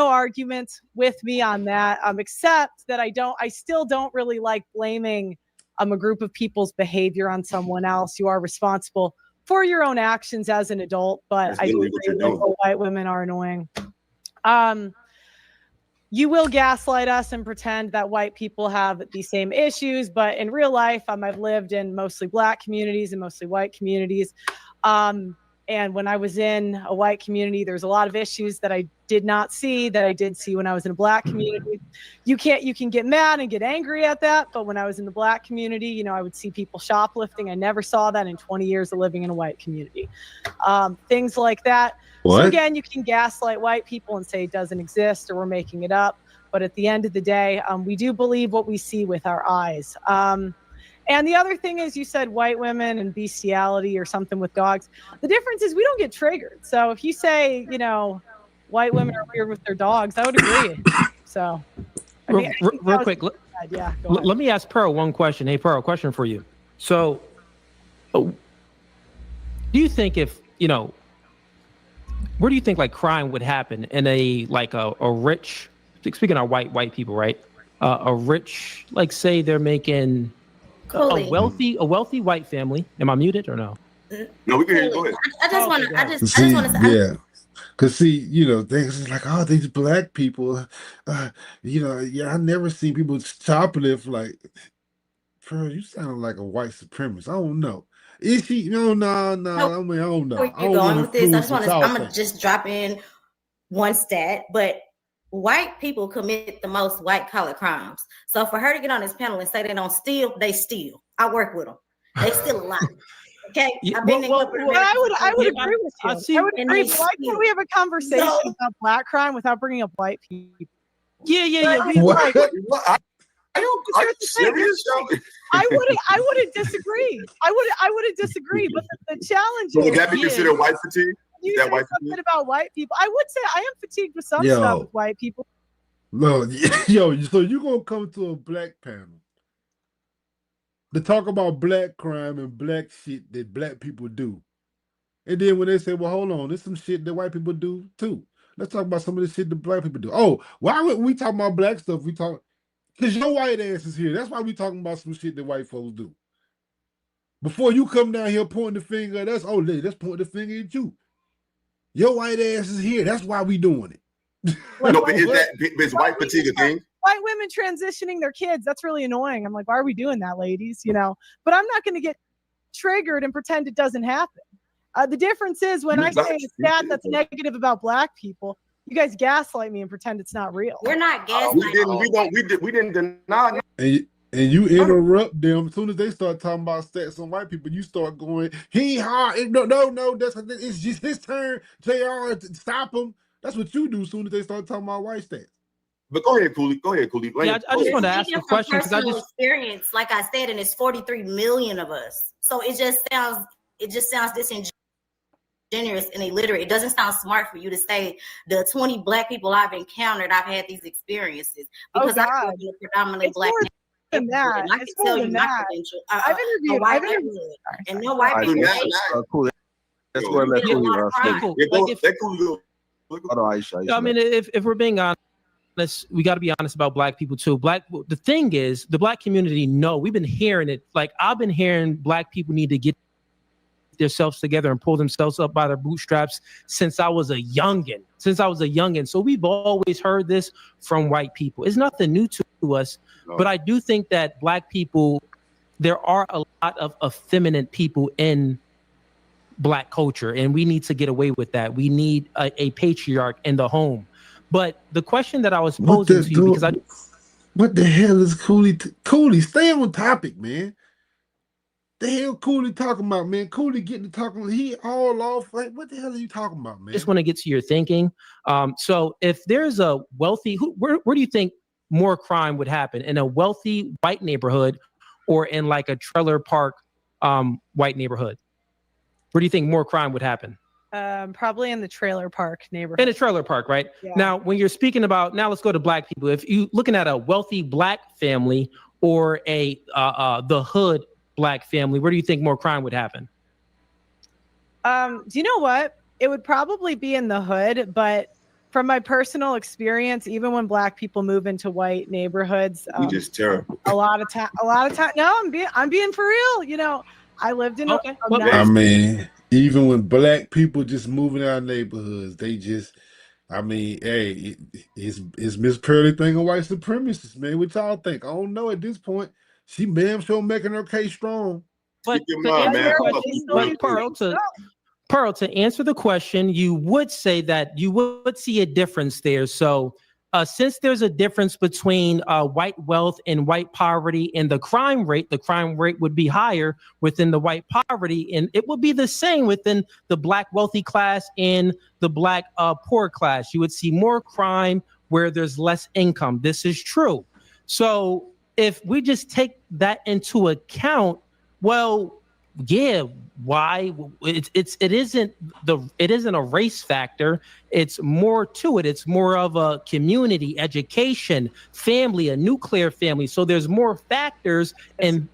argument with me on that, except that I still don't really like blaming a group of people's behavior on someone else. You are responsible for your own actions as an adult, but I do agree that white women are annoying. You will gaslight us and pretend that white people have the same issues, but in real life, I've lived in mostly Black communities and mostly white communities. And when I was in a white community, there's a lot of issues that I did not see that I did see when I was in a Black community. You can get mad and get angry at that, but when I was in the Black community, I would see people shoplifting. I never saw that in 20 years of living in a white community. Things like that. What? So again, you can gaslight white people and say it doesn't exist or we're making it up. But at the end of the day, we do believe what we see with our eyes. And the other thing is, you said white women and bestiality or something with dogs. The difference is we don't get triggered. So if you say, white women are weird with their dogs, I would agree. So real quick, let me ask Pearl one question. Hey, Pearl, question for you. So do you think where do you think like crime would happen in a rich, speaking of white people, right? A rich, like say they're making Cooley. a wealthy white family. Am I muted or no? No, we can hear you. Go ahead. I just want to say. Yeah. Because things like, these Black people, I never seen people shoplift like, Pearl, you sound like a white supremacist. I don't know. Is she? No. I mean, I don't know. Where you're going with this? I'm gonna just drop in one stat, but white people commit the most white collar crimes. So for her to get on this panel and say they don't steal, they steal. I work with them. They steal a lot. Okay, I've been in corporate America. I would agree with you. I would agree. Why can't we have a conversation about Black crime without bringing up white people? Yeah. Are you serious? I wouldn't disagree. I wouldn't disagree. But the challenge Would that be considered white fatigue? You said something about white people. I would say I am fatigued with some stuff with white people. No, so you're gonna come to a Black panel to talk about Black crime and Black shit that Black people do, and then when they say, "Well, hold on, there's some shit that white people do too. Let's talk about some of the shit that Black people do." Oh, why would we talk about Black stuff? We talk because your white ass is here. That's why we talking about some shit that white folks do. Before you come down here pointing the finger at us, let's point the finger at you. Your white ass is here. That's why we doing it. No, but is white fatigue a thing? White women transitioning their kids, that's really annoying. I'm like, why are we doing that, ladies? But I'm not going to get triggered and pretend it doesn't happen. The difference is when I say a stat that's negative about Black people, you guys gaslight me and pretend it's not real. We're not gaslighting. We didn't deny. And you interrupt them as soon as they start talking about stats on white people. You start going, he hard. No. It's just his turn. JR, stop him. That's what you do as soon as they start talking about white stats. But go ahead, Cooley. Go ahead, Cooley. Yeah, I just want to ask a question because I just experience, like I said, and it's 43 million of us. So it just sounds disingenuous and illiterate. It doesn't sound smart for you to say the 20 black people I've encountered, I've had these experiences because I grew up in a predominantly black than that. And I can tell you my credential. I've interviewed, and no white people. Cool. Let's go and let Cooley I mean, if we're being honest, we got to be honest about black people too. The thing is, the black community we've been hearing it. Like I've been hearing black people need to get themselves together and pull themselves up by their bootstraps since I was a youngin. So we've always heard this from white people. It's nothing new to us. No. But I do think that black people, there are a lot of effeminate people in black culture, and we need to get away with that. We need a patriarch in the home. But the question that I was posing to you, because what the hell is Cooley? Cooley, stay on topic, man. The hell Cooley talking about, man? Cooley getting to talking, he all off. Like, what the hell are you talking about, man? I just want to get to your thinking. So if there's a wealthy, where do you think more crime would happen? In a wealthy white neighborhood or in like a trailer park white neighborhood? Where do you think more crime would happen? Probably in the trailer park neighborhood. In a trailer park, right? Yeah. Now, when you're speaking about, now let's go to black people. If you looking at a wealthy black family or the hood black family, where do you think more crime would happen? Do you know what? It would probably be in the hood, but from my personal experience, even when black people move into white neighborhoods, just terrible. A lot of time. No, I'm being for real. You know, I lived in. I mean, even when black people just moving out of neighborhoods, they just, I mean, hey, it's Miss Pearly Thing a white supremacist, man. What y'all think? I don't know at this point. She damn sure making her case strong. But Pearl, to answer the question, you would say that you would see a difference there. So since there's a difference between white wealth and white poverty and the crime rate would be higher within the white poverty, and it would be the same within the black wealthy class and the black poor class. You would see more crime where there's less income. This is true. So if we just take that into account, well, yeah, why? It isn't a race factor. It's more to it. It's more of a community, education, family, a nuclear family. So there's more factors, and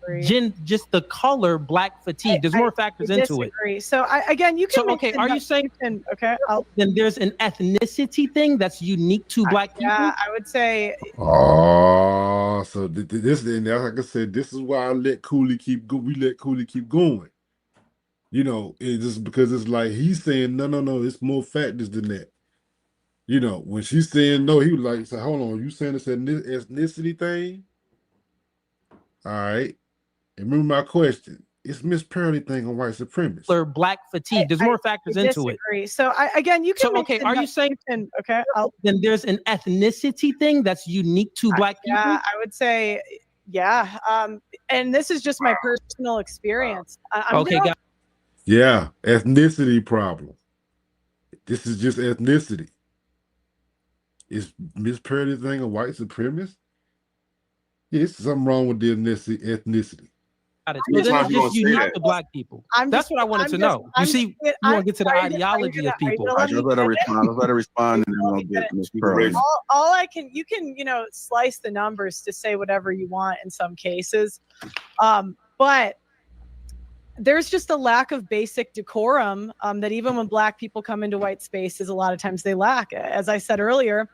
just the color, black fatigue. There's more factors into it. So again, you can. So okay, are you saying okay? Then there's an ethnicity thing that's unique to black people? Yeah, I would say. Oh, so this, and like I said, this is why I let Cooley keep go. We let Cooley keep going. You know, it's just because it's like he's saying no, it's more factors than that. You know, when she's saying no, he was like, so hold on, you saying it's an ethnicity thing? All right. And remember my question. It's Miss Pearly Thing on white supremacists. Or black fatigue. There's more factors into it. So again, you can. So okay, are you saying? Okay. Then there's an ethnicity thing that's unique to black people? Yeah, I would say, yeah. And this is just my personal experience. Yeah, ethnicity problem. This is just ethnicity. Is Miss Pearly Thing a white supremacist? Yeah, there's something wrong with the ethnicity. Then it's just unique to black people. That's what I wanted to know. You want to get to the ideology of people. Let's let her respond, and then we'll get Miss Pearly. You can, slice the numbers to say whatever you want in some cases. But there's just a lack of basic decorum that even when black people come into white spaces, a lot of times they lack. As I said earlier,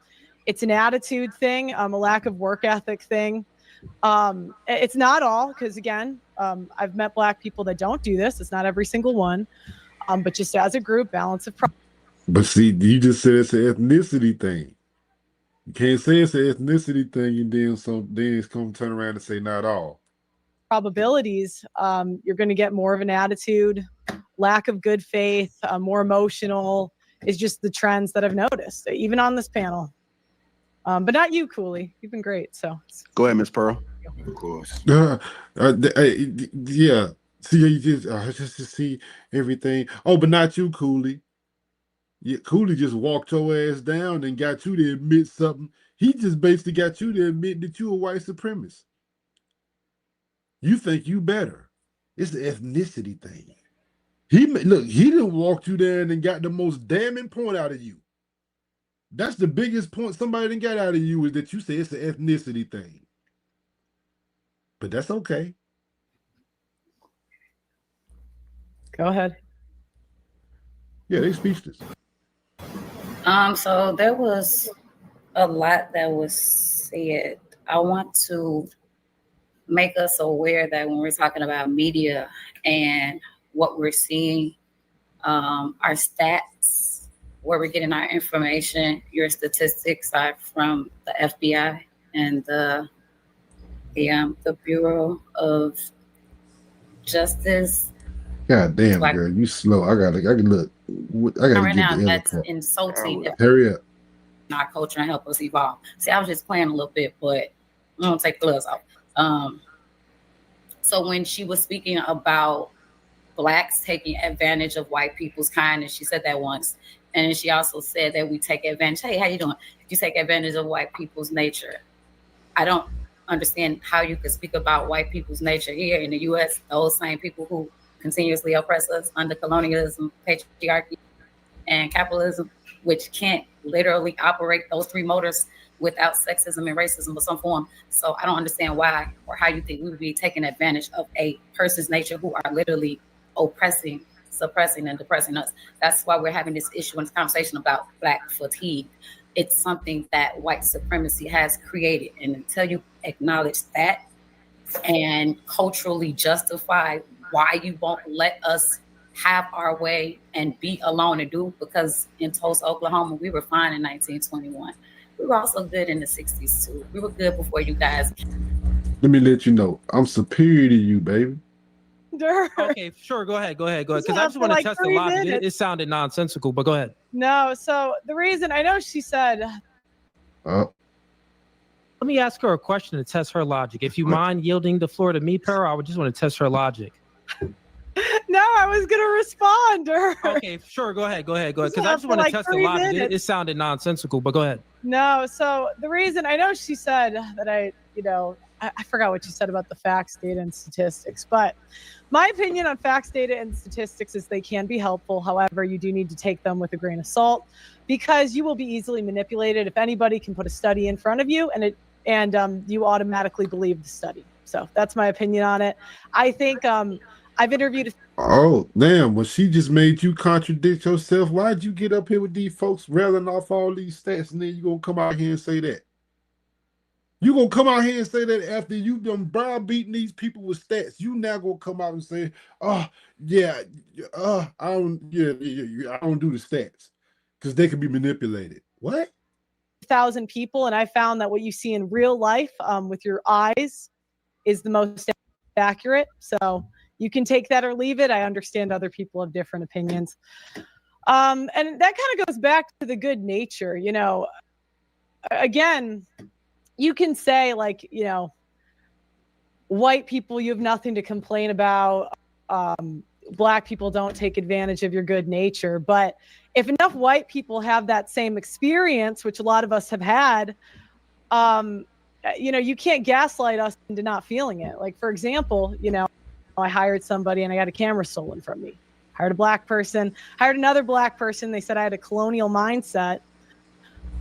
it's an attitude thing, a lack of work ethic thing. It's not all, because again, I've met black people that don't do this. It's not every single one, but just as a group, balance of. But see, you just said it's an ethnicity thing. You can't say it's an ethnicity thing, and then it's going to turn around and say not all. Probabilities, you're going to get more of an attitude, lack of good faith, more emotional is just the trends that I've noticed, even on this panel. But not you, Cooley. You've been great. So go ahead, Miss Pearl. Of course. Yeah. See, you just to see everything. Oh, but not you, Cooley. Yeah, Cooley just walked your ass down and got you to admit something. He just basically got you to admit that you a white supremacist. You think you better. It's the ethnicity thing. He didn't walk you there and got the most damning point out of you. That's the biggest point somebody didn't get out of you is that you say it's the ethnicity thing. But that's okay. Go ahead. Yeah, they speechless. So there was a lot that was said. I want to make us aware that when we're talking about media and what we're seeing, our stats, where we're getting our information, your statistics are from the FBI and the Bureau of Justice. God damn, girl, you slow. I gotta look. I gotta Right get now, the that's part. insulting. Hurry up. Our culture and help us evolve. See, I was just playing a little bit, but I'm gonna take the gloves off. So when she was speaking about Blacks taking advantage of white people's kindness, she said that once, and she also said that we take advantage. Hey, how you doing? You take advantage of white people's nature. I don't understand how you could speak about white people's nature here in the U.S. Those same people who continuously oppress us under colonialism, patriarchy, and capitalism, which can't literally operate those three motors without sexism and racism of some form. So I don't understand why or how you think we would be taking advantage of a person's nature who are literally oppressing, suppressing, and depressing us. That's why we're having this issue and this conversation about Black fatigue. It's something that white supremacy has created. And until you acknowledge that and culturally justify why you won't let us have our way and be alone and do, because in Tulsa, Oklahoma, we were fine in 1921. We were also good in the 60s too. We were good before you guys. Let me let you know, I'm superior to you, baby. Okay, sure. Go ahead. Because I just want to test the logic. It sounded nonsensical, but go ahead. No, so the reason I know she said. Let me ask her a question to test her logic. If you mind yielding the floor to me, Pearl, I would just want to test her logic. No, I was gonna respond to her. Okay, sure. Go ahead. Because I just want to test the logic. It sounded nonsensical, but go ahead. No, so the reason I know she said that I forgot what she said about the facts, data, and statistics, but my opinion on facts, data, and statistics is they can be helpful. However, you do need to take them with a grain of salt because you will be easily manipulated if anybody can put a study in front of you and you automatically believe the study. So that's my opinion on it. I think I've interviewed. Oh, damn. Well, she just made you contradict yourself. Why'd you get up here with these folks railing off all these stats and then you going to come out here and say that? You going to come out here and say that after you done browbeating these people with stats. You now going to come out and say, I don't do the stats because they can be manipulated. What? 1,000 people, and I found that what you see in real life with your eyes is the most accurate. So you can take that or leave it. I understand other people have different opinions. And that kind of goes back to the good nature. Again, you can say white people, you have nothing to complain about. Black people don't take advantage of your good nature. But if enough white people have that same experience, which a lot of us have had, you can't gaslight us into not feeling it. Like, for example, I hired somebody and I got a camera stolen from me. Hired a black person, hired another black person. They said I had a colonial mindset.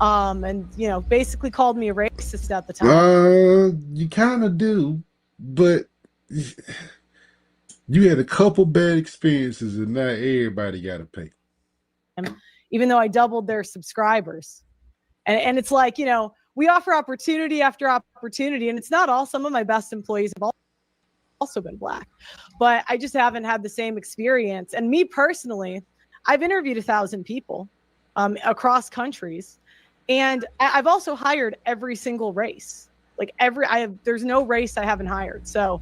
And basically called me a racist at the time. You kind of do, but you had a couple bad experiences and not everybody got to pay. Even though I doubled their subscribers. And it's like, we offer opportunity after opportunity, and it's not all. Some of my best employees have also been black, but I just haven't had the same experience. And me personally, I've interviewed 1,000 people across countries, and I've also hired every single race. There's no race I haven't hired. So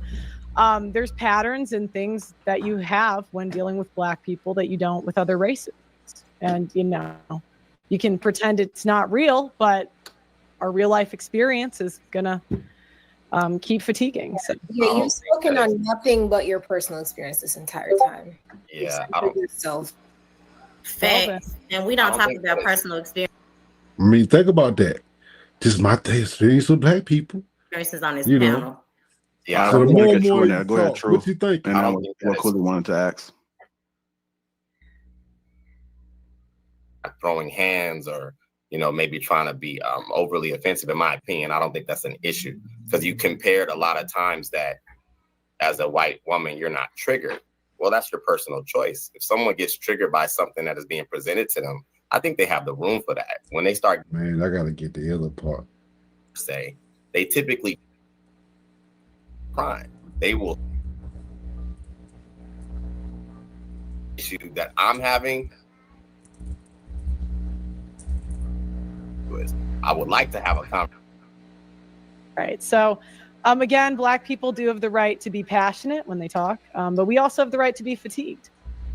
there's patterns and things that you have when dealing with black people that you don't with other races. And, you can pretend it's not real, but our real life experience is gonna keep fatiguing. So yeah, you've spoken on nothing but your personal experience this entire time. Yeah, I don't. Yourself. Facts. And we don't talk about personal experiences I mean, think about that. This is my experience with black people. on this You know. panel. Yeah, So the more and True more in you there. Go ahead, talk, True. what you think? And then what Cooley wanted to ask. throwing hands or maybe trying to be overly offensive. In my opinion, I don't think that's an issue, because you compared a lot of times that as a white woman you're not triggered. Well, that's your personal choice. If someone gets triggered by something that is being presented to them, I think they have the room for that. When they start, man, I gotta get the other part. Say they typically crime. They will issue that I'm having. I would like to have a conversation. Right. So, again, Black people do have the right to be passionate when they talk, but we also have the right to be fatigued.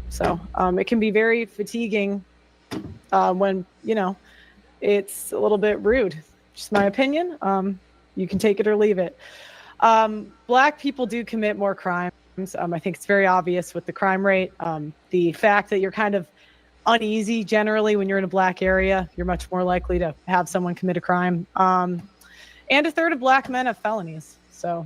So it can be very fatiguing when, it's a little bit rude. Just my opinion. You can take it or leave it. Black people do commit more crimes. I think it's very obvious with the crime rate. The fact that you're kind of uneasy generally when you're in a Black area, you're much more likely to have someone commit a crime. And a third of Black men have felonies. So,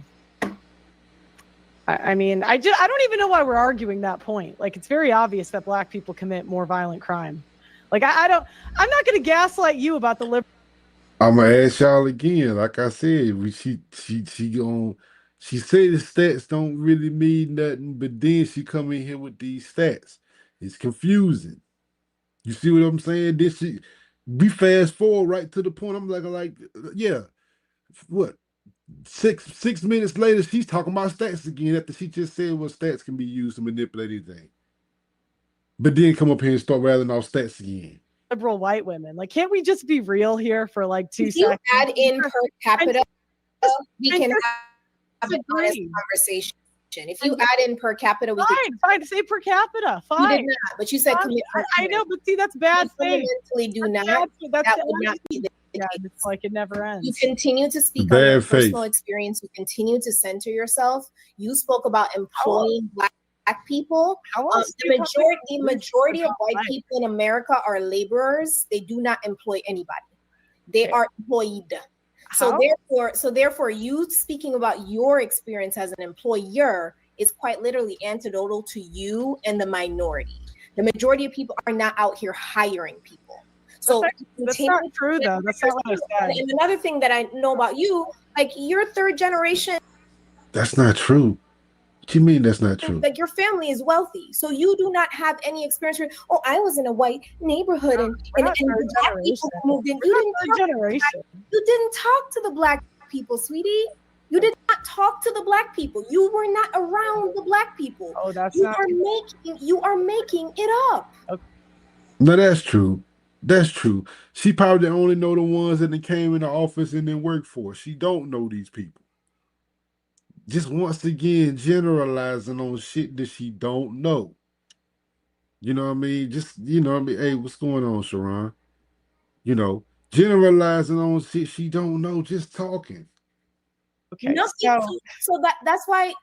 I mean, I don't even know why we're arguing that point. Like, it's very obvious that Black people commit more violent crime. Like, I'm not going to gaslight you about the liberal. I'm gonna ask y'all again. Like I said, she said the stats don't really mean nothing, but then she come in here with these stats. It's confusing. You see what I'm saying? We fast forward right to the point. I'm like, yeah, what? 6 minutes later, she's talking about stats again after she just said what stats can be used to manipulate anything. But then come up here and start rattling off stats again. Liberal white women. Like, can't we just be real here for like 2 seconds? If you add in per capita, we can have a honest conversation. If you add in per capita, we fine. Say per capita. Fine. You did not, but you said commit. I know, but see, that's bad faith. Fundamentally, do not. That would not be the case. It's like it never ends. You continue to speak on your personal experience. You continue to center yourself. You spoke about employing Black people. The majority of white people in America are laborers. They do not employ anybody. They are employed. So therefore, you speaking about your experience as an employer is quite literally antidotal to you and the minority. The majority of people are not out here hiring people. So that's not true, though. That's not what I said. And another thing that I know about you, like, you're third generation. That's not true. What do you mean that's not true? Like, your family is wealthy, so you do not have any experience with, I was in a white neighborhood and Black people moved in. You didn't talk to the Black people, sweetie. You did not talk to the Black people. You were not around the Black people. Oh, that's you are making it up. Okay. No, that's true. That's true. She probably only know the ones that came in the office and then worked for. She don't know these people. Just once again, generalizing on shit that she don't know. You know what I mean? Hey, what's going on, Sharon? Generalizing on shit she don't know, just talking. Okay. So that's why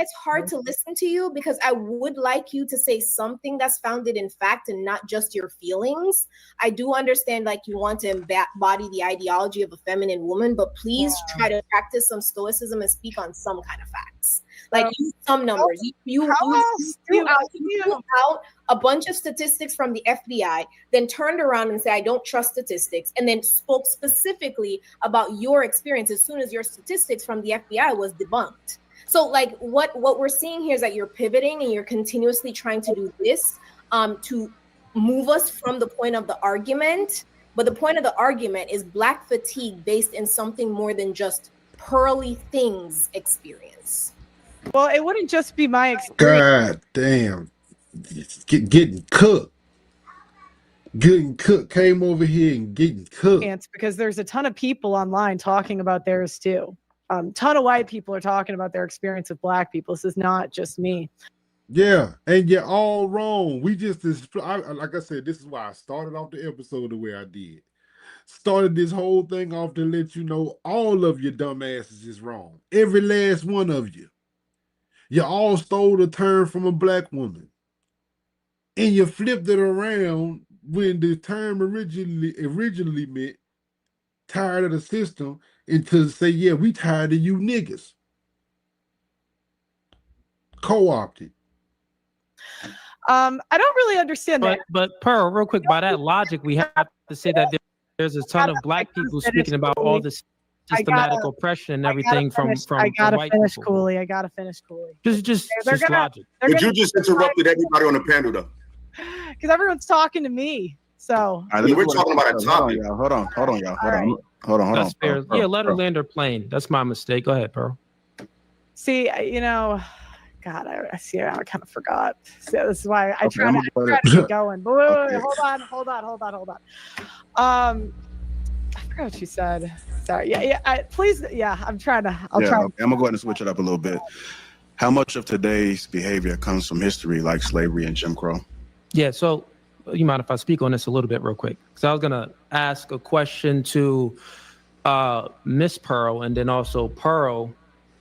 it's hard to listen to you, because I would like you to say something that's founded in fact and not just your feelings. I do understand, like, you want to embody the ideology of a feminine woman, but please try to practice some stoicism and speak on some kind of facts. Like, use some numbers. You threw out a bunch of statistics from the FBI, then turned around and said, I don't trust statistics, and then spoke specifically about your experience as soon as your statistics from the FBI was debunked. So, like, what we're seeing here is that you're pivoting and you're continuously trying to do this to move us from the point of the argument. But the point of the argument is Black fatigue based in something more than just Pearly Things experience. Well, it wouldn't just be my experience. God damn. Getting cooked. Getting cooked. Came over here and getting cooked. Because there's a ton of people online talking about theirs too. Ton of white people are talking about their experience with Black people. This is not just me. Yeah, and you're all wrong. Like I said, this is why I started off the episode the way I did. started this whole thing off to let you know all of your dumb asses is wrong. Every last one of you. You all stole the term from a black woman. And you flipped it around when the term originally meant tired of the system, and to say, yeah, we tired of you niggas. Co-opted. I don't really understand that. But Pearl, real quick, by that logic, we have to say that there's a ton of black people speaking about all this systematic oppression and everything from white people. Cooley. I gotta finish Cooley. Just logic. But you just interrupted everybody on the panel, though. Because everyone's talking to me. So we're talking about a topic. Hold on, y'all. That's fair. Yeah, let her land her plane. That's my mistake. Go ahead, Pearl. See, God, I see. I kind of forgot. So this is why I try to keep going. But wait, hold on. I forgot what you said. Sorry. Yeah. Please. Yeah, I'm trying to. I'll try. Okay. I'm gonna go ahead and switch it up a little bit. How much of today's behavior comes from history, like slavery and Jim Crow? Yeah. So, you mind if I speak on this a little bit real quick? Because I was gonna ask a question to Miss Pearl and then also Pearl,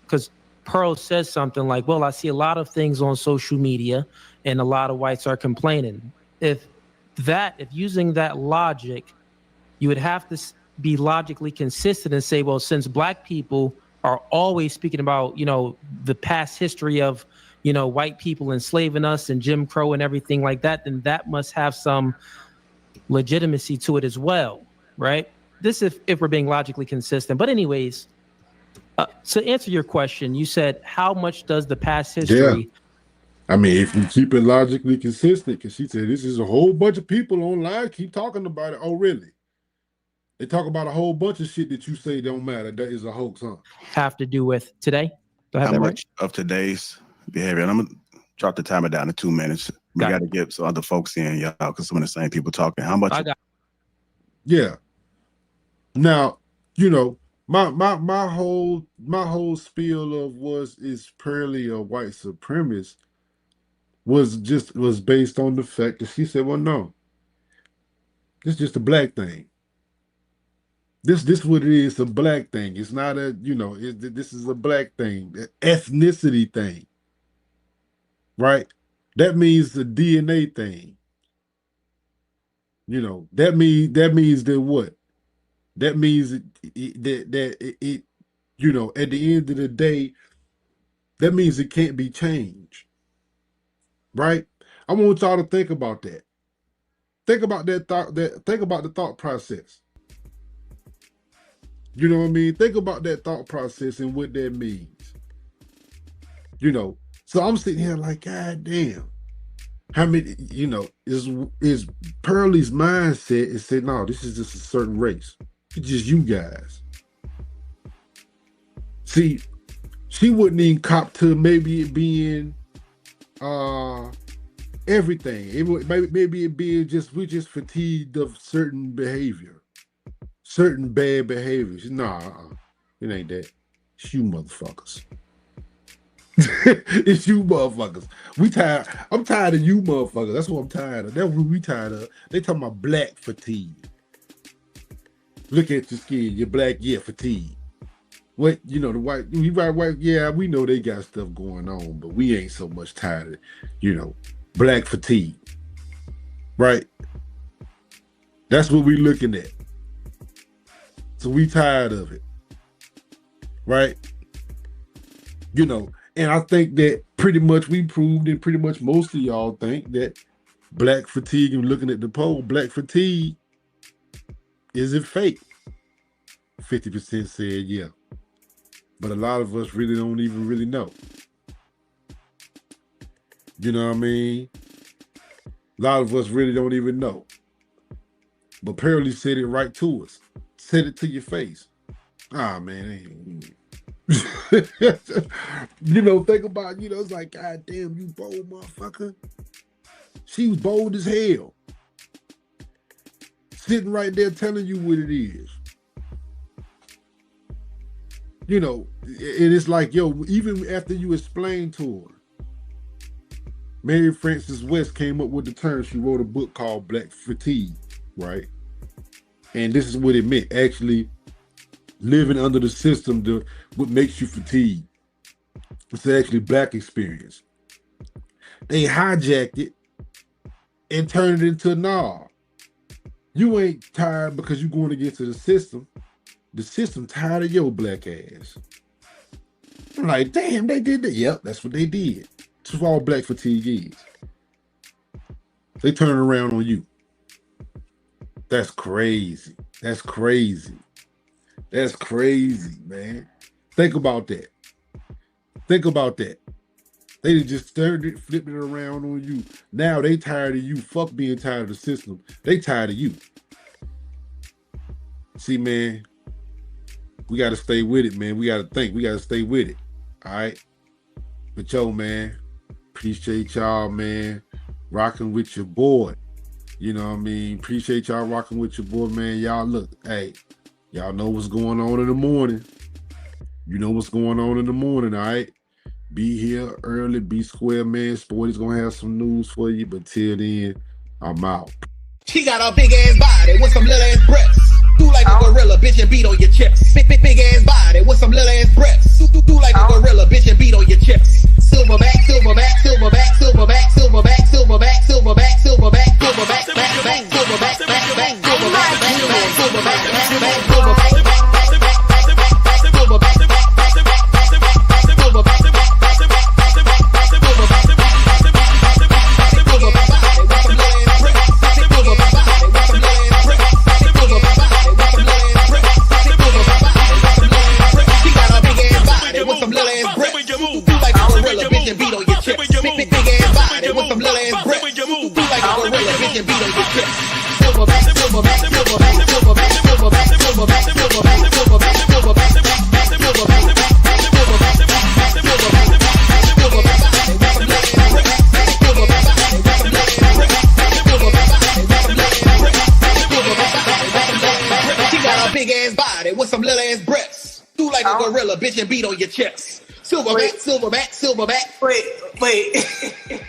because Pearl says something like, well, I see a lot of things on social media and a lot of whites are complaining. If using that logic, you would have to be logically consistent and say, well, since black people are always speaking about, the past history of, white people enslaving us and Jim Crow and everything like that, then that must have some legitimacy to it as well, right? This if we're being logically consistent. But anyways, to answer your question, you said, how much does the past history... Yeah. I mean, if you keep it logically consistent, because she said, this is a whole bunch of people online keep talking about it. Oh, really? They talk about a whole bunch of shit that you say don't matter. That is a hoax, huh? Have to do with today? How much of today's behavior? And I'm going to drop the timer down to 2 minutes. We got to get some other folks in, y'all, because some of the same people talking. How much? Yeah. Now, my whole spiel of is Pearly a white supremacist was based on the fact that she said, well, no, it's just a black thing. This what it is, a black thing. It's not this is a black thing, an ethnicity thing, right? That means the DNA thing. That means that what? That means that it at the end of the day, that means it can't be changed, right? I want y'all to think about that. Think about that thought. Think about the thought process. You know what I mean? Think about that thought process and what that means. So I'm sitting here like, God damn. How many, is Pearly's mindset is saying, no, this is just a certain race. It's just you guys. See, she wouldn't even cop to maybe it being everything. Maybe it being we're just fatigued of certain behavior. Certain bad behaviors. Nah, it ain't that. It's you motherfuckers. It's you motherfuckers. I'm tired of you motherfuckers. That's what I'm tired of. That's what we tired of. They talking about black fatigue. Look at your skin. You're black, yeah, fatigue. What, the white, yeah, we know they got stuff going on, but we ain't so much tired of, black fatigue. Right? That's what we looking at. So we tired of it, right? And I think that pretty much we proved, and pretty much most of y'all think that black fatigue, and looking at the poll, black fatigue, is it fake? 50% said yeah. But a lot of us really don't even really know. You know what I mean? A lot of us really don't even know. But Pearly said it right to us. Said it to your face. Ah, man. Think about, it's like, God damn, you bold motherfucker. She was bold as hell. Sitting right there telling you what it is. And it's like, even after you explain to her, Mary Frances West came up with the term. She wrote a book called Black Fatigue, right? And this is what it meant. Actually living under the system, what makes you fatigued. It's actually black experience. They hijacked it and turned it into nah. You ain't tired because you're going against the system. The system tired of your black ass. I'm like, damn, they did that. Yep, that's what they did. That's what all black fatigue is. They turn around on you. That's crazy. That's crazy. That's crazy, man. Think about that. Think about that. They just turned it, flipped it around on you. Now they tired of you. Fuck being tired of the system. They tired of you. See, man, we got to stay with it, man. We got to think. We got to stay with it. All right? But yo, man, appreciate y'all, man, rocking with your boy. You know what I mean? Appreciate y'all rocking with your boy, man. Y'all look, hey, y'all know what's going on in the morning. You know what's going on in the morning, all right? Be here early, be square, man. Sporty's gonna have some news for you, but till then, I'm out. She got a big ass body with some little ass breasts. Do like a gorilla, bitch, and beat on your chest. Big ass body with some little ass breasts. Do like a gorilla, bitch, and beat on your chest. Silverback, silverback, silverback, silverback, silverback, silverback, silverback, silverback, silverback, back, silverback, back, silverback, silverback, silverback. Bitch and beat on your chest. Silverback, silverback, silverback. Wait.